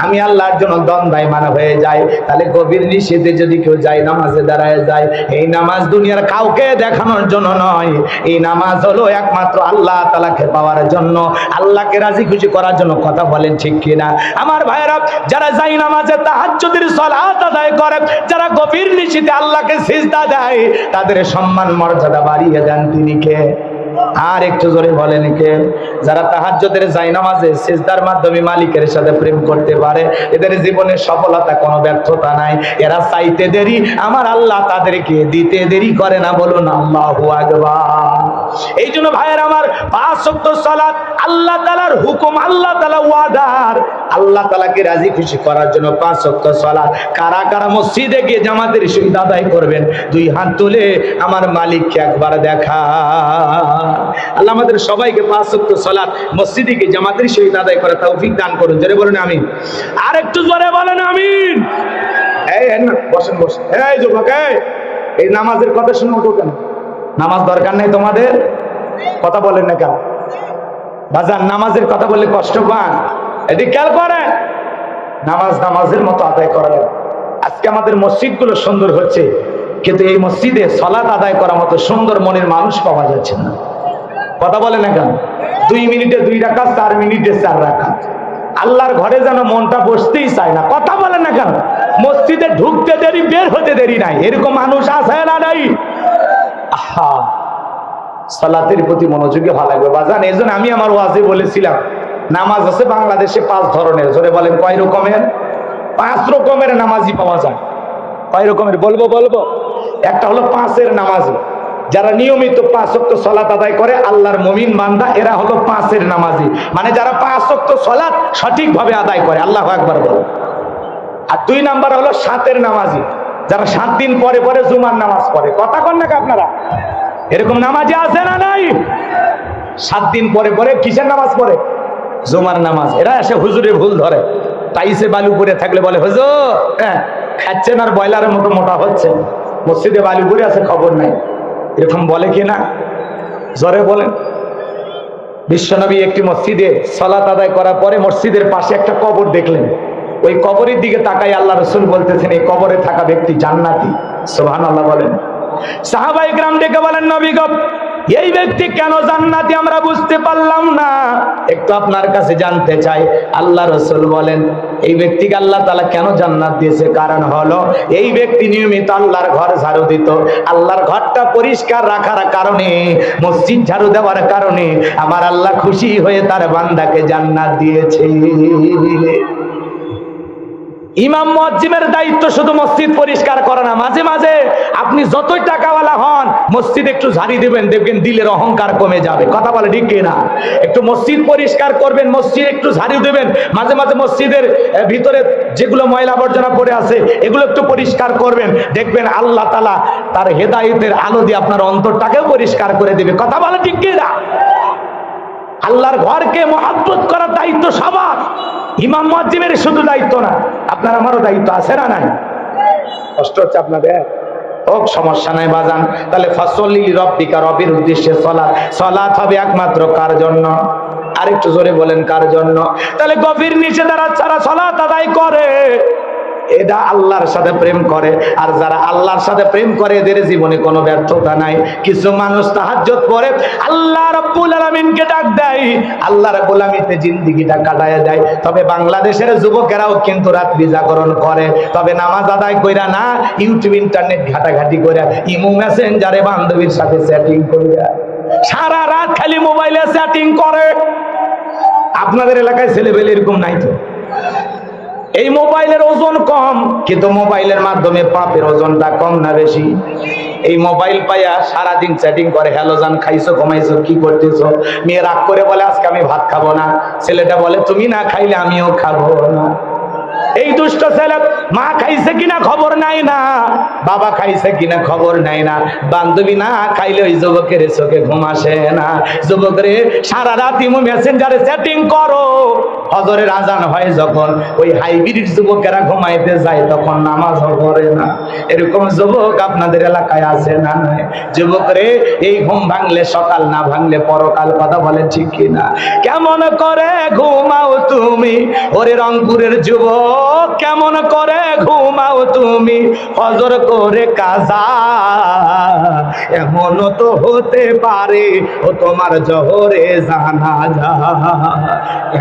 আমি আল্লাহর জন্য দণ্ডায়মান হয়ে যাই। তাহলে গভীর নিশীথে যদি কেউ যায় নামাজে দাঁড়ায় যায়, এই নামাজ দুনিয়ার কাউকে দেখানোর জন্য নয়, এই নামাজ হলো একমাত্র আল্লাহ তাআলাকে পাওয়ার জন্য, আল্লাহকে রাজি খুশি করার জন্য। কথা বলেন ঠিক কিনা? আমার ভাইয়েরা, যারা যায় নামাজে তাহাজ্জুদের সালাত আদায় করে, যারা গভীর নিশীথে আল্লাহকে সিজদা দেয়, তাদের সম্মান মর্যাদা বাড়িয়ে দেন তিনি কে? আর একটু জোরে বলেন কে? যারা তাহাজ্জুদের জায়নামাজে সিজদার মাধ্যমে মালিকের সাথে প্রেম করতে পারে, এদের জীবনে সফলতা কোনো ব্যর্থতা নাই। এরা চাইতে দেরি, আমার আল্লাহ তাদেরকে দিতে দেরি করে না। বলুন আল্লাহু আকবার। এই জন্য ভাইয়ের আমার 5 ওয়াক্ত সালাত আল্লাহ তাআলার হুকুম, আল্লাহ তাআলা ওয়াদার। আল্লাহ তাআলাকে রাজি খুশি করার জন্য 5 ওয়াক্ত সালাত কারা কারা মসজিদে গিয়ে জামাতের সহিত আদায় করবেন? 2 হাত তুলে আমার মালিককে একবার দেখা। আল্লাহ আমাদের সবাইকে 5 ওয়াক্ত সালাত মসজিদে গিয়ে জামাতের সহিত আদায় করার তৌফিক দান করুন। জোরে বলুন আমিন। আর একটু জোরে বলেন আমিন। এই বসেন বসেন। এই যুবক, এই নামাজের কথা শুনে উঠো কেন? নামাজ দরকার নেই তোমাদের? কথা বলেন না কেন? বাজার নামাজের কথা বললে কষ্ট পান, এটি খেয়াল করেন। নামাজের মতো আদায় করা লাগে। আজকে আমাদের মসজিদগুলো সুন্দর হচ্ছে, কিন্তু এই মসজিদে সালাত আদায় করার মতো সুন্দর মনের মানুষ পাওয়া যাচ্ছে না। কথা বলে না কেন? 2 মিনিটে 2 রাকাত, 4 মিনিটে 4 রাকাত। আল্লাহর ঘরে যেন মনটা বসতেই চায় না। কথা বলে না কেন? মসজিদে ঢুকতে দেরি, বের হতে দেরি নাই, এরকম মানুষ আছে না নাই? আহা, সালাতের প্রতি মনোযোগী হওয়া লাগবে বাজান। এই জন্য আমি আমার ওয়াজে বলেছিলাম, নামাজ আছে বাংলাদেশে 5 ধরনের। জোরে বলেন কয় রকমের? 5 রকমের নামাজি পাওয়া যায়। কয় রকমের বলবো? একটা হলো 5-এর নামাজি, যারা নিয়মিত 5 ওয়াক্ত সালাত আদায় করে, আল্লাহর মুমিন বান্দা, এরা হলো 5-এর নামাজি, মানে যারা 5 ওয়াক্ত সালাত সঠিকভাবে আদায় করে। আল্লাহু আকবার বলো। আর 2 নাম্বার হলো 7-এর নামাজি, যারা 7 দিন পরে পরে জুমার নামাজ পড়ে। কথা কন না আপনারা? এরকম নামাজি আছে না নাই? 7 দিন পরে পরে কিসের নামাজ পড়ে? জুমার নামাজ। এরা এসে হুজুরে ভুল ধরে, টাইসে বালু পরে থাকলে বলে হুজুর হ্যাঁ খাচ্ছেন আর বয়লারের মতো মোটা হচ্ছে, মসজিদে বালু পরে আছে খবর নাই। এরকম বলে কি না? জোরে বলেন। বিশ্বনবী একটি মসজিদে সালাত আদায় করার পরে মসজিদের পাশে একটা কবর দেখলেন। ওই কবরের দিকে তাকাই আল্লাহ রাসূল বলতেছেন, এই কবরে থাকা ব্যক্তি জান্নাতি। সুবহানাল্লাহ বলেন। সাহাবায়ে কেরাম ডেকে বলেন, নবী গো, এই ব্যক্তি কেন জান্নাতি আমরা বুঝতে পারলাম না, একটু আপনার কাছে জানতে চাই। আল্লাহ রাসূল বলেন, এই ব্যক্তিকে আল্লাহ তাআলা কেন জান্নাত দিয়েছে, কারণ হলো এই ব্যক্তি নিয়মিত আল্লাহর ঘর ঝাড়ু দিত। আল্লাহর ঘরটা পরিষ্কার রাখার কারণে, মসজিদ ঝাড়ু দেওয়ার কারণে আমার আল্লাহ খুশি হয়ে তার বান্দাকে জান্নাত দিয়েছে। ইমাম মুয়াজ্জিমের দায়িত্ব শুধু মসজিদ পরিষ্কার করা না, মাঝে মাঝে আপনি যতই টাকাওয়ালা হন, মসজিদ একটু ঝাড়ি দিবেন, দেখবেন দিলের অহংকার কমে যাবে। কথা বলে ঠিক কিনা? একটু মসজিদ পরিষ্কার করবেন, মসজিদ একটু ঝাড়ি দেবেন, মাঝে মাঝে মসজিদের ভিতরে যেগুলো ময়লা আবর্জনা পড়ে আছে এগুলো একটু পরিষ্কার করবেন, দেখবেন আল্লাহ তাআলা তার হেদায়েতের আলো দিয়ে আপনার অন্তরটাকেও পরিষ্কার করে দিবে। কথা বলে ঠিক কিনা? আল্লাহর ঘরকে মহব্বত করার দায়িত্ব সবার, ইমাম মুয়াজ্জিমের শুধু দায়িত্ব না, আপনার আমারও দায়িত্ব আছে না নাই? কষ্ট হচ্ছে আপনাদের? হোক, সমস্যা নাই বাজান। তাহলে ফাসল্লি লিরাব্বিকা, রবের উদ্দেশ্যে সালাত। সালাত হবে একমাত্র কার জন্য? আরেকটু জোরে বলেন, কার জন্য? তাহলে গভীর নিষেধাজ্ঞা ছাড়া সালাত আদায় করে, এরা আল্লাহর সাথে প্রেম করে। আর যারা আল্লাহর সাথে প্রেম করে এদের জীবনে কোনো ব্যর্থতা নাই। কিছু মানুষ তাহাজ্জুদ পড়ে, আল্লাহ রাব্বুল আলামিনকে ডাক দেয়, আল্লাহর গোলামিতে জিন্দেগিটা কাটায় দেয়। তবে বাংলাদেশের যুবকেরাও কিন্তু রাত্রি জাগরণ করে, তবে নামাজ আদায় কইরা না, ইউটিউব ইন্টারনেট ঘাটাঘাটি কইরা, ইমো মেসেঞ্জারে বান্ধবীর সাথে চ্যাটিং কইরা সারা রাত খালি মোবাইলে চ্যাটিং করে। আপনাদের এলাকায় ছেলেবেলে এরকম নাই তো? এই মোবাইলের ওজন কম, কিন্তু মোবাইলের মাধ্যমে পাপের ওজনটা কম না বেশি? এই মোবাইল পাইয়া সারাদিন চ্যাটিং করে, হ্যালো জান, খাইছো, ঘুমাইছো, কি করতেছো? মেয়ে রাগ করে বলে আজকে আমি ভাত খাবো না, ছেলেটা বলে তুমি না খাইলে আমিও খাবো না। এই দুষ্ট ছেলে মা খাইছে কিনা খবর নাই না, বাবা খাইছে কিনা খবর নাই না, বান্ধবী না খাইলে ওই যুবকের চোখে ঘুম আসে না। যুবকরে সারা রাত ইমো মেসেঞ্জারে চ্যাটিং করো, ফজরের আজান হয় যখন, ওই হাইব্রিড যুবকেরা ঘুমাইতে যায় তখন নামাজও পড়ে না। এরকম যুবক আপনাদের এলাকায় আছে না নাই? যুবকরে এই ঘুম ভাঙলে সকাল, না ভাঙলে পরকাল। কথা বলে ঠিক কিনা? কেমন করে ঘুমাও তুমি ওরে রংপুরের যুবক, কেমন করে ঘুমাও তুমি ফজর করে কাজা? এমন তো হতে পারে ও তোমার জোহরে জানাজা,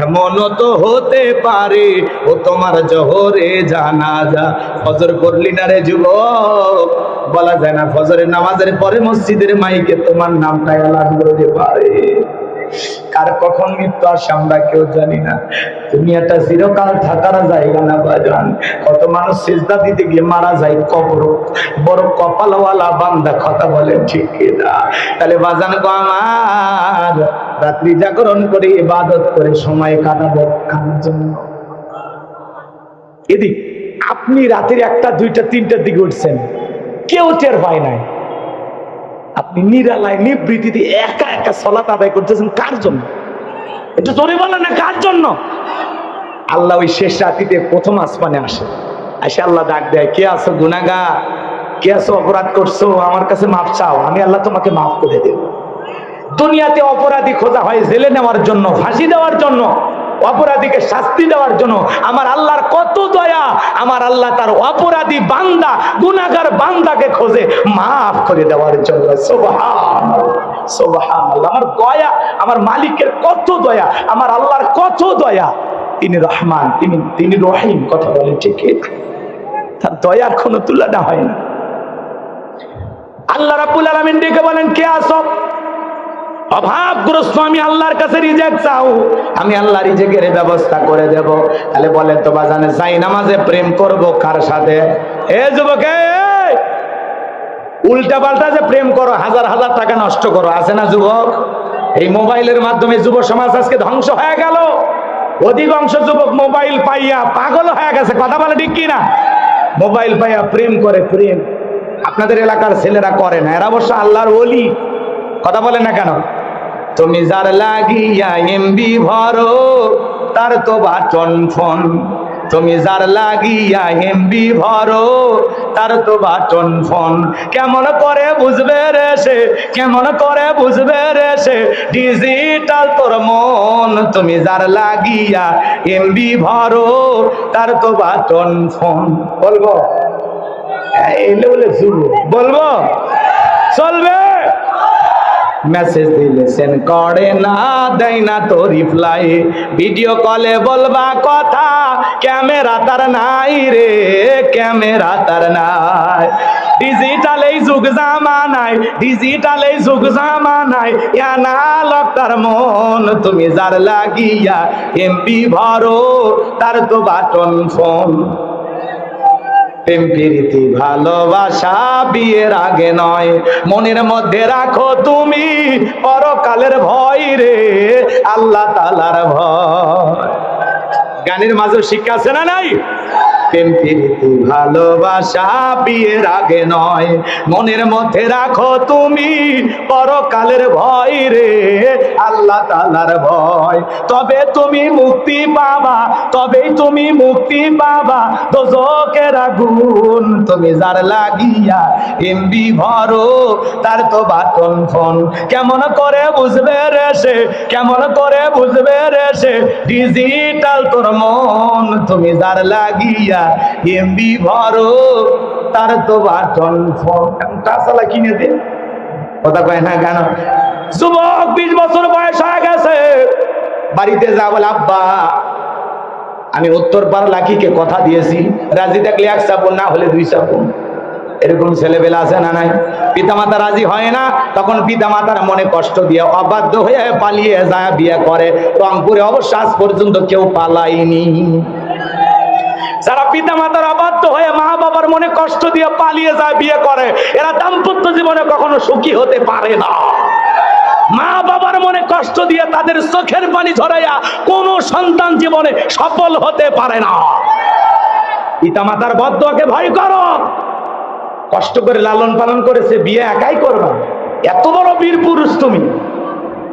এমন তো হতে পারে ও তোমার জোহরে জানাজা। ফজর করলি না রে যুবক, বলা যায় না ফজরের নামাজের পরে মসজিদের মাইকে তোমার নামটা এলান করতে পারে। কার কখন মৃত্যু আসে আমরা কেউ জানি না। তুমি একটা চিরকাল থাকার জায়গা না বাজান। কত মানুষ সিজদা দিতে গিয়ে মারা যায় কবর, বড় কপালওয়ালা বান্দা। কথা বলেন ঠিক কিনা? তাহলে বাজান গো আমার, রাত্রি জাগরণ করে ইবাদত করে সময় কাটাবো কার জন্য? এদিক আপনি রাতের 1টা 2টা 3টার দিকে উঠছেন, কেউ টের পায় নাই। আপনি নিরালায় নিবৃত্তিতে একা একা সালাত আদায় করতেছেন কার জন্য? এটা জোরে বলেন না, কার জন্য? আল্লাহ ওই শেষ রাতিতে প্রথম আসমানে আসে, এসে আল্লাহ ডাক দেয়, কে আছো গুনাহগার, কে আছো অপরাধ করছো, আমার কাছে মাফ চাও, আমি আল্লাহ তোমাকে মাফ করে দেব। দুনিয়াতে অপরাধী খোঁজা হয় জেলে নেওয়ার জন্য, ফাঁসি দেওয়ার জন্য, অপরাধীকে শাস্তি দেওয়ার জন্য। আমার আল্লাহর কত দয়া, আমার আল্লাহ তার অপরাধী বান্দা, গুনাহগার বান্দাকে খোঁজে মাফ করে দেওয়ার জন্য। সুবহানাল্লাহ, সুবহানাল্লাহ। আমার দয়া, আমার মালিকের কত দয়া, আমার আল্লাহর কত দয়া। তিনি রহমান, তিনি রহিম। কথা বলেন ঠিক? তার দয়ার কোনো তুলনা হয় না। আল্লাহ রাব্বুল আলামিন ডেকে বলেন, কে আসো? অভাবগ্রস্ত, আমি আল্লাহর কাছে রিজিক চাও, আমি আল্লাহ রিজিকের ব্যবস্থা করে দেব। তাহলে বলেন তো বাজানে, যাই নামাজে প্রেম করব কার সাথে? এ যুবকে, উল্টা পাল্টা যে প্রেম করো, হাজার হাজার টাকা নষ্ট করো, আছে না যুবক? এই মোবাইলের মাধ্যমে যুব সমাজ আজকে ধ্বংস হয়ে গেল। অধিকাংশ যুবক মোবাইল পাইয়া পাগল হয়ে গেছে। কথা বলে ঠিক কিনা? মোবাইল পাইয়া প্রেম করে। প্রেম আপনাদের এলাকার ছেলেরা করে না, এরা অবশ্য আল্লাহর ওলি। কথা বলে না কেন? তুমি যার লাগিয়া এমবি ভরো, তার তো বাটন ফোন। তুমি যার লাগিয়া এমবি ভরো, তার তো বাটন ফোন। কেমন করে বুঝবে রে সে, কেমন করে বুঝবে রে সে, ডিজিটাল তোর মন। তুমি যার লাগিয়া এমবি ভরো, তার তো বাটন ফোন। বলবো এলে বলে বলবো, চলবে? মেসেজ দিলে সেন্ড করে না, দেয় না তো রিপ্লাই। ভিডিও কলে বলবা কথা, ক্যামেরা তার নাই রে, ক্যামেরা তার নাই। ডিজিটাল এই যুগ জামানায়, ডিজিটাল এই যুগ জামানায়, অ্যানালগ তার মন। তুমি যার লাগিয়া এমবি ভরো, তার তো বাটন ফোন। প্রেম প্রীতি ভালোবাসা বিয়ের আগে নয়, মনের মধ্যে রাখো তুমি পরকালের ভয় রে, আল্লাহ তাআলার ভয়। গানের মাঝে শিক্ষা আছে না নাই? প্রেম প্রীতি ভালোবাসা বিয়ের আগে নয়, মনের মধ্যে রাখো তুমি পরকালের ভয় রে, আল্লাহ তাআলার ভয়। তবে তুমি মুক্তি পাবা, তবেই তুমি মুক্তি পাবা দোজখের আগুন। তুমি যার লাগিয়া এমবি ভরো, তার তো বাটন ফোন। কেমন করে বুঝবে রে সে, কেমন করে বুঝবে রে সে, ডিজিটাল তোর মন। তুমি যার লাগিয়া এমবি ভরো, তার তো বাটন ফোন। টাসালা কিনে দে। কথা কয় না কেন? যুবক 20 বছর বয়স হয়ে গেছে, বাড়িতে যা বলে, আব্বা আমি উত্তরপাড়া লাকিকে কথা দিয়েছি, রাজি থাকলে 1 চাপুন, না হলে 2 চাপুন। এরকম ছেলেবেলা আছে না নাই? পিতামাতা রাজি হয় না, তখন পিতামাতার মনে কষ্ট দিয়ে অবাধ্য হয়ে পালিয়ে যায় বিয়ে করে। রংপুরে অবশ্য আজ পর্যন্ত কেউ পালায়নি। যারা পিতা মাতার অবাধ্য হয়ে মা বাবার মনে কষ্ট দিয়ে পালিয়ে যায় বিয়ে করে, এরা দাম্পত্য জীবনে কখনো সুখী হতে পারে না। মা বাবার মনে কষ্ট দিয়ে তাদের চোখের পানি ঝরাইয়া কোন সন্তান জীবনে সফল হতে পারে না। পিতা মাতার বদদোয়াকে ভয় করো। কষ্ট করে লালন পালন করেছে, বিয়ে একাই করবা? এত বড় বীর পুরুষ তুমি,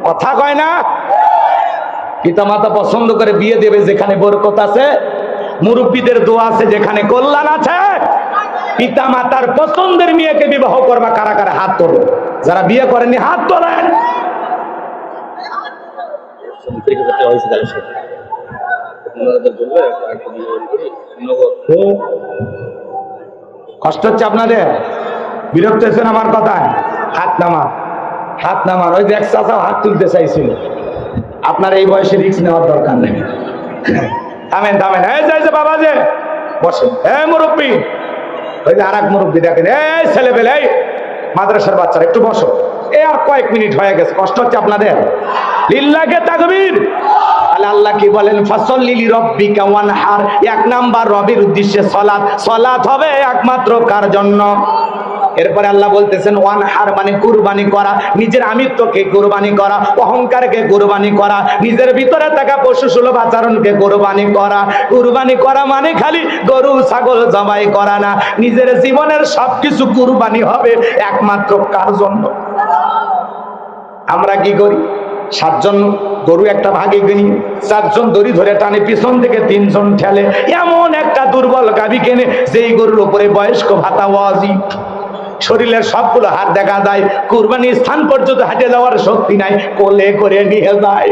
কথা কয় না? পিতা মাতা পছন্দ করে বিয়ে দেবে যেখানে বরকত আছে, মুরব্বীদের দোয়া আছে যেখানে কল্যাণ আছে। পিতা মাতার পছন্দের মেয়েকে বিবাহ করবা। কারা কারা হাত তোলো? যারা বিয়ে করেনি হাত তোলেন। কষ্ট হচ্ছে আপনাদের? বিরক্ত হচ্ছেন আমার কথায়? হাত নামা, হাত নামান। ওই যে এক চাচাও হাত তুলতে চাইছিল। আপনার এই বয়সে রিস্ক নেওয়ার দরকার নেই। থামেন থামেন। এই যে বাবা যে বসে, এই মুরব্বী, ওই যে আর এক মুরব্বী দেখেন, এই ছেলেবেলে, এই মাদ্রাসার বাচ্চারা একটু বসো। এই আর কয়েক মিনিট হয়ে গেছে, কষ্ট হচ্ছে আপনাদের? লিল্লাহে তাকবীর। আল্লাহ কি বলেন? ফাসাল্লি লিরাব্বিকা ওয়ানহার। 1 নাম্বার রবের উদ্দেশ্যে সালাত। সালাত হবে একমাত্র কার জন্য? এরপরে আল্লাহ বলতেছেন ওয়ানহার মানে কুরবানি করা, নিজের আমিত্বকে কুরবানি করা, অহংকারকে কুরবানি করা, নিজের ভিতরে থাকা পশু সুলভ আচরণকে কুরবানি করা। কুরবানি করা মানে খালি গরু ছাগল জবাই করা না, নিজের জীবনের সবকিছু কুরবানি হবে একমাত্র কার জন্য? আমরা কি করি? 7 জন গরু একটা ভাগে কিনি, 4 জন দড়ি ধরে টানে, পিছন থেকে 3 জন ঠেলে। এমন একটা দুর্বল গাভী কেনে যেই গরুর উপরে বয়স্ক ভাতা ওয়াজিব। শরীরের সবগুলো হাত দেখা যায়, কুরবানির স্থান পর্যন্ত হাঁটে যাওয়ার শক্তি নাই, কোলে করে নিয়ে যায়।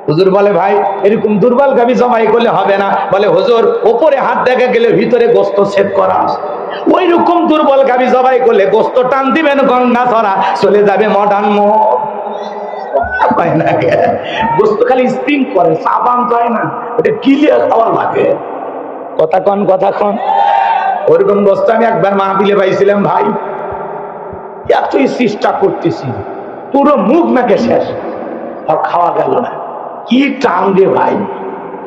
হুজুর বলে ভাই এরকম দুর্বল গাভী জবাই করলে হবে না। বলে হুজুর ওপরে হাত দেখা গেলে ভিতরে গোস্ত ছেদ করা, ওই রকম দুর্বল গাভী জবাই করলে গোস্ত টান দিবেন গঙ্গা ধরা, চলে যাবে মডার্ন মোড়। গোস্ত খালি স্পিন করে, সাবান যায় না, ওটা কিলিয়ে খাওয়া লাগে। কথা কন ওরকম গোস্ত আমি একবার মাহফিলে পাইছিলাম ভাই, এতই চেষ্টা করতেছি, পুরো মুখ নাকে শেষ, তাও খাওয়া গেল না। কি টান রে ভাই,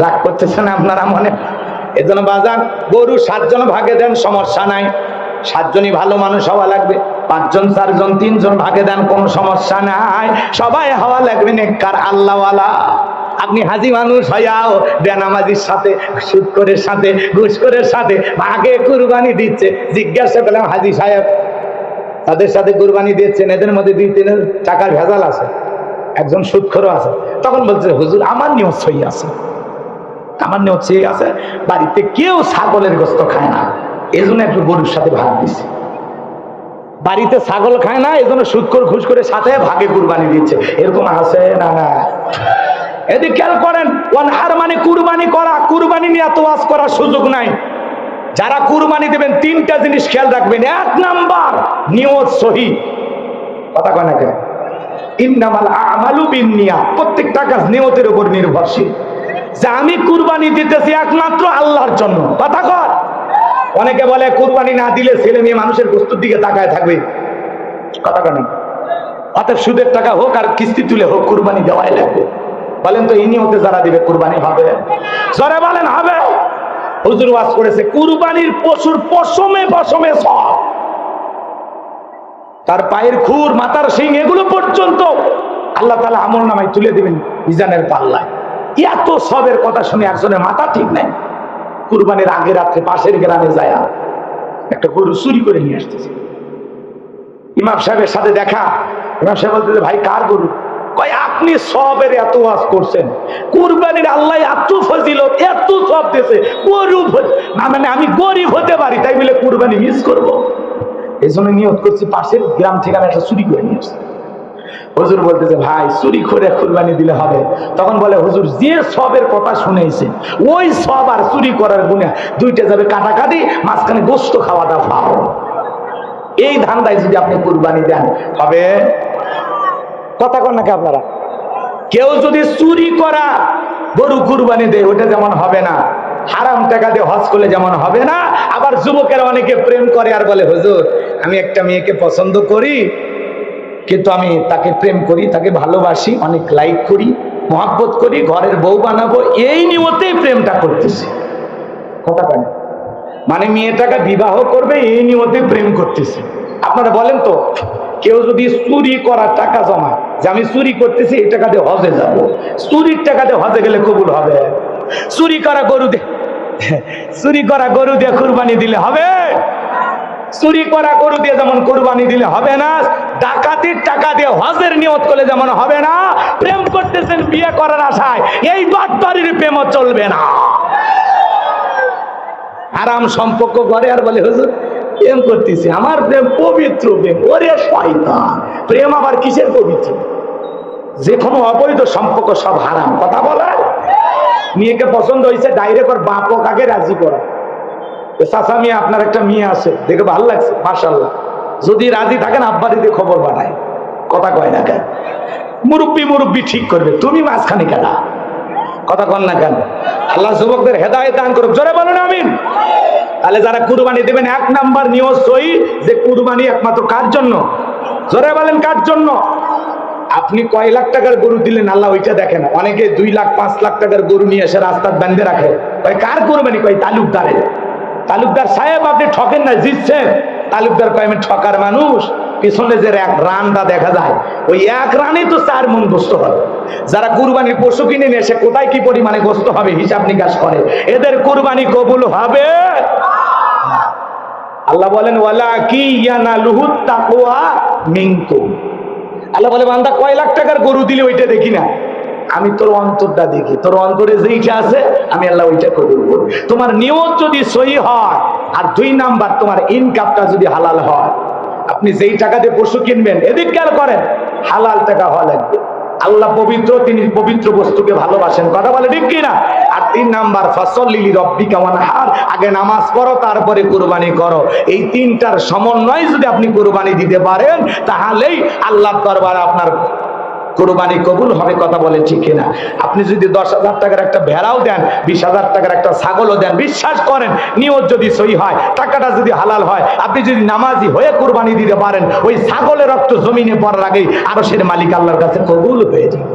রাগ করতেছেন আপনারা মনে? এজন্য বাজার গরু 7 জন ভাগে দেন, সমস্যা নাই। 7 জনই ভালো মানুষ হওয়া লাগবে, 5 জন 4 জন 3 জন ভাগে দেন, কোনো সমস্যা নাই। সবাই হওয়া লাগবে নেককার আল্লাহওয়ালা। আপনি হাজি মানুষ হইয়াও বেনামাজির সাথে, সুদখোরের সাথে, ঘুষখোরের সাথে ভাগে কুরবানি দিচ্ছে। জিজ্ঞাসা করলাম হাজি সাহেব তাদের সাথে কুরবানি দিচ্ছেন, এদের মধ্যে 2-3 টাকার ভেজাল আছে, একজন সুদখোরও আছে। তখন বলছে হুজুর আমার নিয়ত সই আছে, আমার নিয়ত সই আছে, বাড়িতে কেউ ছাগলের গোস্ত খায় না, এজন্য একটু গরুর সাথে ভাগ দিচ্ছে। বাড়িতে ছাগল খায় না, এজন্য সুদখোর ঘুষখোরের সাথে ভাগে কুরবানি দিচ্ছে। এরকম আছে না? না। এদিকে খেয়াল করেন, ওয়ানহার মানে কুরবানি করা, কুরবানি নিয়ে এত ওয়াজ করার সুযোগ নাই। যারা কুরবানি দেবেন 3টা জিনিস খেয়াল রাখবেন। 1 নাম্বার নিয়ত সহি। কথা কয় না কেন? ইন্নামাল আমালু বিন্নিয়াত, প্রত্যেকটা কাজ নিয়তের উপর নির্ভরশীল। যে আমি কুরবানি দিতেছি একমাত্র আল্লাহর জন্য। কথা কর। অনেকে বলে কুরবানি না দিলে ছেলে মেয়ে মানুষের বস্তুর দিকে তাকায় থাকবে। কথা কয় না? অতএব সুদের টাকা হোক আর কিস্তি তুলে হোক কুরবানি দেওয়াই লাগবে। বলেন তো এই নিয়তে যারা দিবে কুরবানি হবে? জোরে বলেন হবে? হুজুর ওয়াজ করেছে কুরবানির পশুর পশমে পশমে সব, তার পায়ের খুর, মাথার শিং, এগুলো পর্যন্ত আল্লাহ তাআলা আমল নামায় তুলে দিবেন মিজানের পাল্লায়। এত সবের কথা শুনে একজনের মাথা ঠিক নাই। কুরবানির আগে রাত্রে পাশের গ্রামে যায় একটা গরু চুরি করে নিয়ে আসতেছে। ইমাম সাহেবের সাথে দেখা, ইমাম সাহেব বলতেছে ভাই কার গরু? কয় আপনি সবের এত ওয়াজ করছেন, কুরবানির আল্লাহ এত ফজিলত, এত সব দিয়েছে, গরু না মানে আমি গরিব হতে পারি তাই বলে কুরবানি মিস করবো? এই জন্য নিয়ত করছি পাশের গ্রাম থেকে একটা চুরি করে নিয়ে আসছে। হুজুর বলতেছে ভাই চুরি করে কুরবানি দিলে হবে? তখন বলে হুজুর যে সবের কথা শুনেছেন ওই সব আর চুরি করার গুণে 2টা যাবে কাটাকাটি, মাঝখানে গোস্ত খাওয়াটা ভাও। এই ধান্দায় যদি আপনি কুরবানি দেন হবে? কথা কন নাকি আপনারা? কেউ যদি চুরি করা গরু কুরবানি দেয় ওটা যেমন হবে না, হারাম টাকা দিয়ে হজ করলে যেমন হবে না। আবার যুবকেরা অনেকে প্রেম করে আর বলে হুজুর আমি একটা মেয়েকে পছন্দ করি, কিন্তু আমি তাকে প্রেম করি, তাকে ভালোবাসি, অনেক লাইক করি, মহব্বত করি, ঘরের বউ বানাবো, এই নিয়তেই প্রেমটা করতেছি। কথা কেন? মানে মেয়েটাকে বিবাহ করবে এই নিয়তে প্রেম করতেছে। আপনারা বলেন তো কেউ যদি চুরি করার টাকা জমায় যে আমি চুরি করতেছি এই টাকা দিয়ে হজে যাবো, চুরির টাকা দিয়ে হজে গেলে কবুল হবে? চুরি করা গরু দিয়ে কুরবানি দিলে হবে? চুরি করা গরু দিয়ে যেমন কুরবানি দিলে হবে না, ডাকাতির টাকা দিয়ে হজের নিয়ত করলে যেমন হবে না, প্রেম করতেছেন বিয়ে করার আশায়, এই বাটপাড়ির প্রেমও চলবে না। আরাম সম্পর্ক করে আর বলে হুজুর প্রেম করতেছি, আমার প্রেম পবিত্র প্রেম। ওরে শয়তান, প্রেম আবার কিসের পবিত্র? যে কোনো অবৈধ সম্পর্ক সব হারাম। কথা বলে মেয়েকে পছন্দ হয়েছে ডাইরেক্ট ওর বাপ কাকে রাজি করা, চাচা মেয়ে আপনার একটা মেয়ে আছে দেখে ভালো লাগছে মাশাআল্লাহ, যদি রাজি থাকেন আব্বা দিদি খবর পাঠায়। কথা কয় না কেন? মুরব্বি ঠিক করবে, তুমি মাঝখানে কেন? কথা কন না কেন? আল্লাহ যুবকদের হেদায়েত দান করুক, জোরে বলুন আমিন। তাহলে যারা কুরবানি দেবেন 1 নাম্বার নিয়ত সহি যে কুরবানি একমাত্র কার জন্য? জোরে বলেন কার জন্য? আপনি কয় লাখ টাকার গরু দিলেন আল্লাহ ওইটা দেখে না। অনেকে 2 লাখ 5 লাখ টাকার গরু নিয়ে এসে রাস্তার বেঁধে রাখে, কয় কার কুরবানি? কয় তালুকদারের। তালুকদার সাহেব আপনি ঠকেন না, জিতছেন। তালুকদার কয় আমি ঠকার মানুষ, পিছনে যে রানটা দেখা যায় ওই 1 রানে তো 4 মণ গোস্ত হবে। যারা কুরবানির পশু কিনে নিয়ে এসে কোথায় কি পরিমাণে গোস্ত হবে হিসাব নিকাশ করে, এদের কুরবানি কবুল হবে? আল্লাহ বলেন ওয়ালা কি ইয়ানালুহুত তাকওয়া মিনকুম। আল্লাহ বলে বান্দা কয় লাখ টাকার গরু দিলে ওইটা দেখি না, আমি তোর অন্তরটা দেখি, তোর অন্তরে যেইটা আছে আমি আল্লাহ ওইটা কবুল করি। তোমার নিয়ত যদি সহি হয়, আর 2 নাম্বার তোমার ইনকামটা যদি হালাল হয়। আপনি যেই টাকা দিয়ে পশু কিনবেন, এদিক খেয়াল করেন, হালাল টাকা হওয়া লাগবে। আল্লাহ পবিত্র, তিনি পবিত্র বস্তুকে ভালোবাসেন, কথা বলে ঠিক কিনা? আর 3 নাম্বার ফাসল্লি লিরাব্বিকা ওয়ানহার, আগে নামাজ পড়ো তারপরে কুরবানি করো। এই 3টার সমন্বয় যদি আপনি কুরবানি দিতে পারেন, তাহলেই আল্লাহর দরবারে আপনার কুরবানি কবুল হবে, কথা বলে ঠিক কিনা? আপনি যদি 10,000 টাকার একটা ভেড়াও দেন, 20,000 টাকার একটা ছাগলও দেন, বিশ্বাস করেন নিয়ত যদি সহি হয়, টাকাটা যদি হালাল হয়, আপনি যদি নামাজি হয়ে কুরবানি দিতে পারেন, ওই ছাগলের রক্ত জমিনে পড়ার আগেই আরশের মালিক আল্লাহর কাছে কবুল হয়ে যাবে।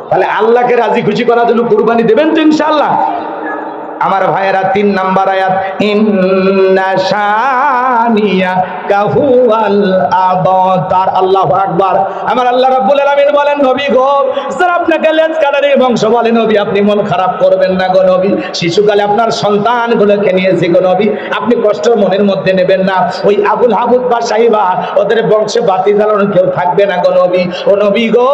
তাহলে আল্লাহকে রাজি খুশি করার জন্য কুরবানি দেবেন তো ইনশাআল্লাহ? আমার ভাইয়েরা 3 নাম্বার আয়াত, ইন্না শানিয়াকা হুয়াল আবতার। আল্লাহু আকবার। আমার আল্লাহ রাব্বুল আলামিন বলেন, নবী গো, যারা আপনাকে লেজ কাটারির বংশ বলে, নবী আপনি মন খারাপ করবেন না গো নবী। শিশুকালে আপনার সন্তানগুলোকে নিয়েছি গো নবী, আপনি কষ্ট মনের মধ্যে নেবেন না। ওই আবুল হাবুদ বা সাহিবা, ওদের বংশে বাতি জ্বালানোর কেউ থাকবে না গো নবী। ও নবী গো,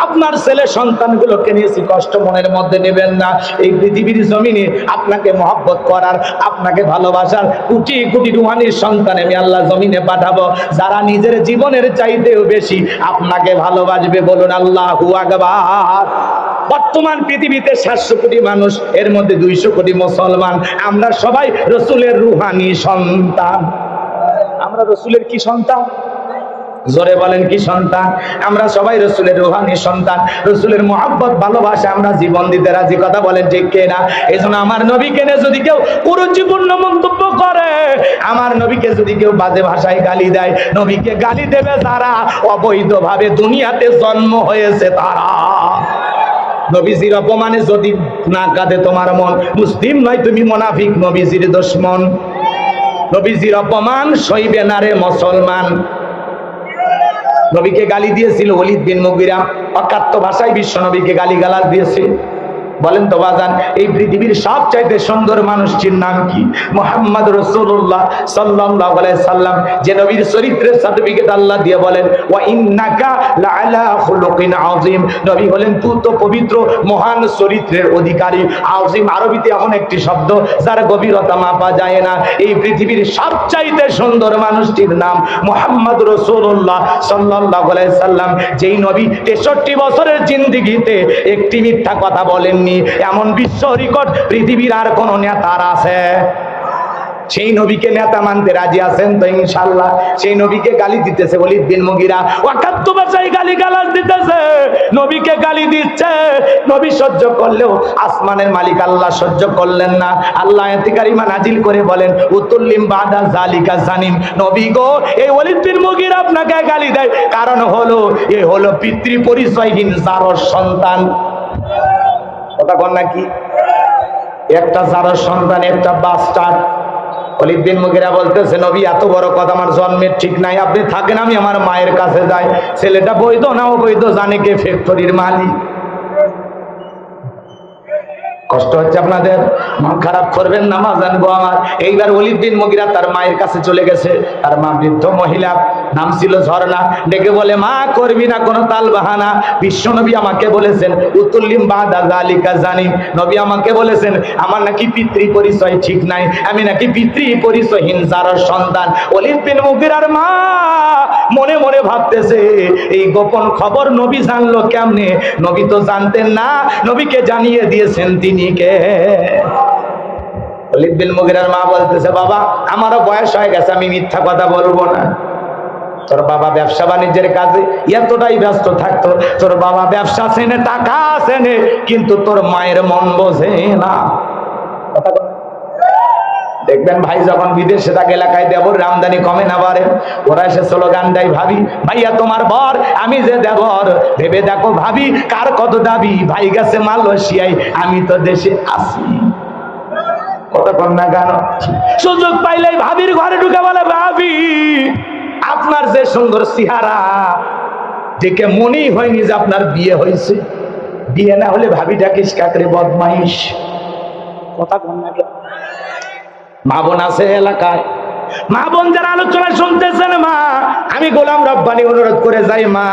আপনার ছেলে সন্তানগুলোকে নিয়েছি, কষ্ট মনের মধ্যে নেবেন না। এই পৃথিবীর জমিনে আপনাকে মহব্বত করার, আপনাকে ভালোবাসার কোটি কোটি রুহানির সন্তান আমি আল্লাহ জমিনে পাঠাবো, যারা নিজের জীবনের চাইতেও বেশি আপনাকে ভালোবাসবে। বলুন আল্লাহু আকবার। বর্তমান পৃথিবীতে 700 কোটি মানুষ, এর মধ্যে 200 কোটি মুসলমান। আমরা সবাই রসুলের রুহানি সন্তান। আমরা রসুলের কি সন্তান? জোরে বলেন কি সন্তান? আমরা সবাই রসুলের রুহানি সন্তান। রসুলের মহব্বত ভালোবাসা আমরা জীবন দিতে রাজি, কথা বলেন ঠিক কিনা? এই জন্য আমার নবীকে নিয়ে যদি কেউ কুরুচিপূর্ণ মন্তব্য করে, আমার নবীকে যদি কেউ বাজে ভাষায় গালি দেয়, নবীকে গালি দেবে যারা অবৈধভাবে দুনিয়াতে জন্ম হয়েছে তারা। নবীজির অপমানে যদি না কাঁদে তোমার মন, মুসলিম নয় তুমি মুনাফিক, নবীজির দুশমন। নবীজির অপমান সইবে না রে মুসলমান। নবীকে গালি দিয়েছিল ওলীদ বিন মুগীরা, অকাট্য ভাষায় বিশ্ব নবীকে গালিগালাজ দিয়েছে। বলেন তো বাজান, এই পৃথিবীর সবচাইতে সুন্দর মানুষটির নাম কি? মুহাম্মদ রাসূলুল্লাহ সাল্লাল্লাহু আলাইহি সাল্লাম। যে নবীর চরিত্রের সার্টিফিকেট আল্লাহ দিয়ে বলেন, ওয়া ইন্নাকা লাআলা খুলুকিন আযীম। নবী বলেন, তুই তো পবিত্র মহান চরিত্রের অধিকারী। আযীম আরবিতে এমন একটি শব্দ যার গভীরতা মাপা যায় না। এই পৃথিবীর সবচাইতে সুন্দর মানুষটির নাম মুহাম্মদ রাসূলুল্লাহ সাল্লাল্লাহু আলাইহি সাল্লাম। যেই নবী 63 বছরের জিন্দেগিতে একটি মিথ্যা কথা বলেন, এমন বিশ্ব রেকর্ড পৃথিবীর আর কোন নেতার আছে? সেই নবীকে নেতা মানতে রাজি আছেন তো ইনশাআল্লাহ? সেই নবীকে গালি দিতেছে ওলীদ বিন মুগীরা, অকাট্য ভাষায় গালিগালাজ দিতেছে, নবীকে গালি দিচ্ছে। নবী সহ্য করলেও আসমানের মালিক আল্লাহ সহ্য করলেন না। আল্লাহ আয়াতে কারিমা নাজিল করে বলেন, উতুল্লিম বাদা জালিকা জানিম। নবী গো, এই ওলীদ বিন মুগীরা আপনাকে গালি দেয়, কারণ হলো এ হলো পিতৃ পরিচয়হীন জারর সন্তান। কথা বল নাকি? একটা জারর সন্তান, একটা বাস্টার্ড। ওলীদ বিন মুগীরা বলতেছে, নবী এত বড় কথা আমার জন্মের ঠিক নাই, আপনি থাকেন, আমি আমার মায়ের কাছে যাই। ছেলেটা বৈধ না অবৈধ জানে কে? ফ্যাক্টরির মালিক। কষ্ট হচ্ছে আপনাদের? মন খারাপ করবেন না মা, জানবো আমার। এইবার ওলীদ বিন মুগীরা তার মায়ের কাছে চলে গেছে। তার মা বৃদ্ধ মহিলা, নাম ছিল ঝর্ণা। ডেকে বলে, মা করবি না কোনো তাল বাহানা। বিশ্ব নবী আমাকে বলেছেন উতুল্লিম বাদা জালিকা জানি। নবী আমাকে বলেছেন আমার নাকি পিতৃ পরিচয় ঠিক নাই, আমি নাকি পিতৃ পরিচয়হীন জারর সন্তান। ওলীদ বিন মুগীরার মা মনে মনে ভাবতেছে, এই গোপন খবর নবী জানলো কেমনে? নবী তো জানতেন না, নবীকে জানিয়ে দিয়েছেন তিনি কে? ওলীদ বিন মুগীরার মা বলতেছে, বাবা আমারও বয়স হয়ে গেছে, আমি মিথ্যা কথা বলবো না। তোর বাবা ব্যবসা বাণিজ্যের কাজে এতটাই ব্যস্ত থাকতো, তোর বাবা ব্যবসা চেনে, টাকা চেনে, কিন্তু তোর মায়ের মন বোঝে না। দেখবেন ভাই যখন বিদেশে থাকে, এলাকায় দেবর আমদানি কমে না বাড়ে, ওরা এসে স্লোগান দেয়, ভাবি ভাইয়া তোমার বর, আমি যে দেবর, ভেবে দেখো ভাবি কার কত দাবি, ভাই গেছে মালয়েশিয়ায়, আমি তো দেশে আছি। কতক্ষণ না কেন সুযোগ পাইলেই ভাবির ঘরে ঢুকে বলে, ভাবি আপনার যে সুন্দর চেহারা দেখে মনেই হয়নি যে আপনার বিয়ে হয়েছে। বিয়ে না হলে ভাবিটা কিস কাকরে বদমাইশ। কথা কন না কেন? মা বোন আছে এলাকায়, মা বোন যারা আলোচনা শুনতেছেন, মা আমি গোলাম রব্বানি অনুরোধ করে যাই, মা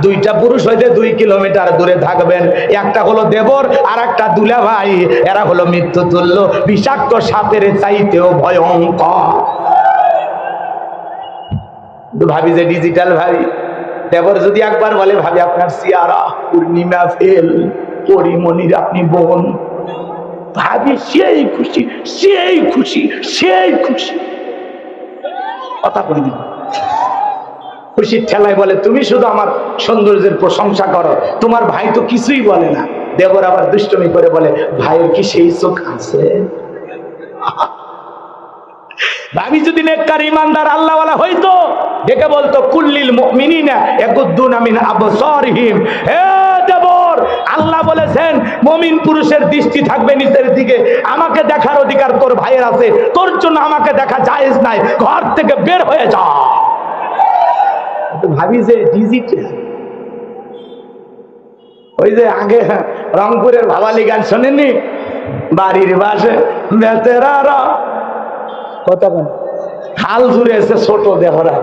দুইটা পুরুষ হইতে 2 কিলোমিটার দূরে থাকবেন। একটা হলো দেবর আর একটা দুলা ভাই। এরা হলো মৃত্যু তুল্য, বিষাক্ত সাপের চাইতেও ভয়ঙ্কর। ভাবি যে ডিজিটাল ভাই, দেবর যদি একবার বলে ভাবি আপনার সিয়ারা পূর্ণিমা ফেল, পরিমণির আপনি বোন, ভাবি সেই খুশি, সেই খুশি, সেই খুশি। কথা বলি খুশির ঠেলায় বলে তুমি শুধু আমার সৌন্দর্যের প্রশংসা করো, তোমার ভাই তো কিছুই বলে না। দেবর আবার দুষ্টমি করে বলে ভাইয়ের কি সেই চোখ আছে? ভাবি যদি নেককার ইমানদার আল্লাহওয়ালা হইতো, ডেকে বলতো কুল্লিল মুমিনিনা ইয়াগুদ্দুনা মিন আবসারিহিম। হে দেবর, আল্লাহ বলেছেন মুমিন পুরুষের দৃষ্টি থাকবে নিচের দিকে। আমাকে দেখার অধিকার তোর ভাইয়ের আছে, তোর জন্য আমাকে দেখা জায়েজ নাই, ঘর থেকে বের হয়ে যা। ভাবি যে ডিজিটাল, ওই যে আগে রংপুরের ভাবালি গান শোনেননি, বাড়ির বাসে বেতেরারা কত হাল জুড়ে এসে ছোট দেহরা।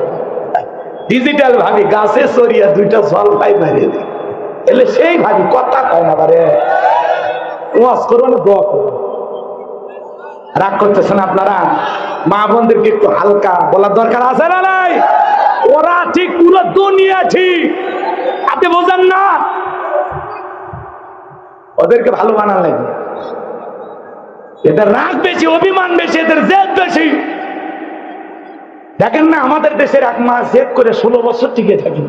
ডিজিটাল ভাবি গাছে চড়িয়া 2টা জলপাই মারিয়ে দিই, এলে সেই ভাবি কথা কয় না পারে। ওয়াজ করবো না, দোয়া করবো। রাগ করতেছেন আপনারা? মা বোনদেরকে একটু হালকা বলার দরকার আছে না নাই? ওরা ঠিক, পুরো দুনিয়া ঠিক, আপনি বোঝেন না? ওদেরকে ভালো বানান লাগে। এদের রাগ বেশি, অভিমান বেশি, এদের জেদ বেশি। দেখেন না আমাদের দেশের এক মা জেদ করে 16 বছর টিকে থাকি।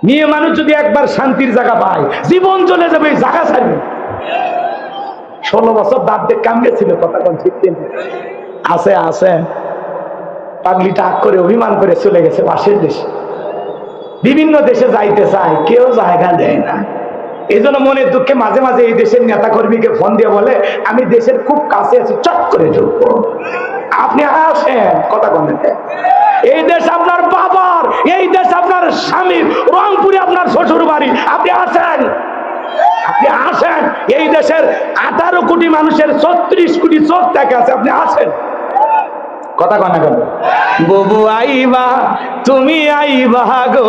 মেয়ে মানুষ যদি একবার শান্তির জায়গা পায়, জীবন চলে যাবে, জায়গা ছাড়বে। 16 বছর দাঁত দিয়ে কামড়েছিল, কথা কোন ঠিক আছে? আছে পাগলিটা আগ করে অভিমান করে চলে গেছে পাশের দেশে। বিভিন্ন দেশে যাইতে চায়, কেউ জায়গা দেয় না। এই জন্য মনের দুঃখে মাঝে মাঝে এই দেশের নেতা কর্মীকে ফোন দিয়ে বলে আমি দেশের খুব কাছে আছি, চট করে ঢুকবো। আপনি আসেন, কথা বলতে। এই দেশ আপনার বাবার, এই দেশ আপনার স্বামীর, রংপুরে আপনার শ্বশুর বাড়ি। আপনি আসেন, আপনি আসেন। এই দেশের 18 কোটি মানুষের 36 কোটি চোখ দেখে আছে, আপনি আসেন। কথা কয় না কেন? বুবু আইবা, তুমি আইবা গো,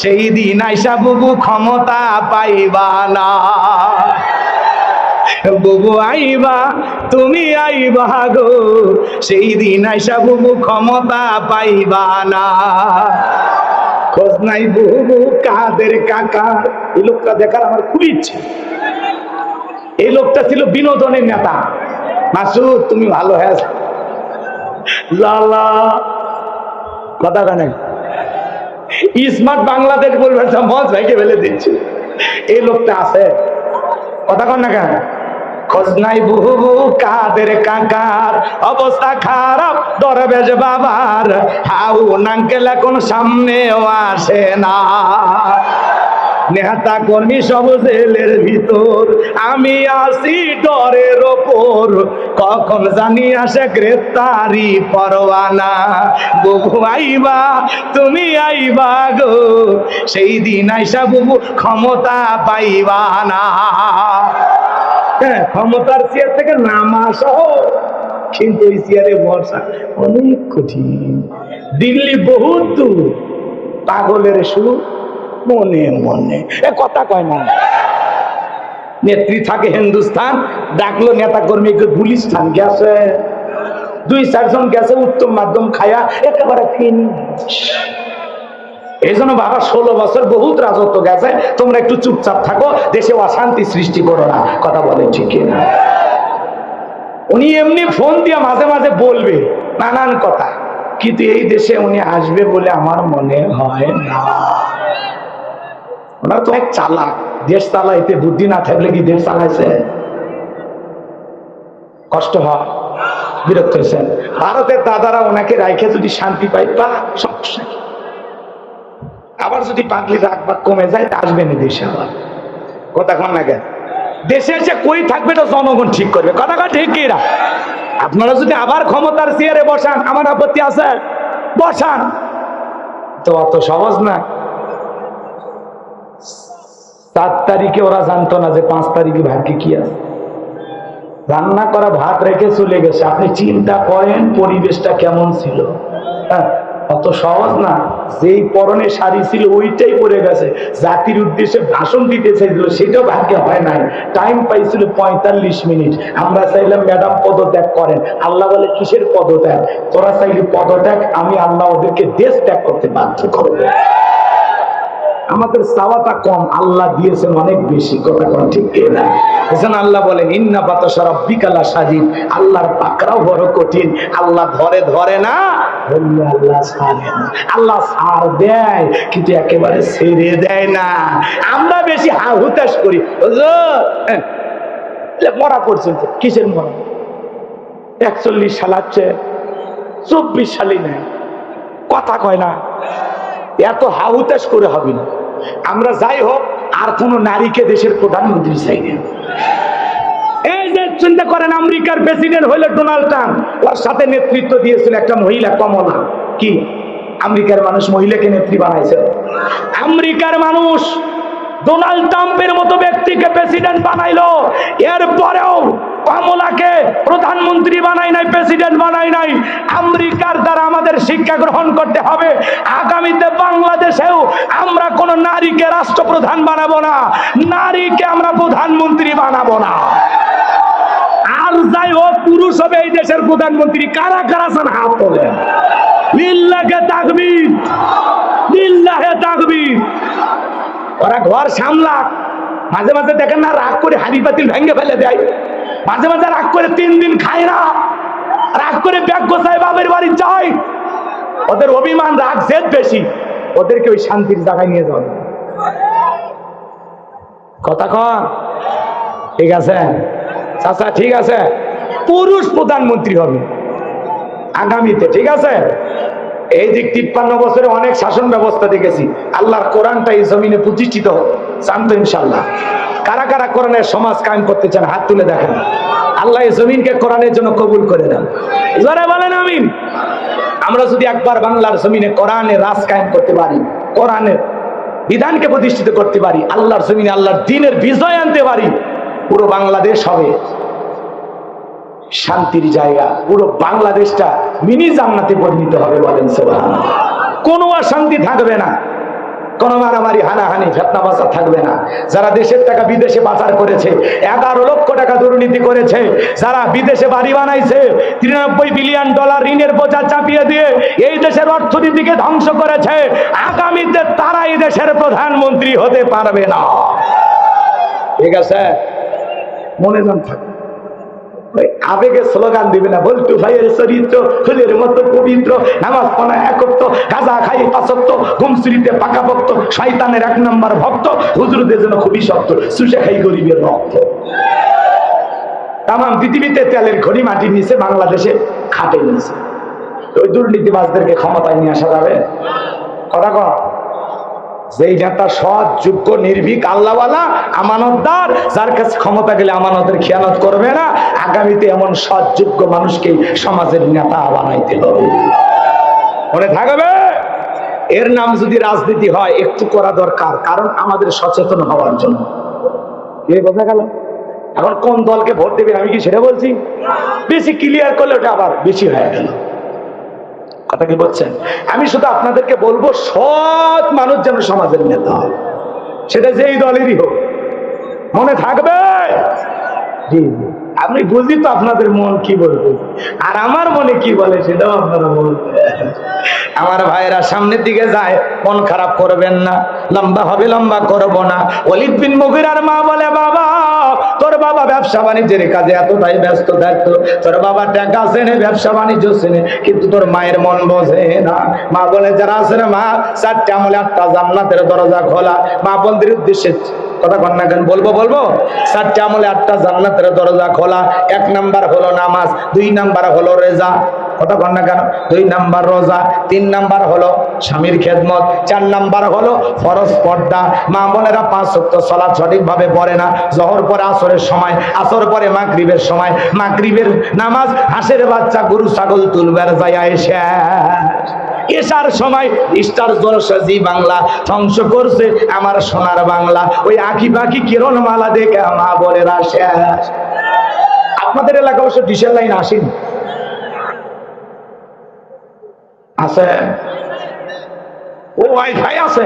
সেই দিন আইসা বুবু ক্ষমতা পাইবা না। বুবু আইবা, তুমি আইবা গো, সেই দিন আইসা বুবু ক্ষমতা পাইবা না। খোঁজ নাই বুবু কাদের কাকা। এই লোকটা দেখার আমার খুবই ইচ্ছে। এই লোকটা ছিল বিনোদনের নেতা। মাসুদ তুমি ভালো হয়ে লালা, কথা কানে স্মার্ট বাংলাদেশ বলবে, মজ ভাইকে ফেলে দিচ্ছে। এই লোকটা আছে, কথা কন না কেন? খোঁজ নাই বুবু কাদের কাকার, অবস্থা খারাপ দরবেশ বাবার, হাউ নাঙ্কেল এখন সামনেও আসে না। নেতা কর্মী সব জেলের ভিতর, আমি আসি ডরের ওপর, কখন জানি আসে গ্রেফতারি পরোয়ানা। বুবু আইবা, তুমি আইবা গো, সেই দিন আইসা বুবু ক্ষমতা পাইবা না। হ্যাঁ, ক্ষমতার চেয়ার থেকে নামা সহ, কিন্তু ওই চেয়ারে বসা অনেক কঠিন। দিল্লি বহুত দূর, পাগলের সুর মনে মনে। এ কথা কয় না। নেত্রী থাকে হিন্দুস্তান, ডাকলো নেতা কর্মীকে গুলিস্তান গেছে, 2-4 জন গেছে উত্তম মাধ্যম খায়া একেবারে ফিনিশ। এই জন্য বাবা 16 বছর বহুত রাজত্ব গেছে, তোমরা একটু চুপচাপ থাকো, দেশে অশান্তি সৃষ্টি করো না। কথা বলে ঠিক না? উনি এমনি ফোন দিয়ে মাঝে মাঝে বলবে নানান কথা, কিন্তু এই দেশে উনি আসবে বলে আমার মনে হয় না। ওনারা তো এক চালাক, দেশ চালাইতে বুদ্ধি না থাকলে কি দেশ চালাইছে? কষ্ট হয়, বিরক্ত হয়েছেন। ভারতের দাদারা ওনাকে রাইখে যদি শান্তি পাই বা সমস্যা, আবার যদি পাগলি রাগ বা কমে যায় তা আসবেন দেশে আবার। কথা কন না কেন? দেশে এসে কই থাকবে তো জনগণ ঠিক করবে। কথা কন ঠিক কিনা? আপনারা যদি আবার ক্ষমতার চেয়ারে বসান, আমার আপত্তি আছে, বসান, তো অত সহজ না। 4 তারিখে ওরা জানতো না যে 5 তারিখে ভাগ্যে কি আছে। রান্না করা ভাত রেখে চলে গেছে। আপনি চিন্তা করেন পরিবেশটা কেমন ছিল। হ্যাঁ, অত সহজ না। যেই পরনে শাড়ি ছিল ওইটাই পরে গেছে। জাতির উদ্দেশ্যে ভাষণ দিতে চাইছিল, সেটাও ভাগ্যে হয় নাই। টাইম পাইছিল 45 মিনিট। আমরা চাইলাম ম্যাডাম পদত্যাগ করেন। আল্লাহ বলে কিসের পদত্যাগ? তোরা চাইলে পদত্যাগ, আমি আল্লাহ ওদেরকে দেশ ত্যাগ করতে বাধ্য করবো। আমাদের চাওয়াটা কম, আল্লাহ দিয়েছেন অনেক বেশি। কথা কোন ঠিক না? এজন্য আল্লাহ বলেন ইন্না বাতাসা রাব্বিকা লাশাদীদ, আল্লাহর পাকড়াও বড় কঠিন। আল্লাহ ধরে ধরে না, বললে আল্লাহ ছাড়ে না। আল্লাহ ছাড় দেয় কিন্তু একেবারে ছেড়ে দেয় না। আমরা বেশি হুতাশ করি। মরা পর্যন্ত কিসের মরা? 41 সাল আছে, 24 সালই নেই, কথা কয় না। এত হাহুতাশ করে হবে না। আমরা যাই হোক, আর কোন নারীকে দেশের প্রধানমন্ত্রী চাই না। এই যে চিন্তা করেন, আমেরিকার প্রেসিডেন্ট হইল ডোনাল্ড ট্রাম্প, ওর সাথে নেতৃত্ব দিয়েছিল একটা মহিলা, কমলা। কি আমেরিকার মানুষ মহিলাকে নেত্রী বানাইছে? আমেরিকার মানুষ ডোনাল্ড ট্রাম্পের মতো ব্যক্তিকে প্রেসিডেন্ট বানাইলো, এরপরেও কমলাকে প্রধানমন্ত্রী বানাই নাই, প্রেসিডেন্ট বানাই নাই। আমেরিকার দ্বারা আমাদের শিক্ষা গ্রহণ করতে হবে। আগামীতে বাংলাদেশেও আমরা কোন নারীকে রাষ্ট্রপ্রধান বানাবো না, নারীকে আমরা প্রধানমন্ত্রী বানাবো না। আর যাই হোক, পুরুষ হবে এই দেশের প্রধানমন্ত্রী। কারা কারা আছেন হাত তোলেন। লিল্লাহে তাকবীর, লিল্লাহে তাকবীর। ওরা ঘর সামলাক, মাঝে মাঝে দেখেন না রাগ করে হাঁড়ি পাতিল ভেঙে ফেলে দেয়। মাঝে মাঝে রাগ করে 3 দিন খায় না, রাগ করে ব্যাগ গোছায় বাপের বাড়ি যায়। ওদের অভিমান, রাগ জেদ বেশি। ওদেরকে ওই শান্তির জায়গায় নিয়ে যাও। কথা কন ঠিক আছে? চাচা ঠিক আছে, পুরুষ প্রধানমন্ত্রী হবে আগামীতে, ঠিক আছে? এই দিক 53 বছরে অনেক শাসন ব্যবস্থা দেখেছি। আল্লাহর কোরআনটা এই জমিনে প্রতিষ্ঠিত চান তো ইনশাল্লাহ? কারা কারা কোরআনের সমাজ কায়েম করতে চান হাত তুলে দেখেন। আল্লাহ এই জমিনকে কোরআনের জন্য কবুল করে দেন। জোরে বলেন আমিন। আমরা যদি একবার বাংলার জমিনে কোরআনের রাজ কায়েম করতে পারি, কোরআনের বিধানকে প্রতিষ্ঠিত করতে পারি, আল্লাহর জমিনে আল্লাহর দ্বীনের বিজয় আনতে পারি, পুরো বাংলাদেশ হবে শান্তির জায়গা। পুরো বাংলাদেশটা মিনি জান্নাতে পরিণত হবে। বলেন সুবহানাল্লাহ। কোনো অশান্তি থাকবে না, কোনো মারামারি হানাহানি ফিতনা ফাসাদ থাকবে না। যারা দেশের টাকা বিদেশে পাচার করেছে, 11 লক্ষ টাকা দুর্নীতি করেছে, যারা বিদেশে বাড়ি বানাইছে, 93 বিলিয়ন ডলার ঋণের বোঝা চাপিয়ে দিয়ে এই দেশের অর্থনীতিকে ধ্বংস করেছে, আগামীতে তারা এই দেশের প্রধানমন্ত্রী হতে পারবে না। ঠিক আছে? মনে জান থাকে, আবেগে স্লোগান দিবে না। বলতু ভাইয়ের চরিত্র ফুলের মতো পবিত্র, নামাজ পড়া একত্র, গাঁজা খাই পাঁচত্ব, ঘুমসুরিতে পাকাপোক্ত, শয়তানের 1 নম্বর ভক্ত, হুজুরদের জন্য খুবই শক্ত, সুশে খাই গরিবের রক্ত। তাম পৃথিবীতে তেলের ঘড়ি মাটির নিচে, বাংলাদেশে খাটের নিচে। ওই দুর্নীতিবাজদেরকে ক্ষমতায় নিয়ে আসা যাবে? কথা কর। যেই নেতা সৎ, যোগ্য, নির্ভীক, আল্লাহওয়ালা, আমানতদার, যার কাছে ক্ষমতা গেলে আমানতের খেয়ানত করবে না, আগামীতে এমন সৎ, যোগ্য মানুষকে সমাজের নেতা বানাইতে হবে। মনে থাকবে, এর নাম যদি রাজনীতি হয় একটু করা দরকার, কারণ আমাদের সচেতন হওয়ার জন্য। বোঝা গেল? এখন কোন দলকে ভোট দেবেন আমি কি সেটা বলছি? বেশি ক্লিয়ার করলে ওটা আবার বেশি হয়ে গেল। কথা কি বলছেন? আমি শুধু আপনাদেরকে বলবো, সৎ মানুষ যেন সমাজের নেতা হয়, সেটা যেই দলেরই হোক। মনে থাকবে? জি জি, আমি বুঝি তো আপনাদের মন কি বলবে, আর আমার মনে কি বলে সেটাও আপনারা বলবেন। আমার ভাইয়েরা সামনের দিকে যায়, মন খারাপ করবেন না। লম্বা হবে, লম্বা করব না। ওয়ালিদ বিন মুগিরার মা বলে, বাবা তোর বাবা ব্যবসা বাণিজ্যের কাজে এতটাই ব্যস্ত থাকতো, তোর বাবা টাকা চেনে, ব্যবসা বাণিজ্য চেনে, কিন্তু তোর মায়ের মন বোঝে না। মা বলে, যারা আছে না মা, 4টে আমলে 8টা জান্নাতের দরজা খোলা। মা বন্ধের উদ্দেশ্যে কথা কন না কেন? বলবো 4টে আমলে 8টা জান্নাতের দরজা খোলা। 1 নাম্বার হলো নামাজ, 2 নাম্বার হলো রেজা, কথা কন না কেন? 2 নাম্বার রোজা, 3 নাম্বার হলো স্বামীর খেদমত, 4 নাম্বার হলো ফরজ পর্দা। মা বোনেরা 5 ওয়াক্ত সালাত সঠিকভাবে পড়ে না। জোহর পরে আসরের সময়, আসর পরে মাগরিবের সময়, মাগরিবের নামাজ হাঁসের বাচ্চা, গরু ছাগল তুলবার যায় এসে এসার সময় স্টার জলসা জি বাংলা ধ্বংস করছে আমার সোনার বাংলা। ওই আঁকি পাখি কিরণ মালা দেখে মা বোনেরা শেষ। আপনাদের এলাকা অবশ্য ডিশের লাইন আসেনি, আছে? ও ওয়াইফাই আছে,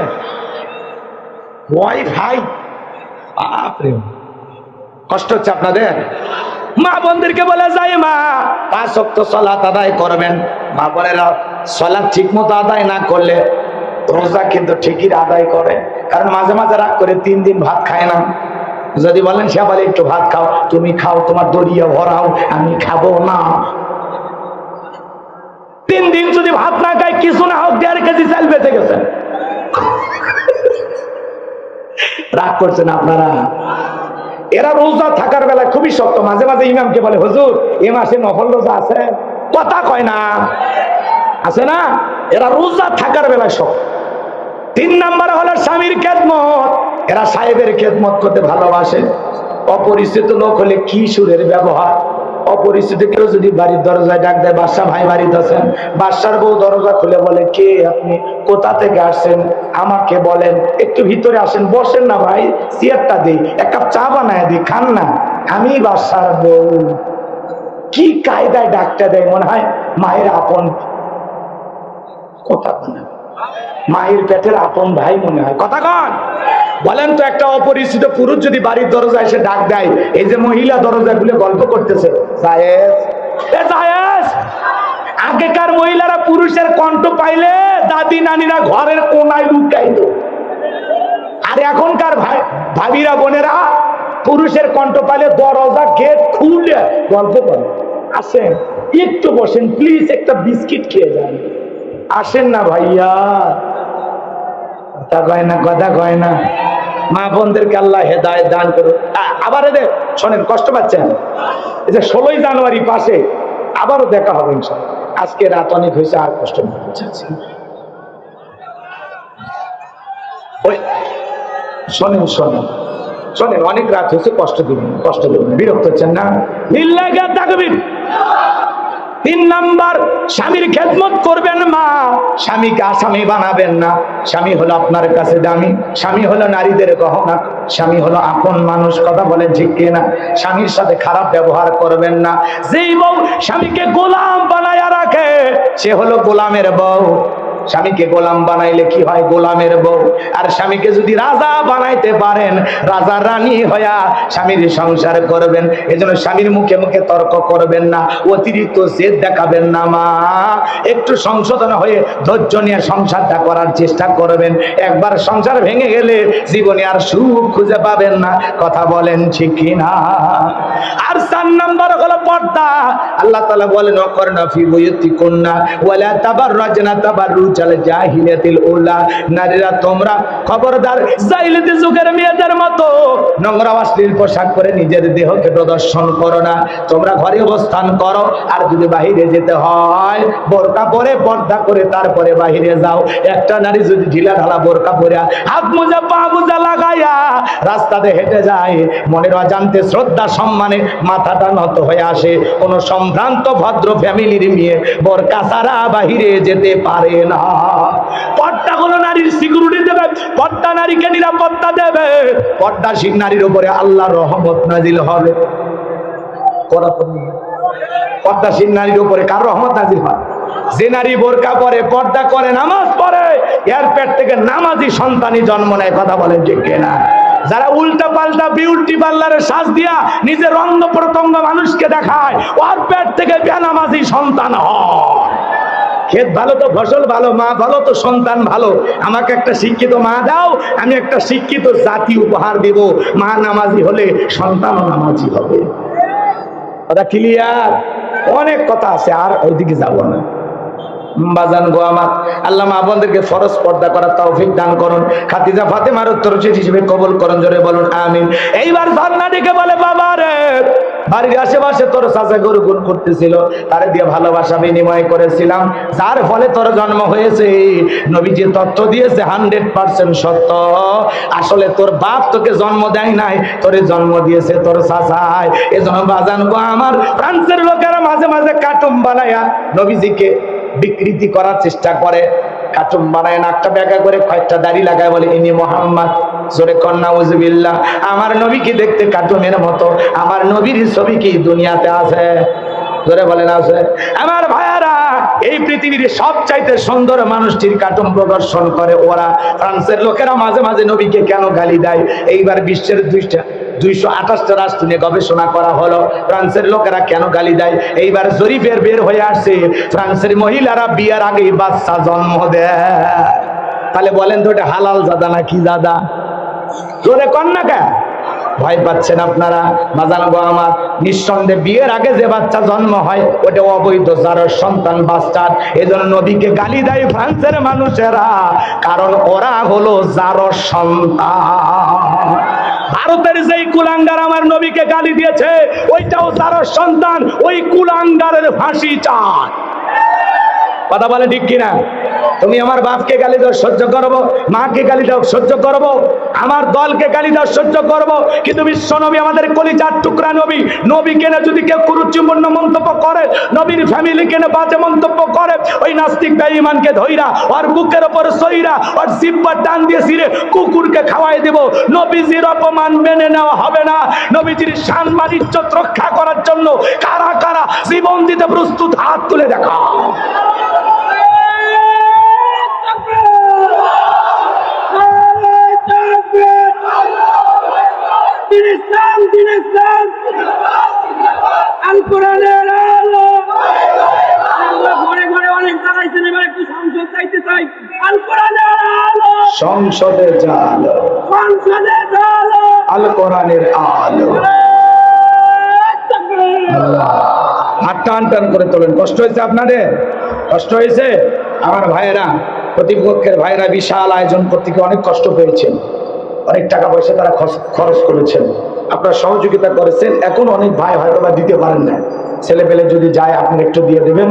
ওয়াইফাই। বাপরে, কষ্ট হচ্ছে আপনাদের। মা বোনদেরকে বলে যায়, মা 5 ওয়াক্ত সালাত আদায় করবেন। মা বোনেরা সালাত ঠিক মতো আদায় না করলে রোজা কিন্তু ঠিকই আদায় করে, কারণ মাঝে মাঝে রাগ করে 3 দিন ভাত খায় না। যদি বলেন শেফালি একটু ভাত খাও, তুমি খাও, তোমার দরিয়া ভরাও, আমি খাবো না। 3 দিন যদি ভাত না খায়, কিছু না হোক 1.5 কেজি চাল বেঁচে গেছে। রাগ করছেন আপনারা। এরা রোজা থাকার বেলা খুবই শক্ত। মাঝে মাঝে ইমামকে বলে, হুজুর এ মাসে নফল রোজা আছে? কথা কয় না, আছে না? এরা রোজা থাকার বেলায় শক্ত। 3 নম্বরে হলো স্বামীর খেদমত। এরা সাহেবের খেদমত করতে ভালোবাসে। অপরিচিত লোক হলে কি সুরের ব্যবহার! অপরিচিত কেউ যদি বাড়ির দরজায় ডাক দেয়, বাদশা ভাই বাড়িতে আছেন, বাদশার বউ দরজা খুলে বলে, কে আপনি, কোথা থেকে আসছেন, আমাকে বলেন, একটু ভিতরে আসেন, বসেন না ভাই, চেয়ারটা দিই, 1 কাপ চা বানায় দিই, খান না, আমি বাদশার বউ। কি কায়দায় ডাকটা দেয়, মনে হয় মায়ের আপন কথা, মায়ের পেটের আপন ভাই মনে হয়। কথা কন, বলেন তো, একটা অপরিচিত পুরুষ যদি বাড়ির দরজায় এসে ডাক দেয়, এই যে মহিলা দরজা খুলে গল্প করতেছে, জায়েজ, এ জায়েজ। আগেকার মহিলারা পুরুষের কণ্ঠ পাইলে দাদি নানিরা ঘরের কোনায় লুকাইত, আর এখনকার ভাবিরা বোনেরা পুরুষের কণ্ঠ পাইলে দরজা গেট খুলে গল্প করে। আসেন একটু বসেন প্লিজ, একটা বিস্কিট খেয়ে যান, আসেন না ভাইয়া। কথা কয় না, কথা কয় না। মা বোনদেরকে আল্লাহ হেদায়েত দান করুন। আবার এদের শোনেন, কষ্ট পাচ্ছেন? এই যে 16ই জানুয়ারি পাশে আবারও দেখা হবে ইনশাআল্লাহ। আজকে রাত অনেক হয়েছে, আর কষ্ট পাচ্ছি। ওই শোনেন শোনেন শোনেন, অনেক রাত হয়েছে, কষ্ট দিবেন, কষ্ট দিবেন, বিরক্ত হচ্ছেন না? লিল্লাহি তাকবীর। 3 নাম্বার, স্বামীর খেদমত করবেন। মা, স্বামীকে আসামি বানাবেন না। স্বামী হলো আপনার কাছে দামি, স্বামী হলো নারীদের গহনা, স্বামী হলো আপন মানুষ। কথা বলেন ঠিক কিনা? স্বামীর সাথে খারাপ ব্যবহার করবেন না। যেই বউ স্বামীকে গোলাম বানায়া রাখে, সে হলো গোলামের বউ। স্বামীকে গোলাম বানাইলে কি হয়? গোলামের বউ। আর স্বামীকে যদি রাজা বানাইতে পারেন, রাজা রানী হইয়া স্বামীর সংসার করবেন। এজন্য স্বামীর মুখে মুখে তর্ক করবেন না, অতিরিক্ত জেদ দেখাবেন না। মা, একটু সংশোধন হয়ে ধৈর্য নিয়ে সংসারটা করার চেষ্টা করবেন। একবার সংসার ভেঙে গেলে জীবনে আর সুখ খুঁজে পাবেন না। কথা বলেন ঠিক কিনা? আর 4 নাম্বার হলো পর্দা। আল্লাহ তাআলা বলেন, ওয়াকরনা ফি বুয়ুতিকুন্না ওয়ালা তাবাররাজনা তাবাররুজাল জাহিলিয়াতিল উলা। নারীরা তোমরা খবরদার জাহিলিয়াতের যুগের মেয়েদের মতো নোংরা অশ্লীল পোশাক পরে নিজের দেহকে প্রদর্শন করো না। তোমরা ঘরে অবস্থান করো, আর যদি বাহিরে যেতে হয় বোরকা পরে, পর্দা করে তারপরে বাহিরে যাও। একটা নারী যদি ঢিলা ঢালা বোরকা পরে হাত মোজা পা মোজা লাগাইয়া রাস্তাতে হেঁটে যায়, মনের অজান্তে শ্রদ্ধা সম্মানে মাথাটা নত হয়ে আসে। কোন সম্ভ্রান্ত ভদ্র ফ্যামিলির মেয়ে বোরকা ছাড়া বাহিরে যেতে পারে না। পর্দাগুলো নারীর সিকিউরিটি দেবে, পর্দা নারীকে নিরাপত্তা দেবে। পর্দাশীল নারীর উপরে আল্লাহর রহমত নাজিল হবে। পর্দাশীল নারীর উপরে কার রহমত নাজিল হয়? যে নারী বোরকা পরে, পর্দা করে, নামাজ পড়ে, এর পেট থেকে নামাজি সন্তানই জন্ম নেয়। কথা বলেন ঠিক কিনা? যারা উল্টা পাল্টা বিউটি পার্লারের সাজ দিয়া নিজের অঙ্গ প্রত্যঙ্গ মানুষকে দেখায়, ওর পেট থেকে বেনামাজি সন্তান হয়। ক্ষেত ভালো তো ফসল ভালো, মা ভালো তো সন্তান ভালো। আমাকে একটা শিক্ষিত মা দাও, আমি একটা শিক্ষিত জাতি উপহার দেব। মা নামাজি হলে সন্তানও নামাজি হবে। কথা ক্লিয়ার? অনেক কথা আছে, আর ওইদিকে যাব না। বাজান গো আমার, আল্লাহ মা বোনদেরকে ফরজ পর্দা করার তৌফিক দান করুন। খাদিজা ফাতেমার উত্তরসূরি হিসেবে কবুল করুন। জোরে বলুন আমিন। এইবার জান্নাতীকে বলে, বাবা রে, বাড়ির আশেপাশে তোর চাচা গরু গুণ করতেছিল, তারে দিয়ে ভালোবাসা বিনিময় করেছিলাম, যার ফলে তোর জন্ম হয়েছে। নবী যে তথ্য দিয়েছে 100% সত্য। আসলে তোর বাপ তোকে জন্ম দেয় নাই, তোরে জন্ম দিয়েছে তোর চাচাই। এজন্য বাজান গো আমার, ফ্রান্সের লোকেরা মাঝে মাঝে কার্টুন বানায়া নবীজিকে বিকৃতি করার চেষ্টা করে। কার্টুন বানায়, নাকটা বেঁকা করে কয়েকটা দাড়ি লাগায়, বলে ইনি মোহাম্মদ। জোরে কন্যা উজবিল্লাহ। আমার নবী কি দেখতে কার্টুনের মতো? আমার নবীর ছবি কি দুনিয়াতে আছে? জোরে বলেন আছে? আমার ভাইয়ারা, এই পৃথিবীর সবচাইতে সুন্দর মানুষটির কার্টুন প্রদর্শন করে ওরা। ফ্রান্সের লোকেরা মাঝে মাঝে নবীকে কেন গালি দেয়? এইবার বিশ্বের 228টা রাষ্ট্র নিয়ে গবেষণা করা হলো, ফ্রান্সের লোকেরা কেন গালি দেয়। এইবার জরিপের বের হয়ে আসছে, ফ্রান্সের মহিলারা বিয়ের আগেই বাচ্চা জন্ম দেয়। তাহলে বলেন তো এটা হালাল জাদা না কি জাদা? জোরে কন্যা কে ভয় পাচ্ছেন আপনারা? বাজানগো আমার, নিঃসন্দেহে বিয়ের আগে যে বাচ্চা জন্ম হয় ওটা অবৈধ জারজ সন্তান, বাস্টার্ড। এজন্য নবীকে গালি দেয় ফ্রান্সের মানুষেরা, কারণ ওরা হলো জারজ সন্তান। ভারতের যেই কুলাঙ্গার আমার নবীকে গালি দিয়েছে ওইটাও জারজ সন্তান, ওই কুলাঙ্গারের ফাঁসি চায়। কথা বলে ঠিক কিনা? তুমি আমার বাপকে গালি দাও সহ্য করবো, মাকে গালি দাও সহ্য করবো, আমার দলকে গালি দাও সহ্য করবো, কিন্তু বিশ্ব নবী আমাদের কলিজার টুকরা নবী, নবী কেনে যদি কেউ কুরুচিপূর্ণ মন্তব্য করে, নবীর ফ্যামিলি কেনে বাজে মন্তব্য করে, ওই নাস্তিক বেঈমানকে ধইরা ওর বুকের উপর সইরা ওর জিহ্বা টান দিয়ে ছিঁড়ে কুকুরকে খাওয়াই দেব। নবীজির অপমান মেনে নেওয়া হবে না। নবীজির সম্মান ইজ্জত রক্ষা করার জন্য কারা কারা জীবন দিতে প্রস্তুত, হাত তুলে দেখা। সংসদে জালো, আল কোরআনের আলো। হাত টান টান করে তোলেন। কষ্ট হয়েছে আপনাদের? কষ্ট হয়েছে? আমার ভাইয়েরা, প্রতিপক্ষের ভাইয়েরা বিশাল আয়োজন করতে গিয়ে অনেক কষ্ট পেয়েছেন, অনেক টাকা পয়সা তারা খরচ করেছেন, আপনারা সহযোগিতা করেছেন। এখন অনেক ভাই হয়তো বা দিতে পারেন না, ছেলে পেলে যদি যায় আপনি একটু দিয়ে দেবেন।